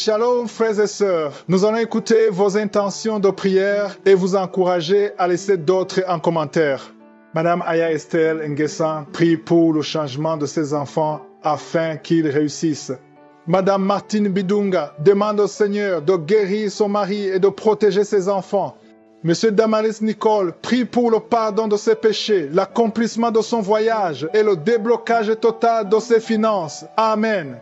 Shalom frères et sœurs, nous allons écouter vos intentions de prière et vous encourager à laisser d'autres en commentaire. Madame Aya Estelle Nguessan prie pour le changement de ses enfants afin qu'ils réussissent. Madame Martine Bidunga demande au Seigneur de guérir son mari et de protéger ses enfants. Monsieur Damaris Nicole prie pour le pardon de ses péchés, l'accomplissement de son voyage et le déblocage total de ses finances. Amen.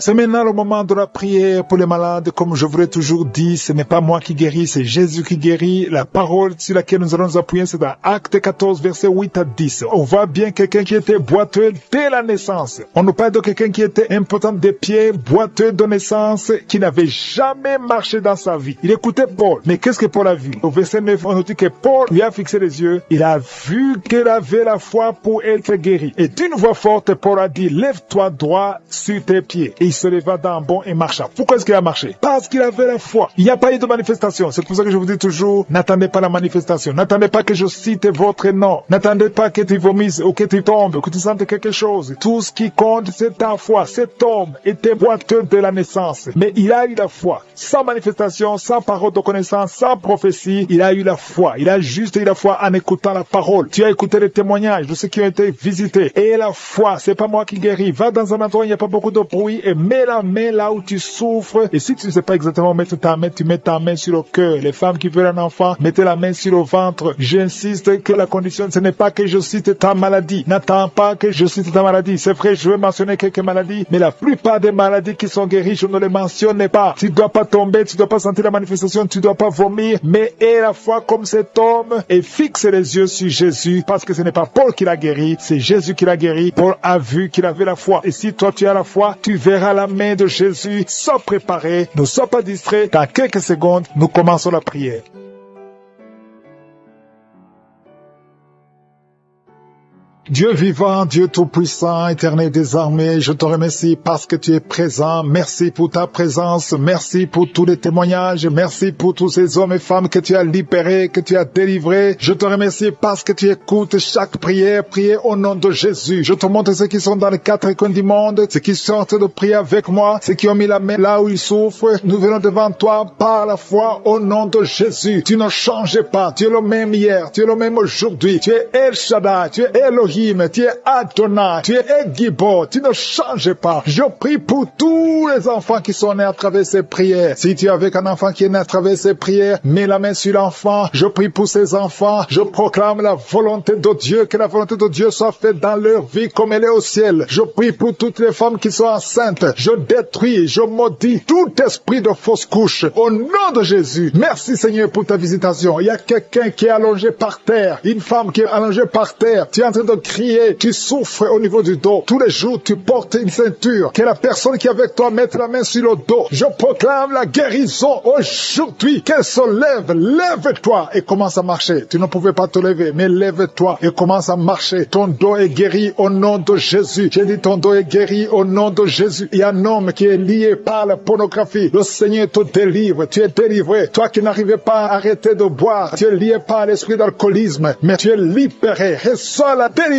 C'est maintenant le moment de la prière pour les malades. Comme je vous l'ai toujours dit, ce n'est pas moi qui guéris, c'est Jésus qui guérit. La parole sur laquelle nous allons nous appuyer, c'est dans Acte 14, versets 8 à 10. On voit bien quelqu'un qui était boiteux dès la naissance. On nous parle de quelqu'un qui était impotent des pieds, boiteux de naissance, qui n'avait jamais marché dans sa vie. Il écoutait Paul. Mais qu'est-ce que Paul a vu? Au verset 9, on nous dit que Paul lui a fixé les yeux. Il a vu qu'il avait la foi pour être guéri. Et d'une voix forte, Paul a dit, lève-toi droit sur tes pieds. Et il se leva d'un bond et marcha. Pourquoi est-ce qu'il a marché? Parce qu'il avait la foi. Il n'y a pas eu de manifestation. C'est pour ça que je vous dis toujours, n'attendez pas la manifestation. N'attendez pas que je cite votre nom. N'attendez pas que tu vomisses ou que tu tombes, que tu sentes quelque chose. Tout ce qui compte, c'est ta foi. Cet homme était boiteux de la naissance. Mais il a eu la foi. Sans manifestation, sans parole de connaissance, sans prophétie, il a eu la foi. Il a juste eu la foi en écoutant la parole. Tu as écouté les témoignages de ceux qui ont été visités. Et la foi, c'est pas moi qui guéris. Va dans un endroit où il n'y a pas beaucoup de bruit et mets la main là où tu souffres. Et si tu ne sais pas exactement mettre ta main, tu mets ta main sur le cœur. Les femmes qui veulent un enfant, mettez la main sur le ventre. J'insiste que la condition, ce n'est pas que je cite ta maladie. N'attends pas que je cite ta maladie. C'est vrai, je vais mentionner quelques maladies, mais la plupart des maladies qui sont guéries, je ne les mentionne pas. Tu ne dois pas tomber, tu ne dois pas sentir la manifestation, tu ne dois pas vomir, mais aie la foi comme cet homme et fixe les yeux sur Jésus, parce que ce n'est pas Paul qui l'a guéri, c'est Jésus qui l'a guéri. Paul a vu qu'il avait la foi. Et si toi tu as la foi, tu verras la main de Jésus. Sois préparé, ne sois pas distrait. Dans quelques secondes, nous commençons la prière. Dieu vivant, Dieu tout-puissant, éternel des armées, je te remercie parce que tu es présent. Merci pour ta présence. Merci pour tous les témoignages. Merci pour tous ces hommes et femmes que tu as libérés, que tu as délivrés. Je te remercie parce que tu écoutes chaque prière. Priez au nom de Jésus. Je te montre ceux qui sont dans les quatre coins du monde, ceux qui sont en train de prier avec moi, ceux qui ont mis la main là où ils souffrent. Nous venons devant toi par la foi au nom de Jésus. Tu ne changes pas. Tu es le même hier. Tu es le même aujourd'hui. Tu es El Shaddai. Tu es Elohim. Tu es Adonai, tu es Gibor, tu ne changes pas. Je prie pour tous les enfants qui sont nés à travers ces prières. Si tu es avec un enfant qui est né à travers ces prières, mets la main sur l'enfant. Je prie pour ces enfants. Je proclame la volonté de Dieu, que la volonté de Dieu soit faite dans leur vie comme elle est au ciel. Je prie pour toutes les femmes qui sont enceintes. Je détruis, je maudis tout esprit de fausse couche. Au nom de Jésus, merci Seigneur pour ta visitation. Il y a quelqu'un qui est allongé par terre, une femme qui est allongée par terre. Tu es en train de crier, tu souffres au niveau du dos. Tous les jours, tu portes une ceinture. Que la personne qui est avec toi mette la main sur le dos. Je proclame la guérison aujourd'hui. Qu'elle se lève. Lève-toi et commence à marcher. Tu ne pouvais pas te lever, mais lève-toi et commence à marcher. Ton dos est guéri au nom de Jésus. J'ai dit ton dos est guéri au nom de Jésus. Il y a un homme qui est lié par la pornographie. Le Seigneur te délivre. Tu es délivré. Toi qui n'arrivais pas à arrêter de boire, tu es lié par l'esprit d'alcoolisme, mais tu es libéré. Reçois la délivrance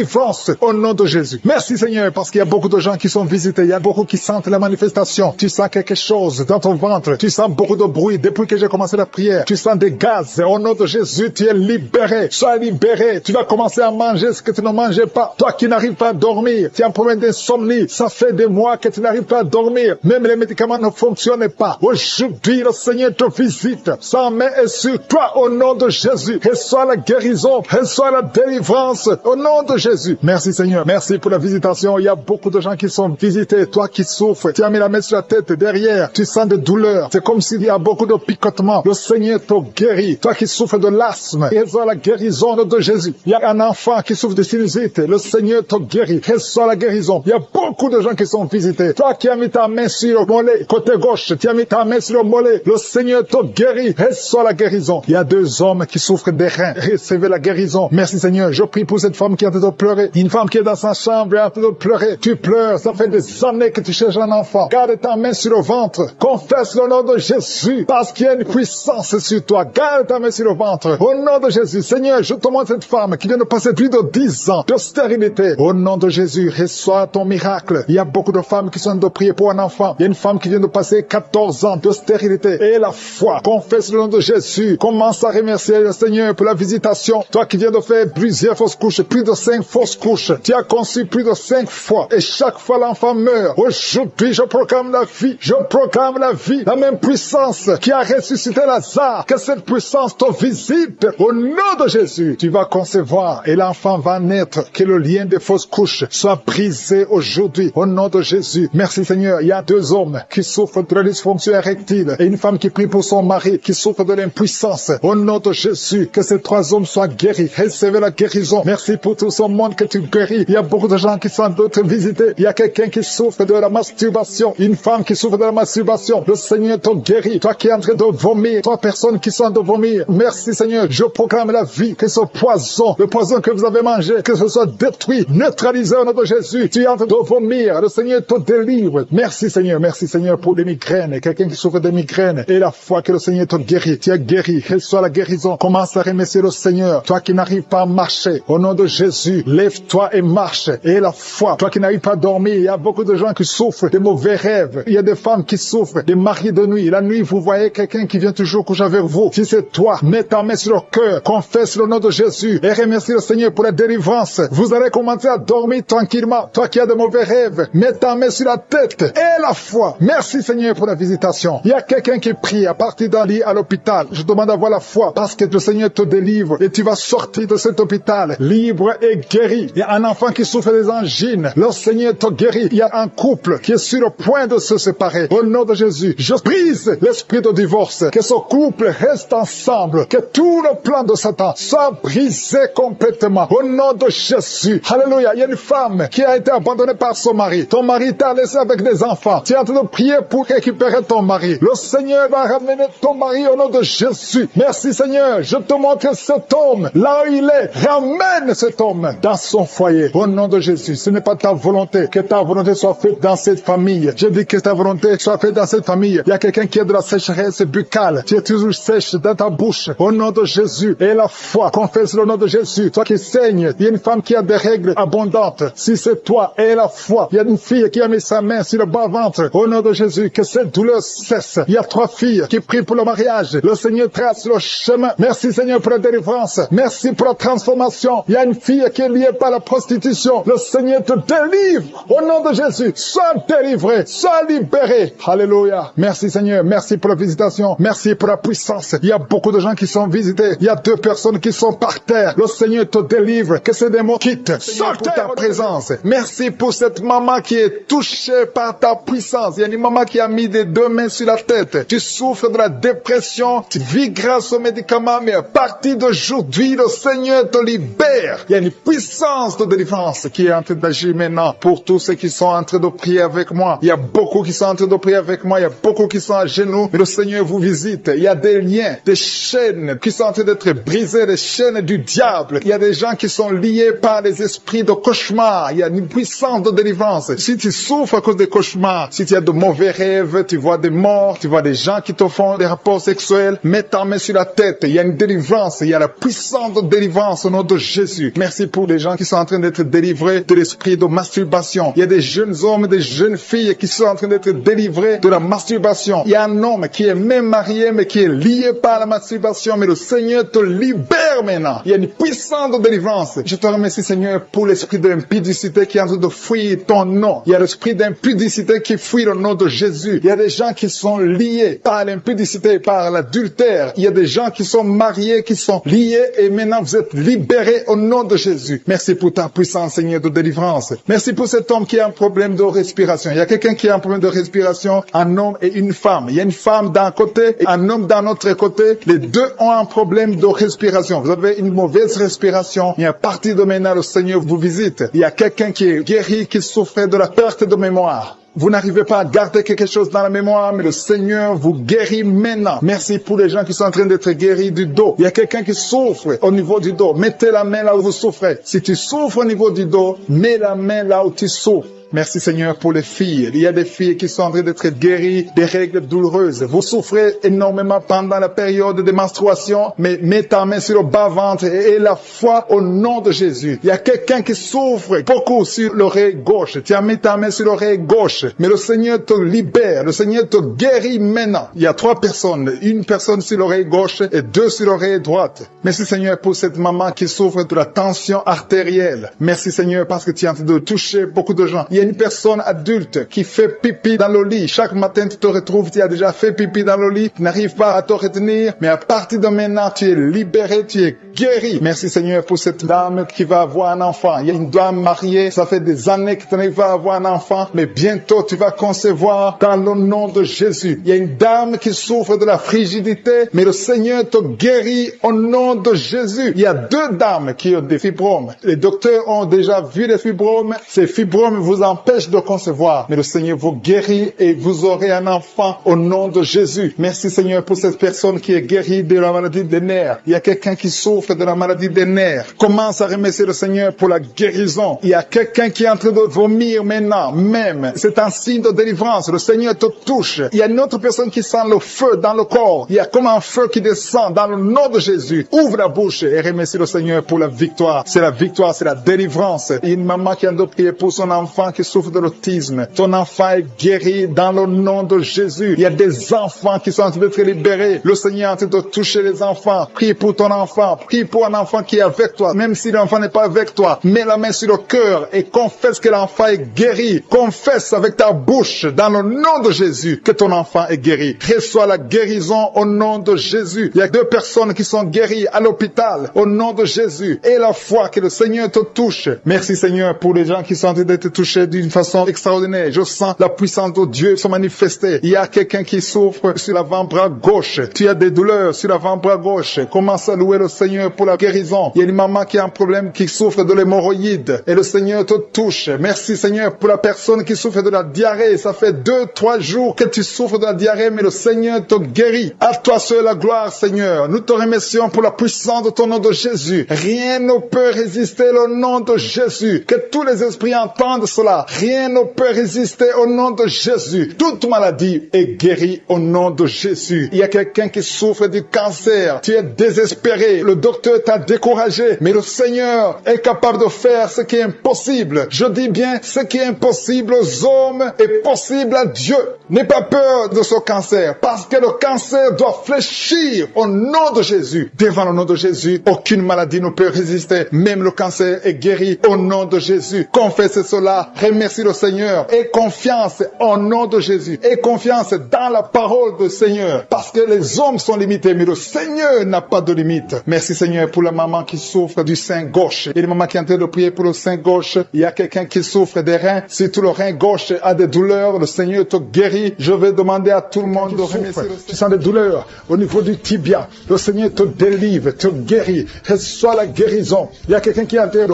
au nom de Jésus. Merci Seigneur, parce qu'il y a beaucoup de gens qui sont visités. Il y a beaucoup qui sentent la manifestation. Tu sens quelque chose dans ton ventre. Tu sens beaucoup de bruit depuis que j'ai commencé la prière. Tu sens des gaz. Au nom de Jésus, tu es libéré. Sois libéré. Tu vas commencer à manger ce que tu ne mangeais pas. Toi qui n'arrives pas à dormir, tu as un problème d'insomnie. Ça fait des mois que tu n'arrives pas à dormir. Même les médicaments ne fonctionnent pas. Aujourd'hui, le Seigneur te visite. Sa main est sur toi au nom de Jésus. Reçois la guérison. Reçois la délivrance au nom de Jésus. Merci Seigneur. Merci pour la visitation. Il y a beaucoup de gens qui sont visités. Toi qui souffres, tu as mis la main sur la tête derrière. Tu sens des douleurs. C'est comme s'il y a beaucoup de picotements. Le Seigneur te guérit. Toi qui souffres de l'asthme, reçois la guérison de Jésus. Il y a un enfant qui souffre de sinusite. Le Seigneur te guérit. Reçois la guérison. Il y a beaucoup de gens qui sont visités. Toi qui as mis ta main sur le mollet, côté gauche, tu as mis ta main sur le mollet. Le Seigneur te guérit. Reçois la guérison. Il y a deux hommes qui souffrent des reins. Recevez la guérison. Merci Seigneur. Je prie pour cette femme qui est en train de pleurer. Une femme qui est dans sa chambre est en train de pleurer. Tu pleures, ça fait des années que tu cherches un enfant. Garde ta main sur le ventre. Confesse le nom de Jésus, parce qu'il y a une puissance sur toi. Garde ta main sur le ventre. Au nom de Jésus, Seigneur, je te montre cette femme qui vient de passer plus de 10 ans de stérilité. Au nom de Jésus, reçois ton miracle. Il y a beaucoup de femmes qui sont en train de prier pour un enfant. Il y a une femme qui vient de passer 14 ans de stérilité. Et la foi, confesse le nom de Jésus. Commence à remercier le Seigneur pour la visitation. Toi qui viens de faire plusieurs fausses couches, plus de 5 fausses couches. Tu as conçu plus de 5 fois. Et chaque fois l'enfant meurt. Aujourd'hui, je proclame la vie. Je proclame la vie. La même puissance qui a ressuscité Lazare. Que cette puissance te visite. Au nom de Jésus, tu vas concevoir et l'enfant va naître. Que le lien des fausses couches soit brisé aujourd'hui. Au nom de Jésus. Merci Seigneur. Il y a 2 hommes qui souffrent de la dysfonction érectile et une femme qui prie pour son mari qui souffre de l'impuissance. Au nom de Jésus, que ces 3 hommes soient guéris. Recevez la guérison. Merci pour tout ce monde que tu guéris. Il y a beaucoup de gens qui sont d'autres visités. Il y a quelqu'un qui souffre de la masturbation. Une femme qui souffre de la masturbation. Le Seigneur te guérit. Toi qui es en train de vomir. 3 personnes qui sont en train de vomir. Merci Seigneur. Je proclame la vie. Que ce poison, le poison que vous avez mangé, que ce soit détruit, neutralisé au nom de Jésus. Tu es en train de vomir. Le Seigneur te délivre. Merci Seigneur. Merci Seigneur pour les migraines. Quelqu'un qui souffre de migraines. Et la foi que le Seigneur te guérit. Tu es guéri. Reçois la guérison. Commence à remercier le Seigneur. Toi qui n'arrives pas à marcher. Au nom de Jésus, lève-toi et marche. Et la foi. Toi qui n'arrives pas à dormir. Il y a beaucoup de gens qui souffrent de mauvais rêves. Il y a des femmes qui souffrent des maris de nuit. La nuit, vous voyez quelqu'un qui vient toujours coucher avec vous. Si c'est toi, mets ta main sur le cœur. Confesse le nom de Jésus. Et remercie le Seigneur pour la délivrance. Vous allez commencer à dormir tranquillement. Toi qui as de mauvais rêves, mets ta main sur la tête. Et la foi. Merci Seigneur pour la visitation. Il y a quelqu'un qui prie à partir d'un lit à l'hôpital. Je demande d'avoir la foi parce que le Seigneur te délivre et tu vas sortir de cet hôpital libre et guéri. Il y a un enfant qui souffre des angines. Le Seigneur te guérit. Il y a un couple qui est sur le point de se séparer. Au nom de Jésus, je brise l'esprit de divorce. Que ce couple reste ensemble. Que tout le plan de Satan soit brisé complètement. Au nom de Jésus. Alléluia. Il y a une femme qui a été abandonnée par son mari. Ton mari t'a laissé avec des enfants. Tu es en train de prier pour récupérer ton mari. Le Seigneur va ramener ton mari au nom de Jésus. Merci Seigneur. Je te montre cet homme. Là où il est, ramène cet homme dans son foyer. Au nom de Jésus. Ce n'est pas ta volonté. Que ta volonté soit faite dans cette famille. Je dis que ta volonté soit faite dans cette famille. Il y a quelqu'un qui a de la sécheresse buccale. Tu es toujours sèche dans ta bouche. Au nom de Jésus. Et la foi. Confesse le nom de Jésus. Toi qui saignes. Il y a une femme qui a des règles abondantes. Si c'est toi, et la foi. Il y a une fille qui a mis sa main sur le bas-ventre. Au nom de Jésus. Que cette douleur cesse. Il y a 3 filles qui prient pour le mariage. Le Seigneur trace le chemin. Merci Seigneur pour la délivrance. Merci pour la transformation. Il y a une fille qui est liée par la prostitution. Le Seigneur te délivre. Au nom de Jésus. Sois délivré. Sois libéré. Alléluia. Merci Seigneur. Merci pour la visitation. Merci pour la puissance. Il y a beaucoup de gens qui sont visités. Il y a 2 personnes qui sont par terre. Le Seigneur te délivre. Que ces démons quittent. Sortez pour ta présence. Merci pour cette maman qui est touchée par ta puissance. Il y a une maman qui a mis des 2 mains sur la tête. Tu souffres de la dépression. Tu vis grâce aux médicaments. Mais à partir d'aujourd'hui, le Seigneur te libère. Il y a une puissance de délivrance qui est en train d'agir maintenant pour tous ceux qui sont en train de prier avec moi. Il y a beaucoup qui sont en train de prier avec moi. Il y a beaucoup qui sont à genoux. Mais le Seigneur vous visite. Il y a des liens, des chaînes qui sont en train d'être brisées, des chaînes du diable. Il y a des gens qui sont liés par les esprits de cauchemar. Il y a une puissance de délivrance. Si tu souffres à cause des cauchemars, si tu as de mauvais rêves, tu vois des morts, tu vois des gens qui te font des rapports sexuels, mets ta main sur la tête. Il y a une délivrance. Il y a la puissance de délivrance au nom de Jésus. Merci pour les gens qui sont en train d'être délivrés de l'esprit de masturbation. Il y a des jeunes hommes, des jeunes filles qui sont en train d'être délivrés de la masturbation. Il y a un homme qui est même marié mais qui est lié par la masturbation, mais le Seigneur te libère maintenant. Il y a une puissance de délivrance. Je te remercie Seigneur pour l'esprit d'impudicité qui est en train de fuir ton nom. Il y a l'esprit d'impudicité qui fuit le nom de Jésus. Il y a des gens qui sont liés par l'impudicité, par l'adultère. Il y a des gens qui sont mariés, qui sont liés et maintenant vous êtes libérés au nom de Jésus. Merci pour ta puissance Seigneur de délivrance. Merci pour cet homme qui a un problème de respiration. Il y a quelqu'un qui a un problème de respiration, un homme et une femme. Il y a une femme d'un côté et un homme d'un autre côté. Les 2 ont un problème de respiration. Vous avez une mauvaise respiration. Et à partir de maintenant, le Seigneur vous visite. Il y a quelqu'un qui est guéri, qui souffrait de la perte de mémoire. Vous n'arrivez pas à garder quelque chose dans la mémoire, mais le Seigneur vous guérit maintenant. Merci pour les gens qui sont en train d'être guéris du dos. Il y a quelqu'un qui souffre au niveau du dos. Mettez la main là où vous souffrez. Si tu souffres au niveau du dos, mets la main là où tu souffres. Merci Seigneur pour les filles. Il y a des filles qui sont en train d'être guéries des règles douloureuses. Vous souffrez énormément pendant la période de menstruation, mais mets ta main sur le bas-ventre et la foi au nom de Jésus. Il y a quelqu'un qui souffre beaucoup sur l'oreille gauche. Tu as mis ta main sur l'oreille gauche, mais le Seigneur te libère. Le Seigneur te guérit maintenant. Il y a 3 personnes. Une personne sur l'oreille gauche et 2 sur l'oreille droite. Merci Seigneur pour cette maman qui souffre de la tension artérielle. Merci Seigneur parce que tu es en train de toucher beaucoup de gens. Il y a une personne adulte qui fait pipi dans le lit. Chaque matin, tu te retrouves, tu as déjà fait pipi dans le lit, tu n'arrives pas à te retenir, mais à partir de maintenant, tu es libéré, tu es guéri. Merci Seigneur pour cette dame qui va avoir un enfant. Il y a une dame mariée, ça fait des années que tu n'arrives pas à avoir un enfant, mais bientôt tu vas concevoir dans le nom de Jésus. Il y a une dame qui souffre de la frigidité, mais le Seigneur te guérit au nom de Jésus. Il y a 2 dames qui ont des fibromes. Les docteurs ont déjà vu les fibromes. Ces fibromes vous empêche de concevoir, mais le Seigneur vous guérit et vous aurez un enfant au nom de Jésus. Merci Seigneur pour cette personne qui est guérie de la maladie des nerfs. Il y a quelqu'un qui souffre de la maladie des nerfs. Commence à remercier le Seigneur pour la guérison. Il y a quelqu'un qui est en train de vomir maintenant, même. C'est un signe de délivrance. Le Seigneur te touche. Il y a une autre personne qui sent le feu dans le corps. Il y a comme un feu qui descend dans le nom de Jésus. Ouvre la bouche et remercie le Seigneur pour la victoire. C'est la victoire, c'est la délivrance. Il y a une maman qui a de prier pour son enfant qui souffre de l'autisme. Ton enfant est guéri dans le nom de Jésus. Il y a des enfants qui sont en train d'être libérés. Le Seigneur est en train de toucher les enfants. Prie pour ton enfant. Prie pour un enfant qui est avec toi. Même si l'enfant n'est pas avec toi, mets la main sur le cœur et confesse que l'enfant est guéri. Confesse avec ta bouche dans le nom de Jésus que ton enfant est guéri. Reçois la guérison au nom de Jésus. Il y a 2 personnes qui sont guéries à l'hôpital au nom de Jésus. Et la foi que le Seigneur te touche. Merci Seigneur pour les gens qui sont en train d'être touchés d'une façon extraordinaire. Je sens la puissance de Dieu se manifester. Il y a quelqu'un qui souffre sur l'avant-bras gauche. Tu as des douleurs sur l'avant-bras gauche. Commence à louer le Seigneur pour la guérison. Il y a une maman qui a un problème, qui souffre de l'hémorroïde. Et le Seigneur te touche. Merci Seigneur pour la personne qui souffre de la diarrhée. Ça fait 2-3 jours que tu souffres de la diarrhée, mais le Seigneur te guérit. À toi seul la gloire, Seigneur. Nous te remercions pour la puissance de ton nom de Jésus. Rien ne peut résister au nom de Jésus. Que tous les esprits entendent cela. Rien ne peut résister au nom de Jésus. Toute maladie est guérie au nom de Jésus. Il y a quelqu'un qui souffre du cancer. Tu es désespéré. Le docteur t'a découragé. Mais le Seigneur est capable de faire ce qui est impossible. Je dis bien, ce qui est impossible aux hommes est possible à Dieu. N'aie pas peur de ce cancer. Parce que le cancer doit fléchir au nom de Jésus. Devant le nom de Jésus, aucune maladie ne peut résister. Même le cancer est guéri au nom de Jésus. Confesse cela. Remercie le Seigneur. Aie confiance au nom de Jésus. Aie confiance dans la parole du Seigneur. Parce que les hommes sont limités, mais le Seigneur n'a pas de limite. Merci Seigneur pour la maman qui souffre du sein gauche. Il y a une maman qui est en train de prier pour le sein gauche. Il y a quelqu'un qui souffre des reins. Si tout le rein gauche a des douleurs, le Seigneur te guérit. Je vais demander à tout le monde de remercier le Seigneur. Tu sens des douleurs au niveau du tibia. Le Seigneur te délivre, te guérit. Reçois la guérison. Il y a quelqu'un qui est en train de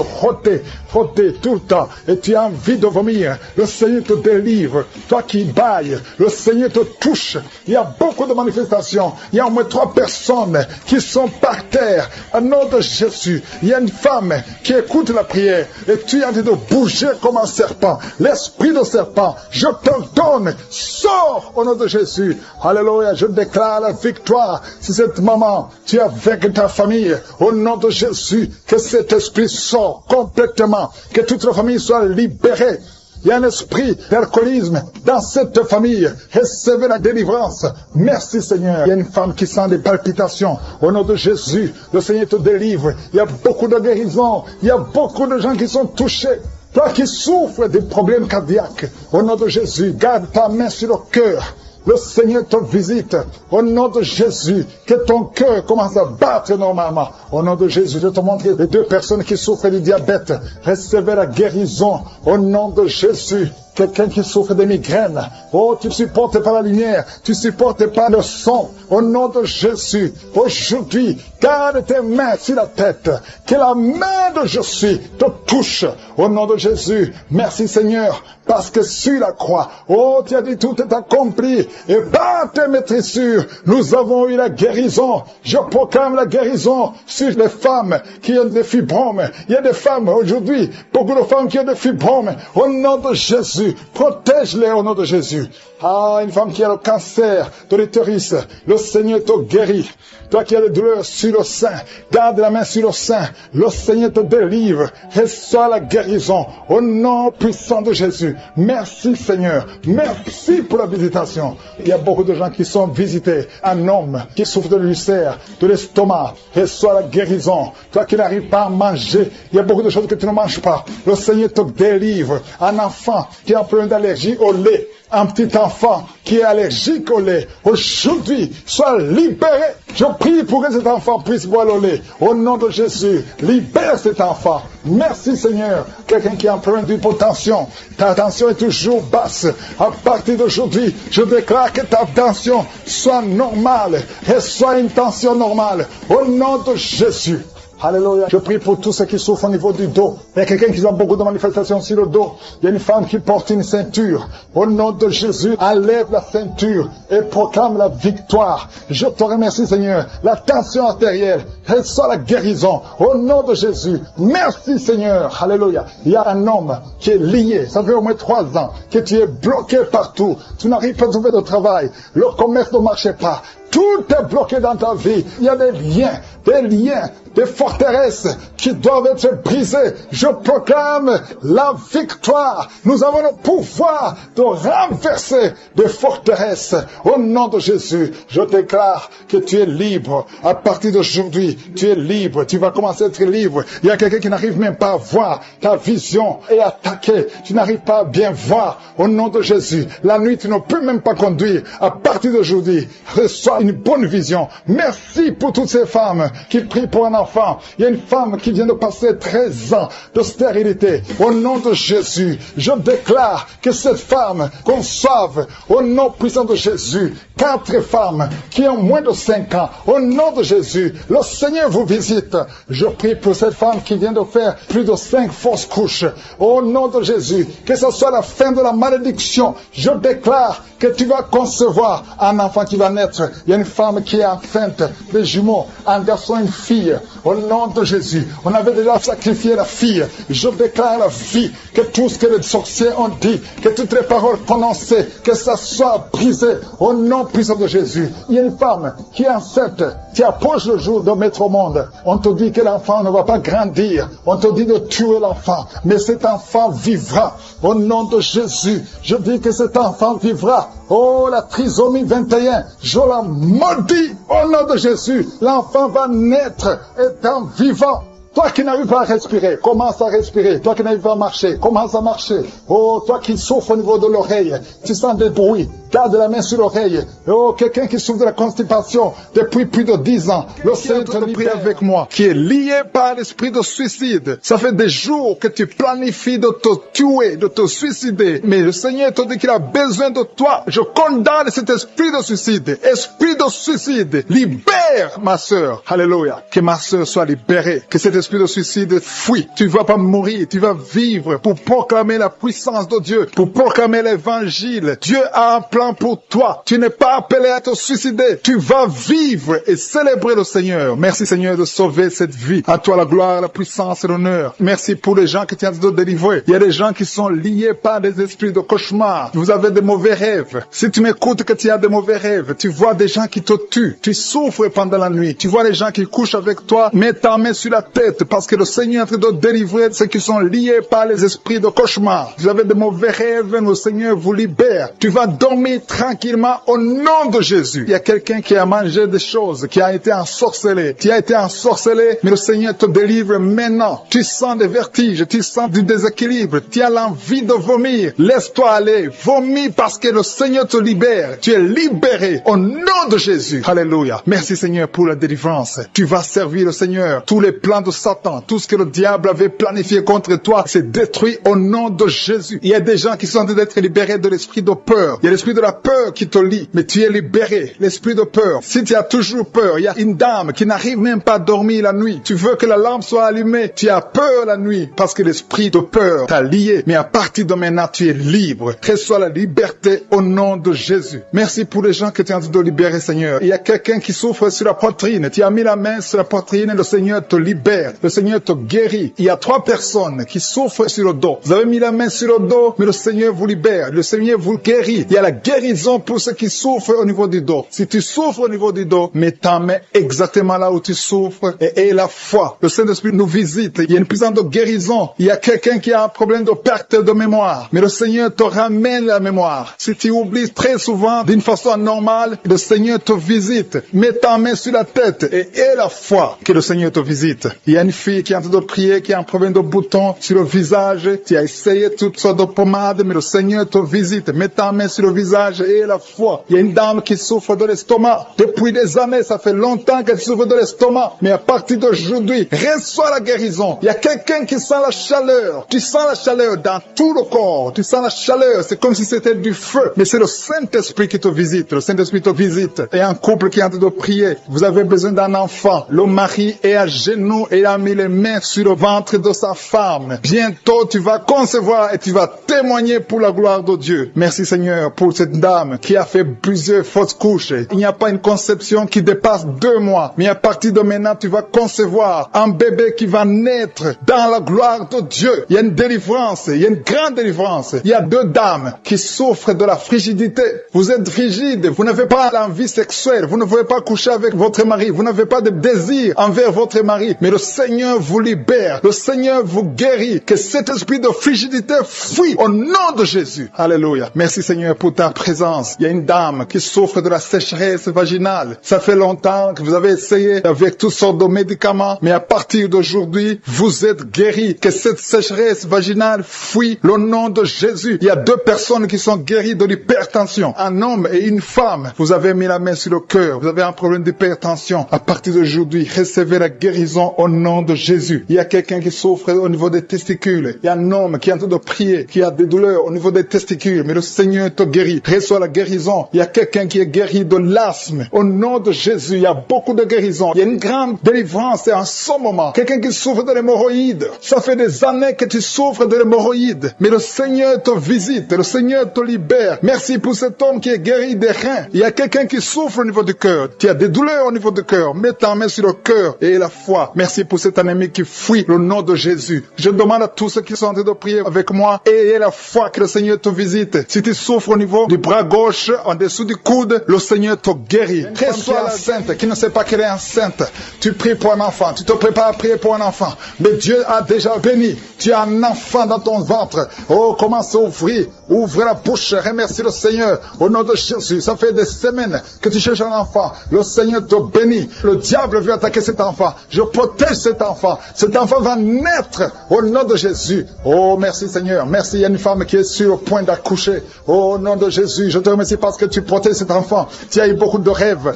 frotter tout le temps. Et tu as envie de vomir. Le Seigneur te délivre. Toi qui bailles, le Seigneur te touche. Il y a beaucoup de manifestations. Il y a au moins 3 personnes qui sont par terre. Au nom de Jésus, il y a une femme qui écoute la prière. Et tu es en train de bouger comme un serpent. L'esprit de serpent, je te donne. Sors au nom de Jésus. Alléluia, je déclare la victoire sur cette maman. Tu es avec ta famille. Au nom de Jésus, que cet esprit sort complètement. Que toute la famille soit libérée. Il y a un esprit d'alcoolisme dans cette famille. Recevez la délivrance. Merci Seigneur. Il y a une femme qui sent des palpitations. Au nom de Jésus, le Seigneur te délivre. Il y a beaucoup de guérisons. Il y a beaucoup de gens qui sont touchés. Toi qui souffres des problèmes cardiaques, au nom de Jésus, garde ta main sur le cœur. Le Seigneur te visite. Au nom de Jésus, que ton cœur commence à battre normalement. Au nom de Jésus, je te montre les 2 personnes qui souffrent du diabète. Recevez la guérison. Au nom de Jésus. quelqu'un qui souffre de migraines. Oh, tu supportes pas la lumière, tu supportes pas le son. Au nom de Jésus, aujourd'hui, garde tes mains sur la tête. Que la main de Jésus te touche. Au nom de Jésus, merci Seigneur, parce que sur la croix, oh, tu as dit tout est accompli. Et par tes maîtrisures, nous avons eu la guérison. Je proclame la guérison sur les femmes qui ont des fibromes. Il y a des femmes aujourd'hui, beaucoup de femmes qui ont des fibromes. Au nom de Jésus, protège-les au nom de Jésus. Ah, une femme qui a le cancer de l'utérus, le Seigneur te guérit. Toi qui as des douleurs sur le sein, garde la main sur le sein. Le Seigneur te délivre. Reçois la guérison au nom puissant de Jésus. Merci Seigneur. Merci pour la visitation. Il y a beaucoup de gens qui sont visités. Un homme qui souffre de l'ulcère, de l'estomac. Reçois la guérison. Toi qui n'arrives pas à manger, il y a beaucoup de choses que tu ne manges pas. Le Seigneur te délivre. Un enfant qui a un problème d'allergie au lait. Un petit enfant qui est allergique au lait, aujourd'hui, soit libéré. Je prie pour que cet enfant puisse boire le lait. Au nom de Jésus, libère cet enfant. Merci Seigneur. Quelqu'un qui a un problème d'hypotension, ta tension est toujours basse. À partir d'aujourd'hui, je déclare que ta tension soit normale et soit une tension normale. Au nom de Jésus. Alléluia. Je prie pour tous ceux qui souffrent au niveau du dos. Il y a quelqu'un qui a beaucoup de manifestations sur le dos. Il y a une femme qui porte une ceinture. Au nom de Jésus, enlève la ceinture et proclame la victoire. Je te remercie Seigneur. La tension artérielle, reçoit la guérison. Au nom de Jésus. Merci Seigneur. Alléluia. Il y a un homme qui est lié. Ça fait au moins 3 ans que tu es bloqué partout. Tu n'arrives pas à trouver de travail. Le commerce ne marche pas. Tout est bloqué dans ta vie. Il y a des liens, des forteresses qui doivent être brisées. Je proclame la victoire. Nous avons le pouvoir de renverser des forteresses. Au nom de Jésus, je déclare que tu es libre. À partir d'aujourd'hui, tu es libre. Tu vas commencer à être libre. Il y a quelqu'un qui n'arrive même pas à voir. Ta vision est attaquée. Tu n'arrives pas à bien voir. Au nom de Jésus, la nuit, tu ne peux même pas conduire. À partir d'aujourd'hui, reçois une bonne vision. Merci pour toutes ces femmes qui prient pour un enfant. Il y a une femme qui vient de passer 13 ans de stérilité. Au nom de Jésus, je déclare que cette femme conçoive au nom puissant de Jésus 4 femmes qui ont moins de 5 ans. Au nom de Jésus, le Seigneur vous visite. Je prie pour cette femme qui vient de faire plus de 5 fausses couches. Au nom de Jésus, que ce soit la fin de la malédiction, je déclare que tu vas concevoir un enfant qui va naître. Il y a une femme qui est enceinte de jumeaux, un garçon et une fille. Au nom de Jésus, on avait déjà sacrifié la fille. Je déclare la vie, que tout ce que les sorciers ont dit, que toutes les paroles prononcées, que ça soit brisé. Au nom puissant de Jésus. Il y a une femme qui est enceinte, qui approche le jour de mettre au monde. On te dit que l'enfant ne va pas grandir. On te dit de tuer l'enfant. Mais cet enfant vivra. Au nom de Jésus, je dis que cet enfant vivra. Oh, la trisomie 21, je la maudis au nom de Jésus. L'enfant va naître étant vivant. Toi qui n'arrives pas à respirer, commence à respirer. Toi qui n'arrives pas à marcher, commence à marcher. Oh, toi qui souffres au niveau de l'oreille, tu sens des bruits, garde la main sur l'oreille. Oh, quelqu'un qui souffre de la constipation depuis plus de 10 ans. Le Seigneur te prie avec moi, qui est lié par l'esprit de suicide. Ça fait des jours que tu planifies de te tuer, de te suicider. Mais le Seigneur te dit qu'il a besoin de toi. Je condamne cet esprit de suicide. Esprit de suicide, libère ma sœur. Alléluia. Que ma sœur soit libérée. Que cet esprit de suicide fuit. Tu ne vas pas mourir, tu vas vivre pour proclamer la puissance de Dieu, pour proclamer l'évangile. Dieu a un plan pour toi. Tu n'es pas appelé à te suicider. Tu vas vivre et célébrer le Seigneur. Merci Seigneur de sauver cette vie. À toi la gloire, la puissance et l'honneur. Merci pour les gens que tu as de délivrer. Il y a des gens qui sont liés par des esprits de cauchemar. Vous avez des mauvais rêves. Si tu m'écoutes que tu as des mauvais rêves, tu vois des gens qui te tuent. Tu souffres pendant la nuit. Tu vois les gens qui couchent avec toi. Mets ta main sur la tête parce que le Seigneur est en train de délivrer ceux qui sont liés par les esprits de cauchemar. Vous avez des mauvais rêves, le Seigneur vous libère. Tu vas dormir dormir tranquillement au nom de Jésus. Il y a quelqu'un qui a mangé des choses, qui a été ensorcelé. Tu as été ensorcelé, mais le Seigneur te délivre maintenant. Tu sens des vertiges, tu sens du déséquilibre, tu as l'envie de vomir. Laisse-toi aller, vomis parce que le Seigneur te libère. Tu es libéré au nom de Jésus. Alléluia. Merci Seigneur pour la délivrance. Tu vas servir le Seigneur. Tous les plans de Satan, tout ce que le diable avait planifié contre toi, c'est détruit au nom de Jésus. Il y a des gens qui sont en train d'être libérés de l'esprit de peur. Il y a l'esprit de la peur qui te lie, mais tu es libéré. L'esprit de peur. Si tu as toujours peur, il y a une dame qui n'arrive même pas à dormir la nuit. Tu veux que la lampe soit allumée. Tu as peur la nuit parce que l'esprit de peur t'a lié. Mais à partir de maintenant, tu es libre. Reçois la liberté au nom de Jésus. Merci pour les gens que tu es en train de libérer, Seigneur. Il y a quelqu'un qui souffre sur la poitrine. Tu as mis la main sur la poitrine et le Seigneur te libère. Le Seigneur te guérit. Il y a 3 personnes qui souffrent sur le dos. Vous avez mis la main sur le dos, mais le Seigneur vous libère. Le Seigneur vous guérit. Il y a la guérison pour ceux qui souffrent au niveau du dos. Si tu souffres au niveau du dos, mets ta main exactement là où tu souffres et aie la foi. Le Saint-Esprit nous visite. Il y a une puissance de guérison. Il y a quelqu'un qui a un problème de perte de mémoire. Mais le Seigneur te ramène la mémoire. Si tu oublies très souvent d'une façon normale, le Seigneur te visite. Mets ta main sur la tête et aie la foi que le Seigneur te visite. Il y a une fille qui est en train de prier, qui a un problème de bouton sur le visage. Tu as essayé toutes sortes de pommades, mais le Seigneur te visite. Mets ta main sur le visage et aie la foi. Il y a une dame qui souffre de l'estomac. Depuis des années, ça fait longtemps qu'elle souffre de l'estomac. Mais à partir d'aujourd'hui, reçois la guérison. Il y a quelqu'un qui sent la chaleur. Tu sens la chaleur dans tout le corps. Tu sens la chaleur. C'est comme si c'était du feu. Mais c'est le Saint-Esprit qui te visite. Le Saint-Esprit te visite. Et un couple qui est en train de prier. Vous avez besoin d'un enfant. Le mari est à genoux et a mis les mains sur le ventre de sa femme. Bientôt, tu vas concevoir et tu vas témoigner pour la gloire de Dieu. Merci Seigneur pour cette dame qui a fait plusieurs fausses couches. Il n'y a pas une conception qui dépasse 2 mois. Mais à partir de maintenant, tu vas concevoir un bébé qui va naître dans la gloire de Dieu. Il y a une délivrance. Il y a une grande délivrance. Il y a 2 dames qui souffrent de la frigidité. Vous êtes frigide. Vous n'avez pas l'envie sexuelle. Vous ne pouvez pas coucher avec votre mari. Vous n'avez pas de désir envers votre mari. Mais le Seigneur vous libère. Le Seigneur vous guérit. Que cet esprit de frigidité fuit au nom de Jésus. Alléluia. Merci Seigneur pour ta présence. Il y a une dame qui souffre de la sécheresse vaginale. Ça fait longtemps que vous avez essayé avec toutes sortes de médicaments. Mais à partir d'aujourd'hui, vous êtes guéris. Que cette sécheresse vaginale fuit au nom de Jésus. Il y a 2 personnes qui sont guéries de l'hypertension. Un homme et une femme. Vous avez mis la main sur le cœur. Vous avez un problème d'hypertension. À partir d'aujourd'hui, recevez la guérison au nom de Jésus. Il y a quelqu'un qui souffre au niveau des testicules. Il y a un homme qui est en train de prier, qui a des douleurs au niveau des testicules. Mais le Seigneur te guérit. Reçois la guérison. Il y a quelqu'un qui est guéri de l'asthme. Au nom de Jésus, il y a beaucoup de guérisons. Il y a une grande délivrance en ce moment. Quelqu'un qui souffre de l'hémorroïde. Ça fait des années que tu souffres de l'hémorroïde. Mais le Seigneur te visite. Le Seigneur te libère. Merci pour cet homme qui est guéri des reins. Il y a quelqu'un qui souffre au niveau du cœur. Tu as des douleurs au niveau du cœur. Mets ta main sur le cœur et la foi. Merci pour cet ennemi qui fuit le nom de Jésus. Je demande à tous ceux qui sont en train de prier avec moi, ayez la foi que le Seigneur te visite. Si tu souffres au niveau du bras gauche, en dessous du coude, le Seigneur te guérit. Reçois la sainte qui ne sait pas qu'elle est enceinte. Tu pries pour un enfant. Tu te prépares à prier pour un enfant. Mais Dieu a déjà béni. Tu as un enfant dans ton ventre. Oh, commence à ouvrir. Ouvre la bouche. Remercie le Seigneur. Au nom de Jésus. Ça fait des semaines que tu cherches un enfant. Le Seigneur te bénit. Le diable veut attaquer cet enfant. Je protège cet enfant. Cet enfant va naître au nom de Jésus. Oh, merci Seigneur. Merci. Il y a une femme qui est sur le point d'accoucher. Oh, au nom de Jésus. Je te remercie parce que tu protèges cet enfant. Tu as eu beaucoup de rêves.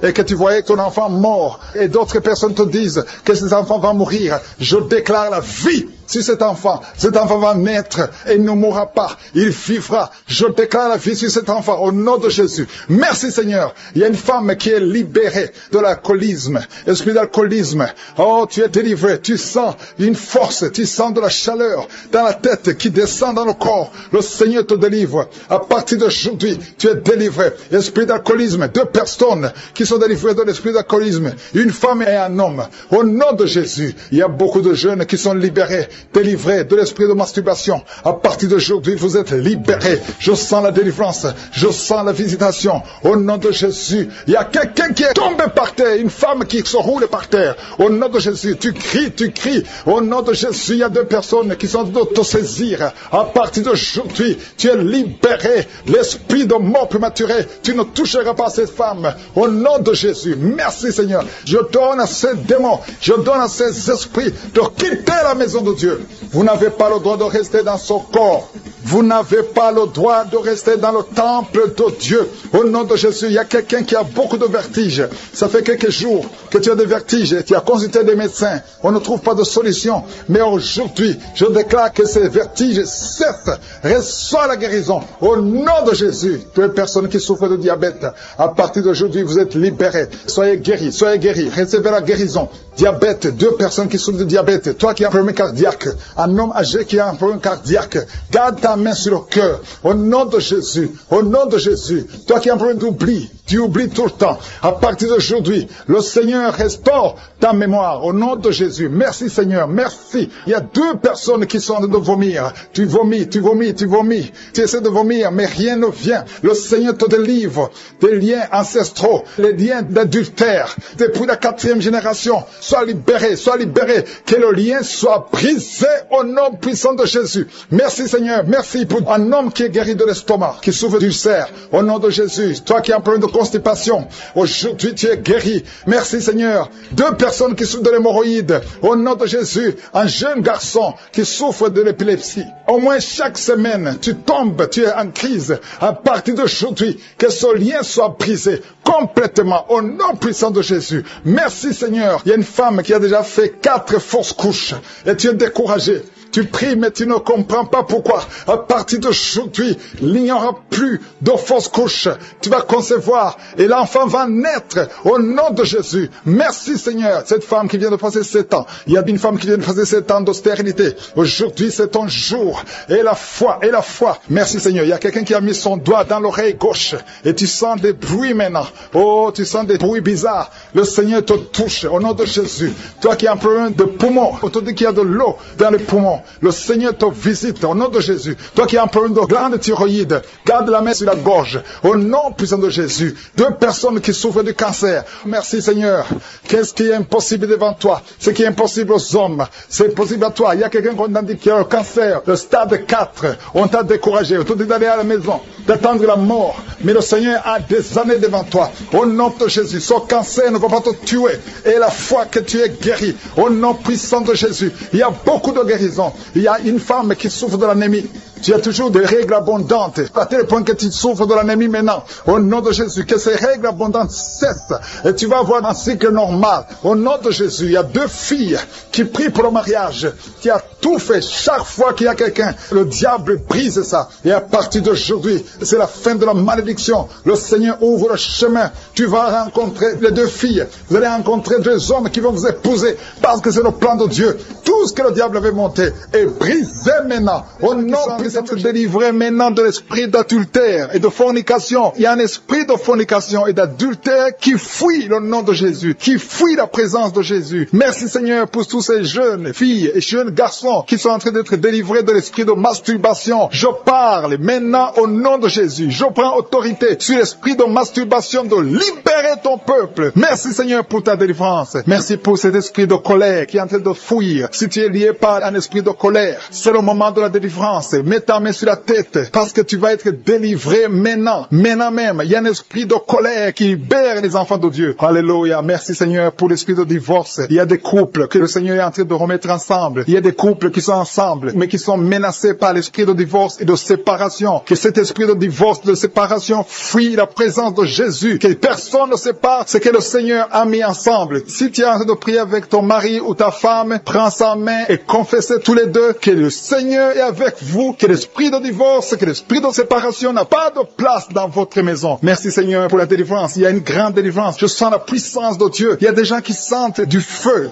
Et que tu voyais ton enfant mort. Et d'autres personnes te disent que cet enfant va mourir. Je déclare la vie sur cet enfant. Cet enfant va naître et il ne mourra pas. Il vivra. Je déclare la vie sur cet enfant au nom de Jésus. Merci Seigneur. Il y a une femme qui est libérée de l'alcoolisme. Esprit d'alcoolisme. Oh, tu es délivré. Tu sens une force. Tu sens de la chaleur dans la tête qui descend dans le corps. Le Seigneur te délivre. À partir d'aujourd'hui, tu es délivré. Esprit d'alcoolisme. 2 personnes qui sont délivrées de l'esprit d'alcoolisme. Une femme et un homme. Au nom de Jésus, il y a beaucoup de jeunes qui sont libérés délivrés de l'esprit de masturbation. À partir d'aujourd'hui, vous êtes libérés. Je sens la délivrance. Je sens la visitation. Au nom de Jésus, il y a quelqu'un qui est tombé par terre, une femme qui se roule par terre. Au nom de Jésus, tu cries, tu cries. Au nom de Jésus, il y a 2 personnes qui sont d'autosaisir. À partir d'aujourd'hui, tu es libéré. L'esprit de mort prématuré, tu ne toucheras pas cette femme. Au nom de Jésus, merci Seigneur. Je donne à ces démons, je donne à ces esprits de quitter la maison de Dieu. Vous n'avez pas le droit de rester dans son corps. Vous n'avez pas le droit de rester dans le temple de Dieu. Au nom de Jésus, il y a quelqu'un qui a beaucoup de vertiges. Ça fait quelques jours que tu as des vertiges. Tu as consulté des médecins. On ne trouve pas de solution. Mais aujourd'hui, je déclare que ces vertiges cessent. Reçois la guérison. Au nom de Jésus, toutes les personnes qui souffrent de diabète, à partir d'aujourd'hui, vous êtes libérés. Soyez guéris, soyez guéris. Recevez la guérison. Diabète, 2 personnes qui souffrent de diabète. Toi qui as un problème cardiaque, un homme âgé qui a un problème cardiaque, garde ta main sur le cœur. Au nom de Jésus, au nom de Jésus. Toi qui as un problème d'oubli, tu oublies tout le temps. À partir d'aujourd'hui, le Seigneur restaure ta mémoire. Au nom de Jésus. Merci Seigneur, merci. Il y a 2 personnes qui sont en train de vomir. Tu vomis, tu vomis, tu vomis. Tu essaies de vomir, mais rien ne vient. Le Seigneur te délivre des liens ancestraux, les liens d'adultère, depuis la 4e génération. Sois libéré, sois libéré. Que le lien soit brisé au nom puissant de Jésus. Merci Seigneur, merci pour un homme qui est guéri de l'estomac, qui souffre d'ulcère. Au nom de Jésus, toi qui as un problème de constipation, aujourd'hui tu es guéri. Merci Seigneur. 2 personnes qui souffrent de l'hémorroïde. Au nom de Jésus, un jeune garçon qui souffre de l'épilepsie. Au moins chaque semaine, tu tombes, tu es en crise. À partir d'aujourd'hui, que ce lien soit brisé complètement au nom puissant de Jésus. Merci Seigneur. Il y a une femme qui a déjà fait 4 fausses couches et tu es découragé. Tu pries, mais tu ne comprends pas pourquoi. À partir d'aujourd'hui, il n'y aura plus de fausses couches. Tu vas concevoir et l'enfant va naître au nom de Jésus. Merci Seigneur. Cette femme qui vient de passer 7 ans. Il y a une femme qui vient de passer 7 ans de stérilité. Aujourd'hui, c'est ton jour. Et la foi, et la foi. Merci Seigneur. Il y a quelqu'un qui a mis son doigt dans l'oreille gauche. Et tu sens des bruits maintenant. Oh, tu sens des bruits bizarres. Le Seigneur te touche au nom de Jésus. Toi qui as un problème de poumon, on te dit qu'il y a de l'eau dans les poumons. Le Seigneur te visite au nom de Jésus. Toi qui as un problème de glande thyroïde, garde la main sur la gorge. Au nom puissant de Jésus. 2 personnes qui souffrent du cancer. Merci Seigneur. Qu'est-ce qui est impossible devant toi? Ce qui est impossible aux hommes, c'est possible à toi. Il y a quelqu'un qu'on a dit qui a un cancer, le stade 4. On t'a découragé. On t'a dit d'aller à la maison, d'attendre la mort. Mais le Seigneur a des années devant toi. Au nom de Jésus. Ce cancer ne va pas te tuer. Et la foi que tu es guéri. Au nom puissant de Jésus. Il y a beaucoup de guérisons. Il y a une femme qui souffre de l'anémie. Tu as toujours des règles abondantes, à tel point que tu souffres de l'anémie maintenant. Au nom de Jésus, que ces règles abondantes cessent. Et tu vas avoir un cycle normal. Au nom de Jésus, il y a 2 filles qui prient pour le mariage. Tu as tout fait. Chaque fois qu'il y a quelqu'un, le diable brise ça. Et à partir d'aujourd'hui, c'est la fin de la malédiction. Le Seigneur ouvre le chemin. Tu vas rencontrer les 2 filles. Vous allez rencontrer 2 hommes qui vont vous épouser. Parce que c'est le plan de Dieu. Tout ce que le diable avait monté est brisé maintenant. Au nom de être délivré maintenant de l'esprit d'adultère et de fornication. Il y a un esprit de fornication et d'adultère qui fuit le nom de Jésus, qui fuit la présence de Jésus. Merci Seigneur pour tous ces jeunes filles et jeunes garçons qui sont en train d'être délivrés de l'esprit de masturbation. Je parle maintenant au nom de Jésus. Je prends autorité sur l'esprit de masturbation de libérer ton peuple. Merci Seigneur pour ta délivrance. Merci pour cet esprit de colère qui est en train de fuir. Si tu es lié par un esprit de colère, c'est le moment de la délivrance. Mets ta main sur la tête parce que tu vas être délivré maintenant. Maintenant même, il y a un esprit de colère qui libère les enfants de Dieu. Alléluia. Merci Seigneur pour l'esprit de divorce. Il y a des couples que le Seigneur est en train de remettre ensemble. Il y a des couples qui sont ensemble mais qui sont menacés par l'esprit de divorce et de séparation. Que cet esprit de divorce, de séparation fuit la présence de Jésus. Que personne ne sépare ce que le Seigneur a mis ensemble. Si tu es en train de prier avec ton mari ou ta femme, prends sa main et confessez tous les 2 que le Seigneur est avec vous, que l'esprit de divorce, que l'esprit de séparation n'a pas de place dans votre maison. Merci Seigneur pour la délivrance. Il y a une grande délivrance. Je sens la puissance de Dieu. Il y a des gens qui sentent du feu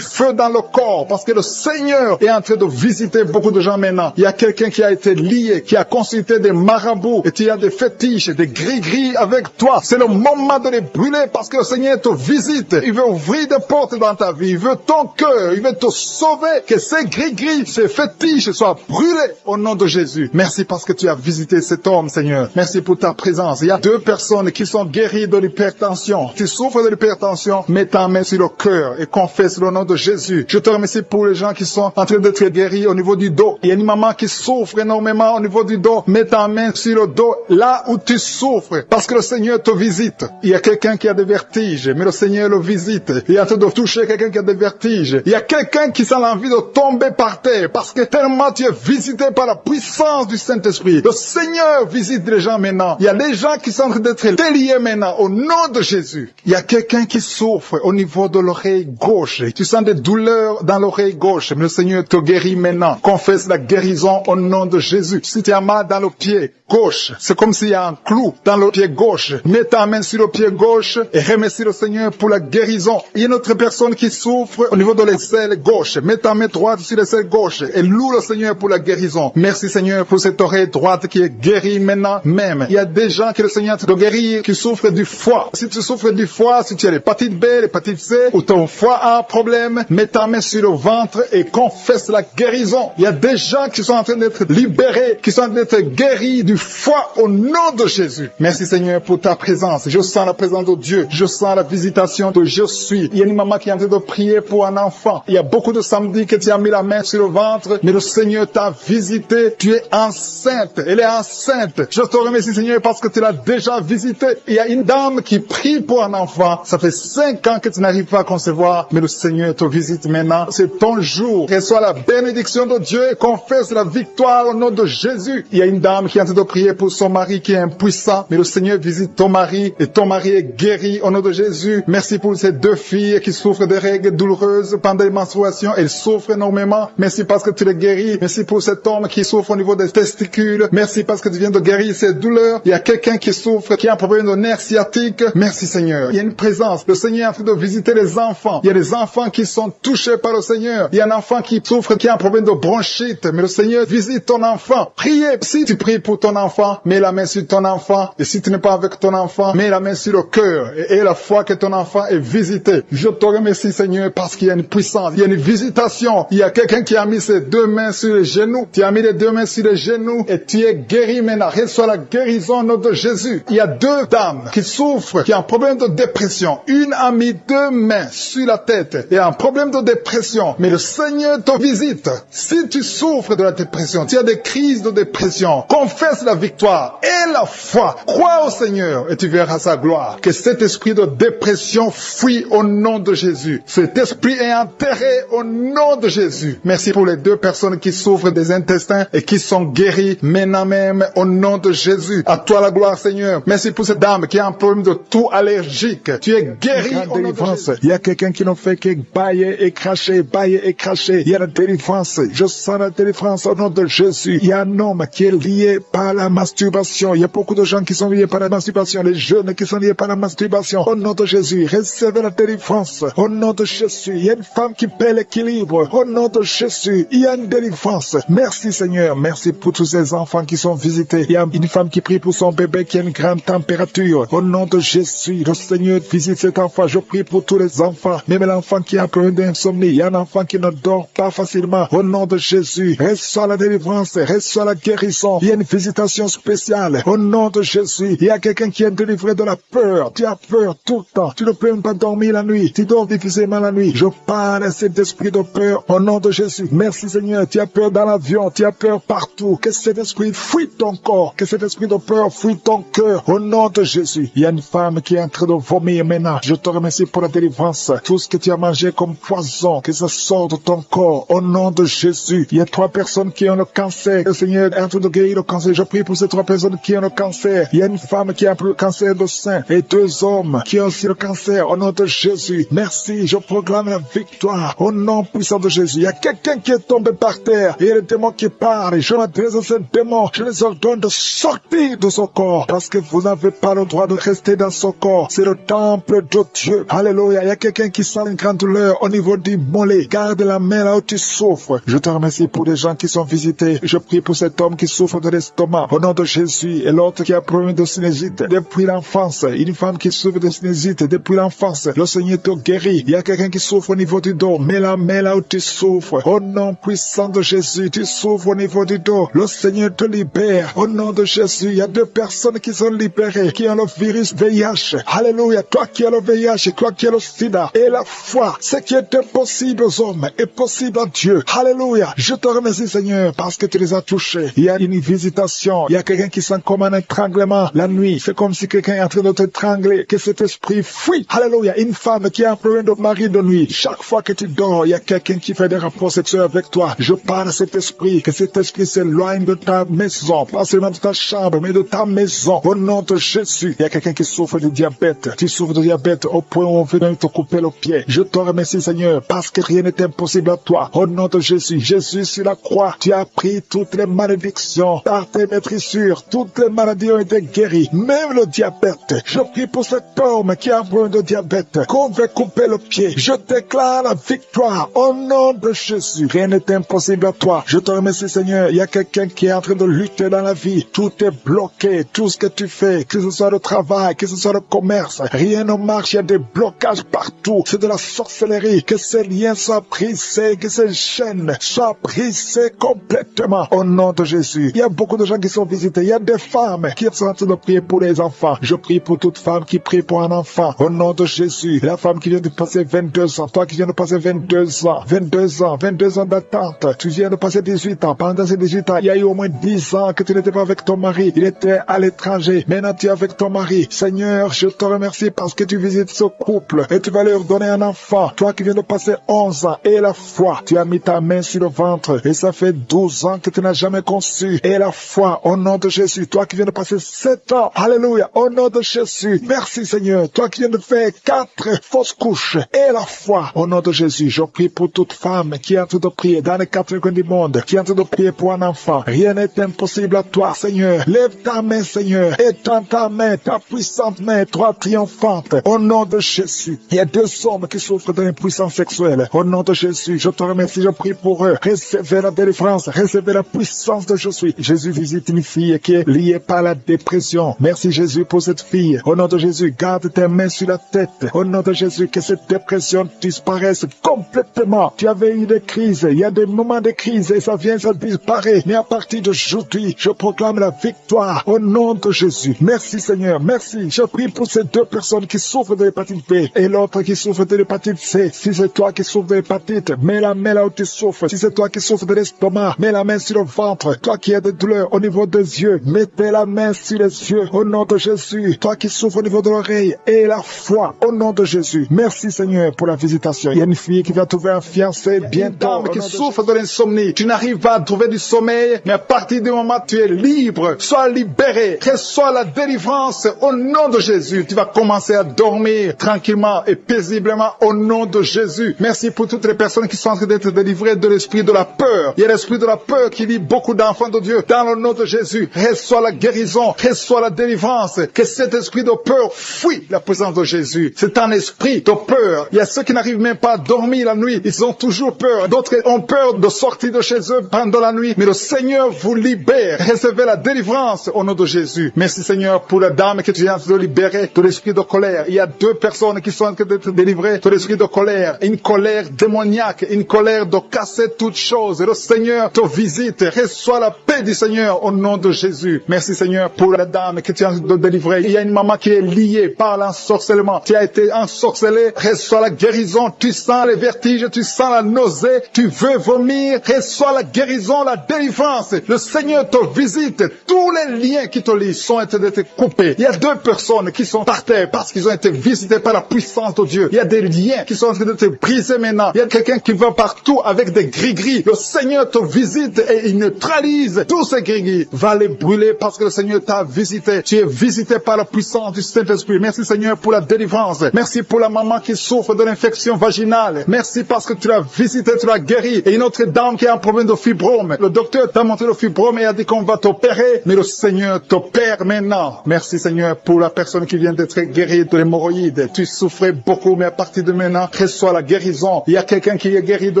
dans le corps, parce que le Seigneur est en train de visiter beaucoup de gens maintenant. Il y a quelqu'un qui a été lié, qui a consulté des marabouts, et tu as des fétiches, des gris-gris avec toi. C'est le moment de les brûler, parce que le Seigneur te visite. Il veut ouvrir des portes dans ta vie. Il veut ton cœur. Il veut te sauver. Que ces gris-gris, ces fétiches soient brûlés au nom de Jésus. Merci parce que tu as visité cet homme, Seigneur. Merci pour ta présence. Il y a 2 personnes qui sont guéries de l'hypertension. Tu souffres de l'hypertension, mets ta main sur le cœur et confesse le nom de Jésus. Je te remercie pour les gens qui sont en train d'être guéris au niveau du dos. Il y a une maman qui souffre énormément au niveau du dos. Mets ta main sur le dos, là où tu souffres, parce que le Seigneur te visite. Il y a quelqu'un qui a des vertiges, mais le Seigneur le visite. Il est en train de toucher quelqu'un qui a des vertiges. Il y a quelqu'un qui sent l'envie de tomber par terre, parce que tellement tu es visité par la puissance du Saint-Esprit. Le Seigneur visite les gens maintenant. Il y a des gens qui sont en train d'être déliés maintenant, au nom de Jésus. Il y a quelqu'un qui souffre au niveau de l'oreille gauche. Tu sens des douleurs dans l'oreille gauche, mais le Seigneur te guérit maintenant. Confesse la guérison au nom de Jésus. Si tu as mal dans le pied gauche, c'est comme s'il y a un clou dans le pied gauche. Mets ta main sur le pied gauche et remercie le Seigneur pour la guérison. Il y a une autre personne qui souffre au niveau de l'aisselle gauche. Mets ta main droite sur l'aisselle gauche et loue le Seigneur pour la guérison. Merci Seigneur pour cette oreille droite qui est guérie maintenant même. Il y a des gens que le Seigneur te guérit qui souffrent du foie. Si tu souffres du foie, si tu as l'hépatite B, l'hépatite C, ou ton foie a un problème, mets ta main sur le ventre et confesse la guérison. Il y a des gens qui sont en train d'être libérés, qui sont en train d'être guéris du foie au nom de Jésus. Merci Seigneur pour ta présence. Je sens la présence de Dieu. Je sens la visitation de je suis. Il y a une maman qui est en train de prier pour un enfant. Il y a beaucoup de samedis que tu as mis la main sur le ventre, mais le Seigneur t'a visité. Tu es enceinte. Elle est enceinte. Je te remercie Seigneur parce que tu l'as déjà visité. Il y a une dame qui prie pour un enfant. Ça fait 5 ans que tu n'arrives pas à concevoir, mais le Seigneur te visite maintenant. C'est ton jour. Reçois la bénédiction de Dieu et confesse la victoire au nom de Jésus. Il y a une dame qui est en train de prier pour son mari qui est impuissant, mais le Seigneur visite ton mari et ton mari est guéri au nom de Jésus. Merci pour ces 2 filles qui souffrent de règles douloureuses pendant les menstruations. Elles souffrent énormément. Merci parce que tu les guéris. Merci pour cet homme qui souffre au niveau des testicules. Merci parce que tu viens de guérir ces douleurs. Il y a quelqu'un qui souffre, qui a un problème de nerf sciatique. Merci Seigneur. Il y a une présence. Le Seigneur est en train de visiter les enfants. Il y a des enfants qui sont touchés par le Seigneur. Il y a un enfant qui souffre, qui a un problème de bronchite. Mais le Seigneur visite ton enfant. Priez. Si tu pries pour ton enfant, mets la main sur ton enfant. Et si tu n'es pas avec ton enfant, mets la main sur le cœur. Et la foi que ton enfant est visité. Je te remercie Seigneur parce qu'il y a une puissance. Il y a une visitation. Il y a quelqu'un qui a mis ses 2 mains sur les genoux. Tu as mis les 2 mains sur les genoux et tu es guéri maintenant. Reçois la guérison au nom de Jésus. Il y a 2 dames qui souffrent, qui ont un problème de dépression. Une a mis 2 mains sur la tête et a un problème de dépression. Mais le Seigneur te visite. Si tu souffres de la dépression, tu as des crises de dépression, confesse la victoire et la foi. Crois au Seigneur et tu verras sa gloire. Que cet esprit de dépression fuit au nom de Jésus. Cet esprit est enterré au nom de Jésus. Merci pour les 2 personnes qui souffrent des intestins et qui sont guéries maintenant même au nom de Jésus. À toi la gloire Seigneur. Merci pour cette dame qui a un problème de toux allergique. Tu es guéri au nom de Jésus. Il y a quelqu'un qui ne fait que bailler et cracher, bailler et cracher. Il y a la délivrance. Je sens la délivrance au nom de Jésus. Il y a un homme qui est lié par la masturbation. Il y a beaucoup de gens qui sont liés par la masturbation. Les jeunes qui sont liés par la masturbation. Au nom de Jésus, recevez la délivrance. Au nom de Jésus, il y a une femme qui perd l'équilibre. Au nom de Jésus, il y a une délivrance. Merci Seigneur. Merci pour tous ces enfants qui sont visités. Il y a une femme qui prie pour son bébé qui a une grande température. Au nom de Jésus, le Seigneur visite cet enfant. Je prie pour tous les enfants. Même l'enfant qui a un problème d'insomnie. Il y a un enfant qui ne dort pas facilement. Au nom de Jésus, reçois la délivrance. Reçois la guérison. Il y a une visitation spéciale. Au nom de Jésus, il y a quelqu'un qui est délivré de la peur. Tu as peur tout le temps. Tu ne peux même pas dormir la nuit. Tu dors difficilement la nuit. Je parle à cet esprit de peur au nom de Jésus. Merci Seigneur. Tu as peur dans l'avion. Tu as peur partout. Que cet esprit fuit ton corps. Que cet esprit de peur fuit ton cœur. Au nom de Jésus. Il y a une femme qui est en train de vomir maintenant. Je te remercie pour la délivrance. Tout ce que tu as mangé comme poison, que ça sorte de ton corps. Au nom de Jésus. Il y a 3 personnes qui ont le cancer. Le Seigneur est en train de guérir le cancer. Je prie pour ces 3 personnes qui ont le cancer. Il y a une femme qui a le cancer de sein et 2 hommes qui ont aussi le cancer. Au nom de Jésus. Merci. Je proclame la victoire. Au nom puissant de Jésus. Il y a quelqu'un qui est tombé par terre. Et il y a le démon qui parle. je m'adresse à ces démons, je les ordonne de sortir de son corps, parce que vous n'avez pas le droit de rester dans son corps. C'est le temple de Dieu. Alléluia. Il y a quelqu'un qui sent une grande douleur au niveau du mollet. Garde la main là où tu souffres. Je te remercie pour les gens qui sont visités. Je prie pour cet homme qui souffre de l'estomac. Au nom de Jésus. Et l'autre qui a problème de sinusite depuis l'enfance. Une femme qui souffre de sinusite depuis l'enfance. Le Seigneur te guérit. Il y a quelqu'un qui souffre au niveau du dos. Mets la main là où tu souffres. Au nom puissant de Jésus. Tu souffres au niveau du dos. Le Seigneur te libère. Au nom de Jésus. Il y a 2 personnes qui sont libérées, qui ont le virus VIH. Alléluia. Toi qui as le VIH, toi qui as le sida. Et la foi, ce qui est impossible aux hommes est possible à Dieu. Alléluia. Je te remercie, Seigneur, parce que tu les as touchés. Il y a une visitation. Il y a quelqu'un qui sent comme un étranglement la nuit. C'est comme si quelqu'un est en train de t'étrangler. Que cet esprit fuit. Alléluia. Une femme qui a un problème de mari de nuit. Chaque fois que tu dors, il y a quelqu'un qui fait des rapports sexuels avec toi. Je parle à cet esprit. Que cet esprit s'éloigne de ta maison. Pas seulement de ta chambre, mais de ta maison. Au nom de Jésus. Il y a quelqu'un qui souffre de diabète. Tu souffres de diabète au point où on veut même te couper le pied. Je te remercie, Seigneur, parce que rien n'est impossible à toi. Au nom de Jésus. Jésus sur la croix, tu as pris toutes les malédictions. Par tes maîtrissures, toutes les maladies ont été guéries. Même le diabète. Je prie pour cet homme qui a un problème de diabète, qu'on veut couper le pied. Je déclare la victoire au nom de Jésus. Rien n'est impossible à toi. Je te remercie, Seigneur. Il y a quelqu'un qui est en train de lutter dans la vie. Tout est bloqué. Tout ce que tu fais, que ce soit le travail, que ce soit le commerce, rien ne marche. Il y a des blocages partout. C'est de la sorcellerie. Que ces liens soient brisés, que ces chaînes soient brisées complètement au nom de Jésus. Il y a beaucoup de gens qui sont visités. Il y a des femmes qui sont en train de prier pour les enfants. Je prie pour toute femme qui prie pour un enfant au nom de Jésus. La femme qui vient de passer 22 ans, toi qui viens de passer 22 ans, 22 ans d'attente, tu viens de passer 18 ans. Pendant ces 18 ans, il y a eu au moins 10 ans que tu n'étais pas avec ton mari. Il était à l'étranger. Maintenant, tu es avec ton mari. Seigneur, je te remercie parce que tu visites ce couple et tu vas leur donner un enfant. Toi qui viens de passer 11 ans et la foi, tu as mis ta main sur le ventre et ça fait 12 ans que tu n'as jamais conçu. Et la foi, au nom de Jésus, toi qui viens de passer 7 ans, alléluia, au nom de Jésus. Merci Seigneur, toi qui viens de faire 4 fausses couches et la foi, au nom de Jésus, je prie pour toute femme qui est en train de prier dans les 4 coins du monde, qui est en train de prier pour un enfant. Rien n'est impossible à toi, Seigneur. Lève ta main, Seigneur, étends ta main, ta puissante main, toi triomphante, au nom de Jésus. Il y a 2 hommes qui souffrent d'une puissance sexuelle. Au nom de Jésus, je te remercie, je prie pour eux. Recevez la délivrance, recevez la puissance de je suis. Jésus visite une fille qui est liée par la dépression. Merci Jésus pour cette fille. Au nom de Jésus, garde tes mains sur la tête. Au nom de Jésus, que cette dépression disparaisse complètement. Tu avais eu des crises, il y a des moments de crise et ça vient, ça disparaît. Mais à partir d'aujourd'hui, je proclame la victoire au nom de Jésus. Merci Seigneur, merci. Je prie pour ces 2 personnes qui souffrent de l'hépatite B et l'autre qui souffre de l'hépatite C. Si c'est toi qui souffres de l'hépatite, mets la main là où tu souffres. Si c'est toi qui souffres de l'estomac, mets la main sur le ventre. Toi qui as des douleurs au niveau des yeux, mettez la main sur les yeux au nom de Jésus. Toi qui souffres au niveau de l'oreille et la foi au nom de Jésus. Merci Seigneur pour la visitation. Il y a une fille qui va trouver un fiancé bientôt, qui souffre de l'insomnie. Tu n'arrives pas à trouver du sommeil, mais à partir du moment où tu es libre, sois libéré, reçois la délivrance au nom de Jésus. Tu vas commencer à dormir tranquillement et paisiblement au nom de Jésus. Merci pour toutes les personnes qui sont en train d'être délivrées de l'esprit de la peur. Il y a l'esprit de la peur qui lie beaucoup d'enfants de Dieu. Dans le nom de Jésus, reçois la guérison, reçois la délivrance. Que cet esprit de peur fuit la présence de Jésus. C'est un esprit de peur. Il y a ceux qui n'arrivent même pas à dormir la nuit. Ils ont toujours peur. D'autres ont peur de sortir de chez eux pendant la nuit. Mais le Seigneur vous libère. Recevez la délivrance au nom de Jésus. Merci Seigneur pour la dame que tu viens de libérer de l'esprit de colère. Il y a 2 personnes qui sont en train d'être délivrées de l'esprit de colère. Une colère démoniaque, une colère de casser toutes choses. Et le Seigneur te visite. Reçois la paix du Seigneur au nom de Jésus. Merci Seigneur pour la dame que tu viens de délivrer. Il y a une maman qui est liée par l'ensorcellement. Tu as été ensorcelé. Reçois la guérison. Tu sens les vertiges, tu sens la nausée. Tu veux vomir. Reçois la guérison, la délivrance. Le Seigneur te visite. Tous les liens qui te lient sont en train d'être coupés. Il y a 2 personnes qui sont par terre parce qu'ils ont été visités par la puissance de Dieu. Il y a des liens qui sont en train d'être brisés maintenant. Il y a quelqu'un qui va partout avec des gris-gris. Le Seigneur te visite et il neutralise tous ces gris-gris. Va les brûler parce que le Seigneur t'a visité. Tu es visité par la puissance du Saint-Esprit. Merci Seigneur pour la délivrance. Merci pour la maman qui souffre de l'infection vaginale. Merci parce que tu l'as visité, tu l'as guéri. Et une autre dame qui a un problème de fibrome. Le Le docteur t'a montré le fibrome et a dit qu'on va t'opérer, mais le Seigneur t'opère maintenant. Merci Seigneur pour la personne qui vient d'être guérie de l'hémorroïde. Tu souffrais beaucoup, mais à partir de maintenant, reçois la guérison. Il y a quelqu'un qui est guéri de